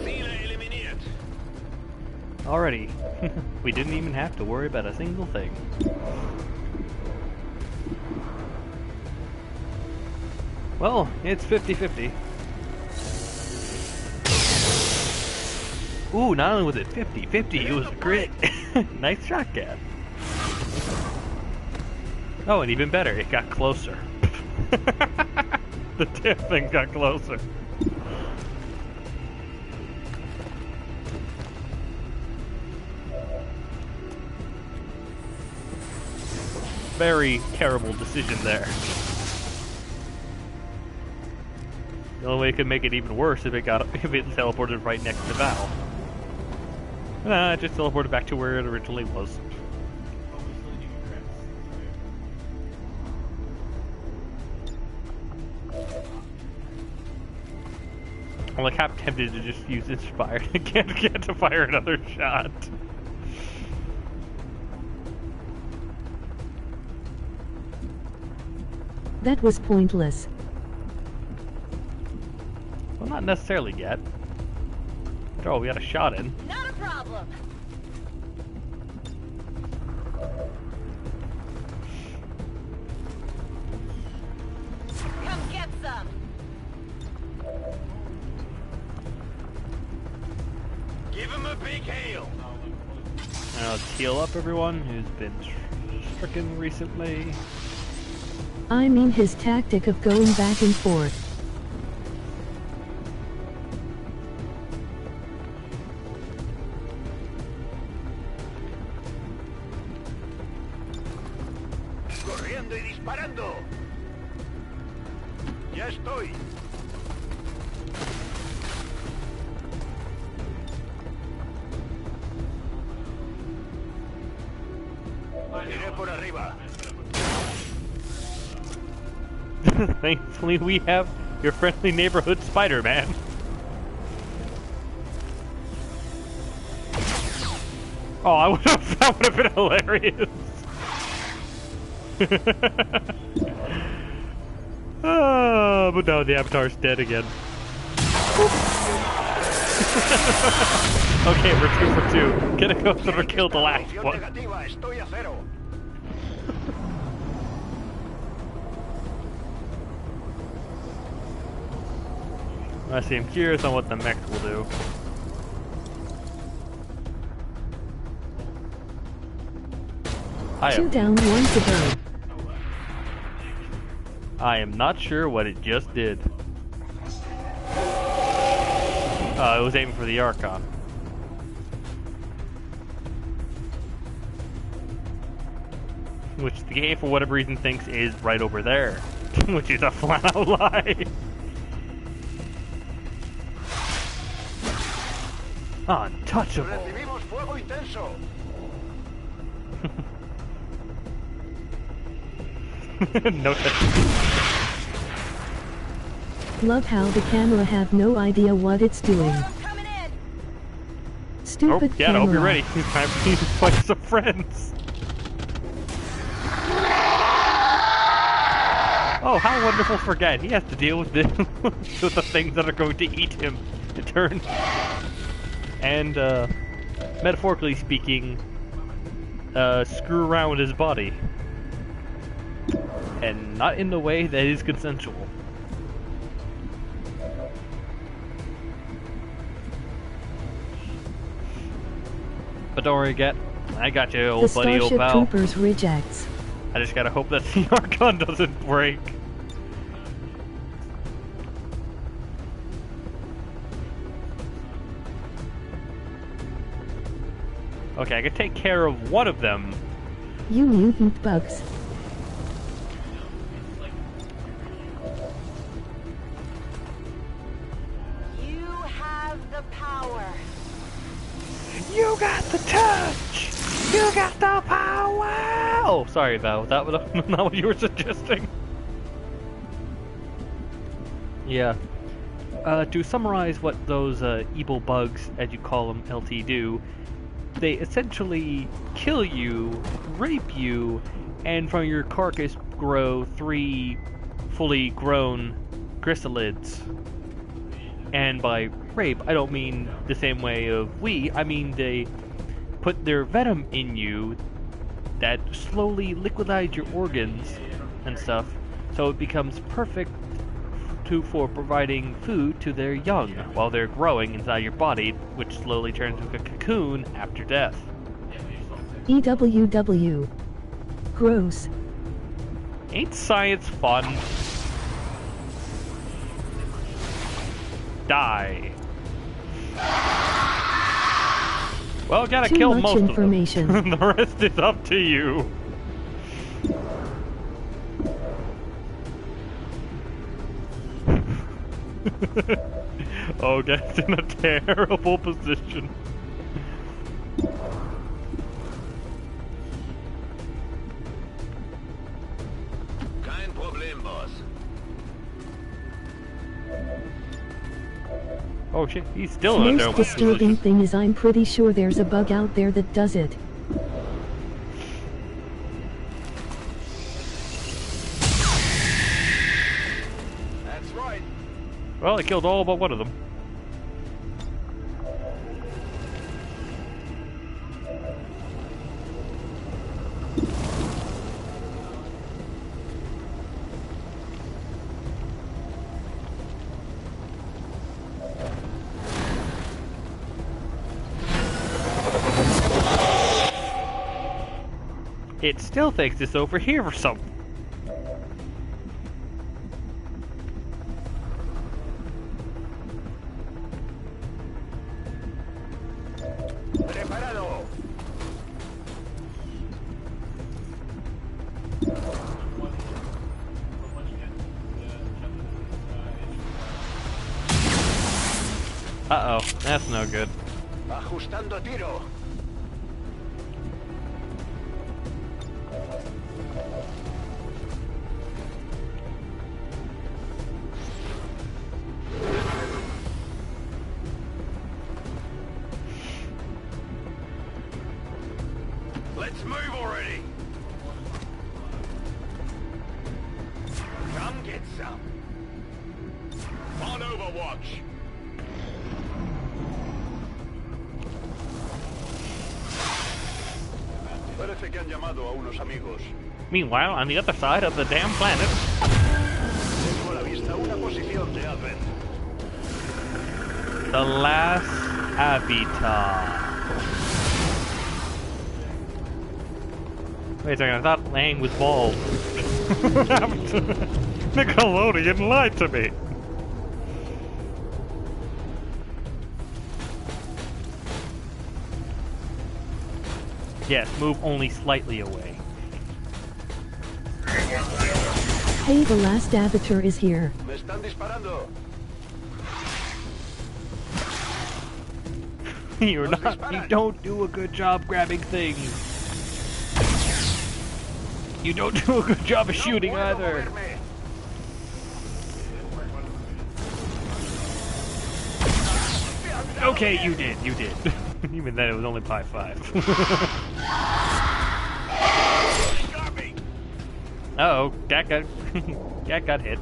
Ziele eliminiert. Alrighty. We didn't even have to worry about a single thing. Well, it's 50-50. Ooh, not only was it 50-50, it was a crit. Nice shot, Cat. Oh, and even better, it got closer. The damn thing got closer. Very terrible decision there. The only way it could make it even worse if it teleported right next to Val. Nah, it just teleported back to where it originally was. I'm like half tempted to just use Inspire to get to fire another shot. That was pointless. Well, not necessarily yet. After all, we got a shot in. Not a problem. Come get some. Give him a big hail. Now let's heal up everyone who's been stricken recently. I mean his tactic of going back and forth. Corriendo y disparando. Ya estoy. Iré por arriba. Thankfully, we have your friendly neighborhood Spider-Man. Oh, that would have been hilarious. Oh, but now the Avatar's dead again. Okay, we're 2 for 2. Gonna go through and kill the last one. I see. I'm curious on what the mech will do. Two down, 1 to go. I am not sure what it just did. It was aiming for the Archon. which the game, for whatever reason, thinks is right over there, which is a flat-out lie. Untouchable. Recibimos fuego intenso. No touch. Love how the camera have no idea what it's doing. Stupid yeah, camera. I hope you're ready. It's time for me to play some friends. Oh, how wonderful forget. He has to deal with this, with the things that are going to eat him in turn. And, metaphorically speaking, screw around with his body. And not in the way that is consensual. But don't worry, I got you, old buddy, old Starship pal. Troopers rejects. I just gotta hope that the AR gun doesn't break. Okay, I can take care of one of them. You mutant bugs. You have the power. You got the touch! You got the power! Oh, sorry, Val. That was not what you were suggesting. Yeah. To summarize what those evil bugs, as you call them, LT, do, they essentially kill you, rape you, and from your carcass grow 3 fully grown chrysalids. And by rape, I don't mean the same way of I mean they put their venom in you that slowly liquidize your organs and stuff, so it becomes perfect for providing food to their young while they're growing inside your body, which slowly turns into a cocoon after death. EWW. Gross. Ain't science fun? Die. Well, gotta kill most of them. The rest is up to you. Oh, guy's in a terrible position. Kein Problem, boss. Oh shit, he's still in a Most terrible disturbing position. thing is I'm pretty sure there's a bug out there that does it. That's right. Well, I killed all but one of them. It still thinks it's over here or something. Preparado. Uh-oh, that's no good. Ajustando tiro. Let's move already. Come get some. On Overwatch. Parece que han llamado a unos amigos. Meanwhile, on the other side of the damn planet... Tengo a la vista una posición de Advent. The last avatar. Wait a second, I thought Lang was bald. Nickelodeon lied to me. Yes, move only slightly away. Hey, the last avatar is here. Me están disparando. You don't do a good job grabbing things. You don't do a good job of shooting either. Okay, you did. Even then, it was only pi 5. Uh-oh, Cat got hit.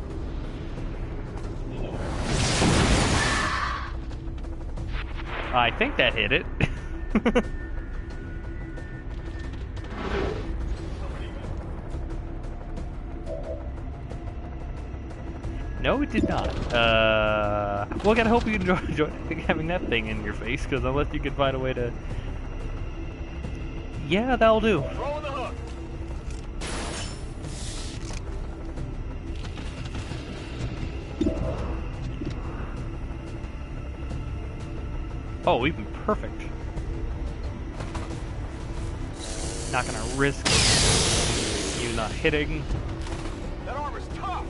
I think that hit it. No, it did not. Well, I gotta hope you enjoy having that thing in your face, because unless you can find a way to... Yeah, that'll do. Throw in the hook. Oh, we've been perfect. Not gonna risk you not hitting. That armor's tough.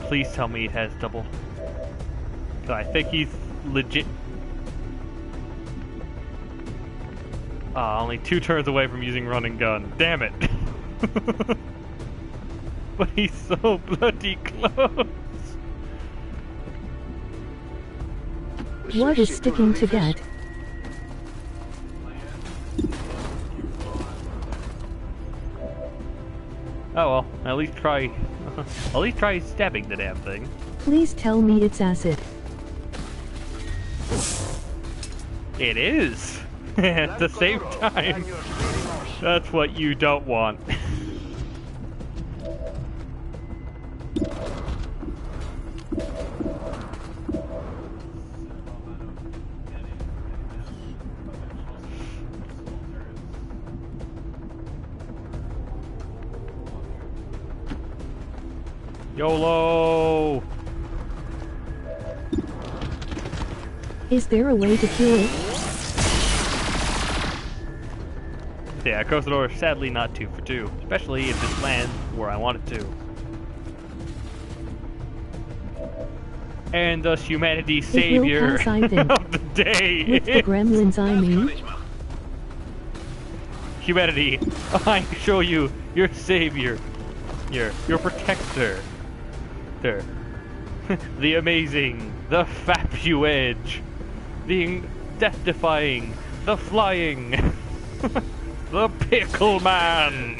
Please tell me it has double. 'Cause I think he's legit. Only 2 turns away from using run and gun. Damn it. But he's so bloody close. What is sticking to get? Oh well, at least try stabbing the damn thing. Please tell me it's acid. It is. At the same time. That's what you don't want. YOLO! Is there a way to kill it? Yeah, across the door, sadly not 2 for 2. Especially if it lands where I want it to. And thus humanity's savior of the day. With the gremlins, I mean. Humanity, I show you your savior. Your protector. The amazing, the Fapuedge, the death-defying, the flying, the Pickle Man.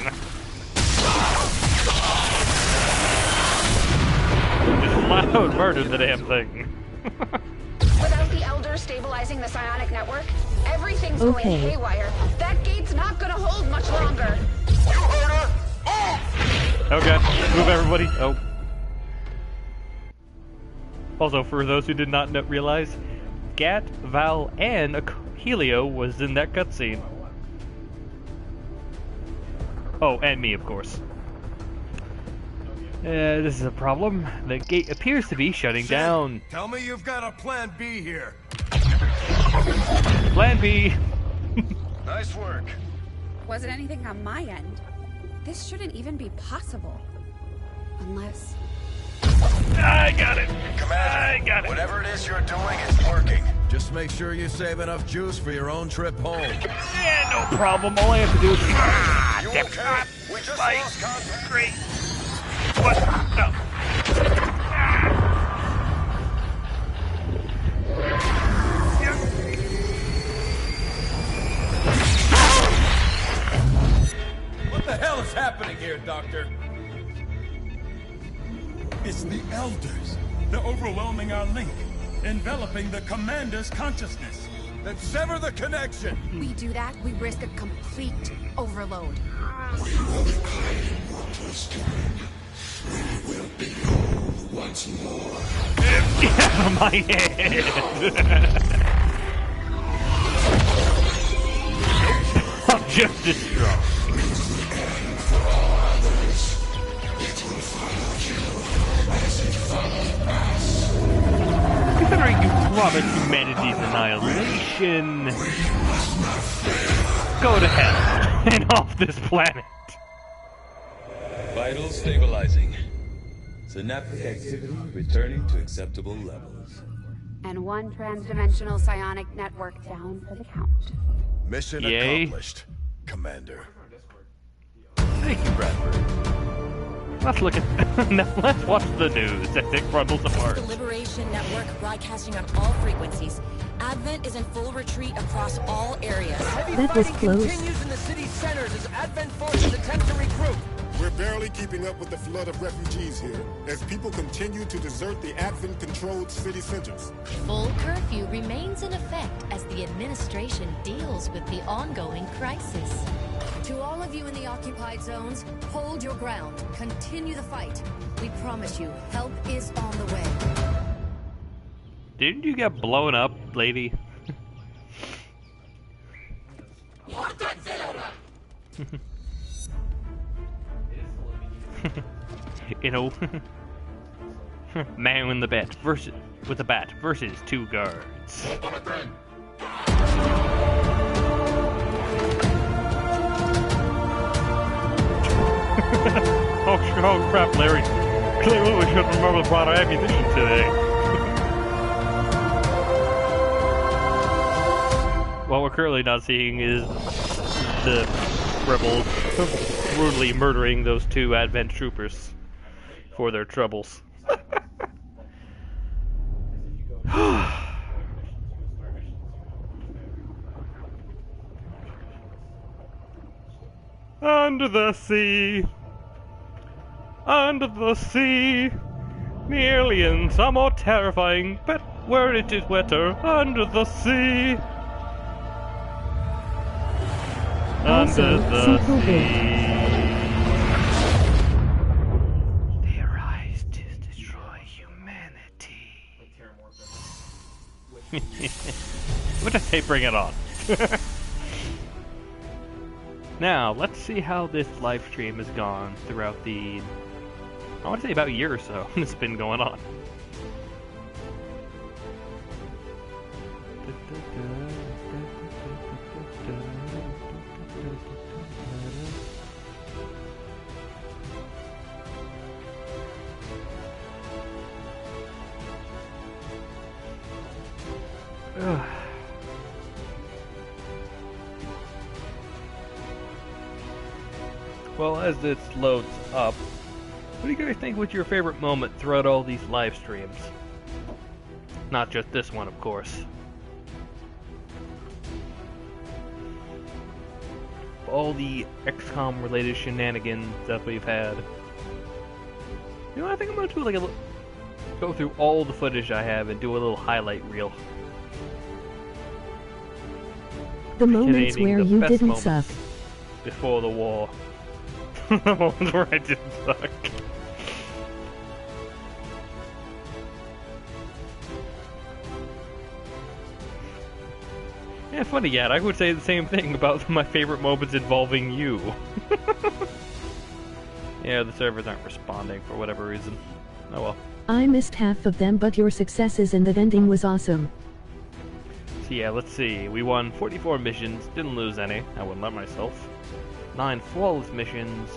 Just loud murdered the damn thing. Without the Elders stabilizing the psionic network, everything's going haywire. That gate's not gonna hold much longer. You heard her? Oh! Okay, move everybody. Oh. Also, for those who did not realize, Gat, Val, and Helio was in that cutscene. Oh, and me, of course. This is a problem. The gate appears to be shutting down. Tell me you've got a plan B here. Plan B. Nice work. Wasn't anything on my end. This shouldn't even be possible. Unless... I got it. Commander, I got it. Whatever it is you're doing is working. Just make sure you save enough juice for your own trip home. Yeah, no problem. All I have to do is... You okay? We just lost contact. Great. What? No. What the hell is happening here, Doctor? It's the Elders. They're overwhelming our link, enveloping the Commander's consciousness. Then sever the connection! We do that, we risk a complete overload. We will reclaim what was given. We will be whole once more. Get out of my head! I'm just distraught. Considering you promised humanity's annihilation. Go to hell and off this planet. Vitals stabilizing. Synaptic activity returning to acceptable levels. And one transdimensional psionic network down for the count. Mission Yay. accomplished, Commander. Thank you, Bradford. Let's look at now. Let's watch the news as it crumbles apart. The Liberation Network broadcasting on all frequencies. Advent is in full retreat across all areas. That was close. Continues in the city's centers as Advent forces attempt to regroup. We're barely keeping up with the flood of refugees here, as people continue to desert the Advent-controlled city centers. Full curfew remains in effect as the administration deals with the ongoing crisis. To all of you in the occupied zones, hold your ground. Continue the fight. We promise you, help is on the way. Didn't you get blown up, lady? You know, man with the bat versus two guards. Oh crap, Larry! Clearly we should remember to brought our ammunition today. What we're currently not seeing is the rebels brutally murdering those two Advent troopers for their troubles. Under the sea, the aliens are more terrifying, but where it is wetter, under the sea. Also, simple bit. They arise to destroy humanity. What did I say? Bring it on. Now, let's see how this live stream has gone throughout the, I want to say about a year or so it's been going on. Well, as this loads up, what do you guys think was your favorite moment throughout all these live streams? Not just this one, of course. All the XCOM related shenanigans that we've had. You know, I think I'm gonna do like go through all the footage I have and do a little highlight reel. The moments where you didn't suck. Before the war. The moments where I didn't suck. Yeah, funny yet. I would say the same thing about my favorite moments involving you. Yeah, the servers aren't responding for whatever reason. Oh well. I missed half of them, but your successes in that ending was awesome. So yeah, let's see. We won 44 missions, didn't lose any. I wouldn't let myself. 9 flawless missions,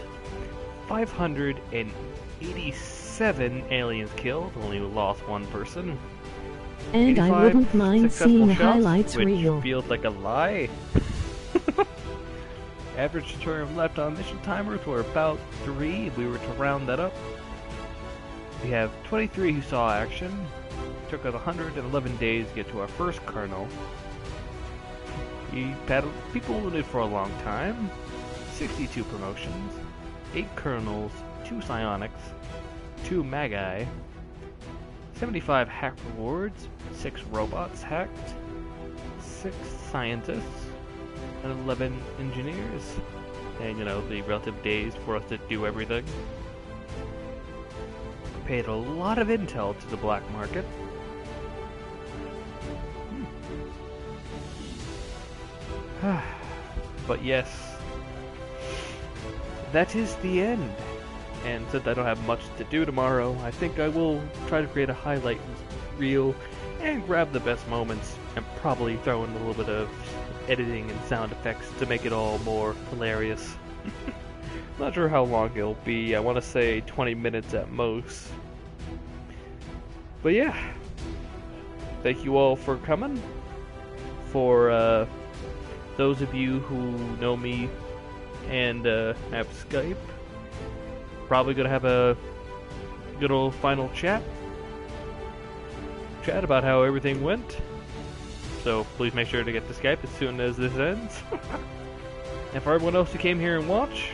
587 aliens killed, only lost 1 person. And I wouldn't mind seeing shots, highlights which reel. feels like a lie. Average term left on mission timers were about 3 if we were to round that up. We have 23 who saw action. Took us 111 days to get to our first kernel. We battled people in it for a long time. 62 promotions, 8 kernels, 2 psionics, 2 magi, 75 hack rewards, 6 robots hacked, 6 scientists, and 11 engineers. And you know, the relative days for us to do everything. Paid a lot of intel to the black market. But yes, that is the end. And since I don't have much to do tomorrow, I think I will try to create a highlight reel and grab the best moments and probably throw in a little bit of editing and sound effects to make it all more hilarious. Not sure how long it'll be. I want to say 20 minutes at most. But yeah, thank you all for coming. For those of you who know me and have Skype, probably gonna have a good old final chat about how everything went. So please make sure to get to Skype as soon as this ends. And for everyone else who came here and watched,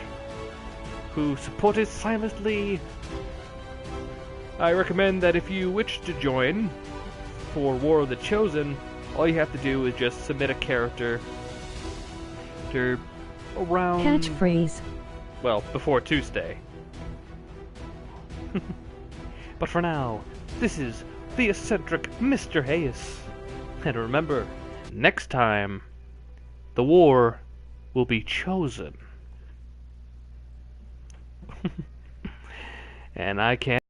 who supported silently, I recommend that if you wish to join for War of the Chosen, all you have to do is just submit a character to around... Catchphrase. Well, before Tuesday. But for now, this is the eccentric Mr. Hayes. And remember, next time, the war will be chosen. And I can't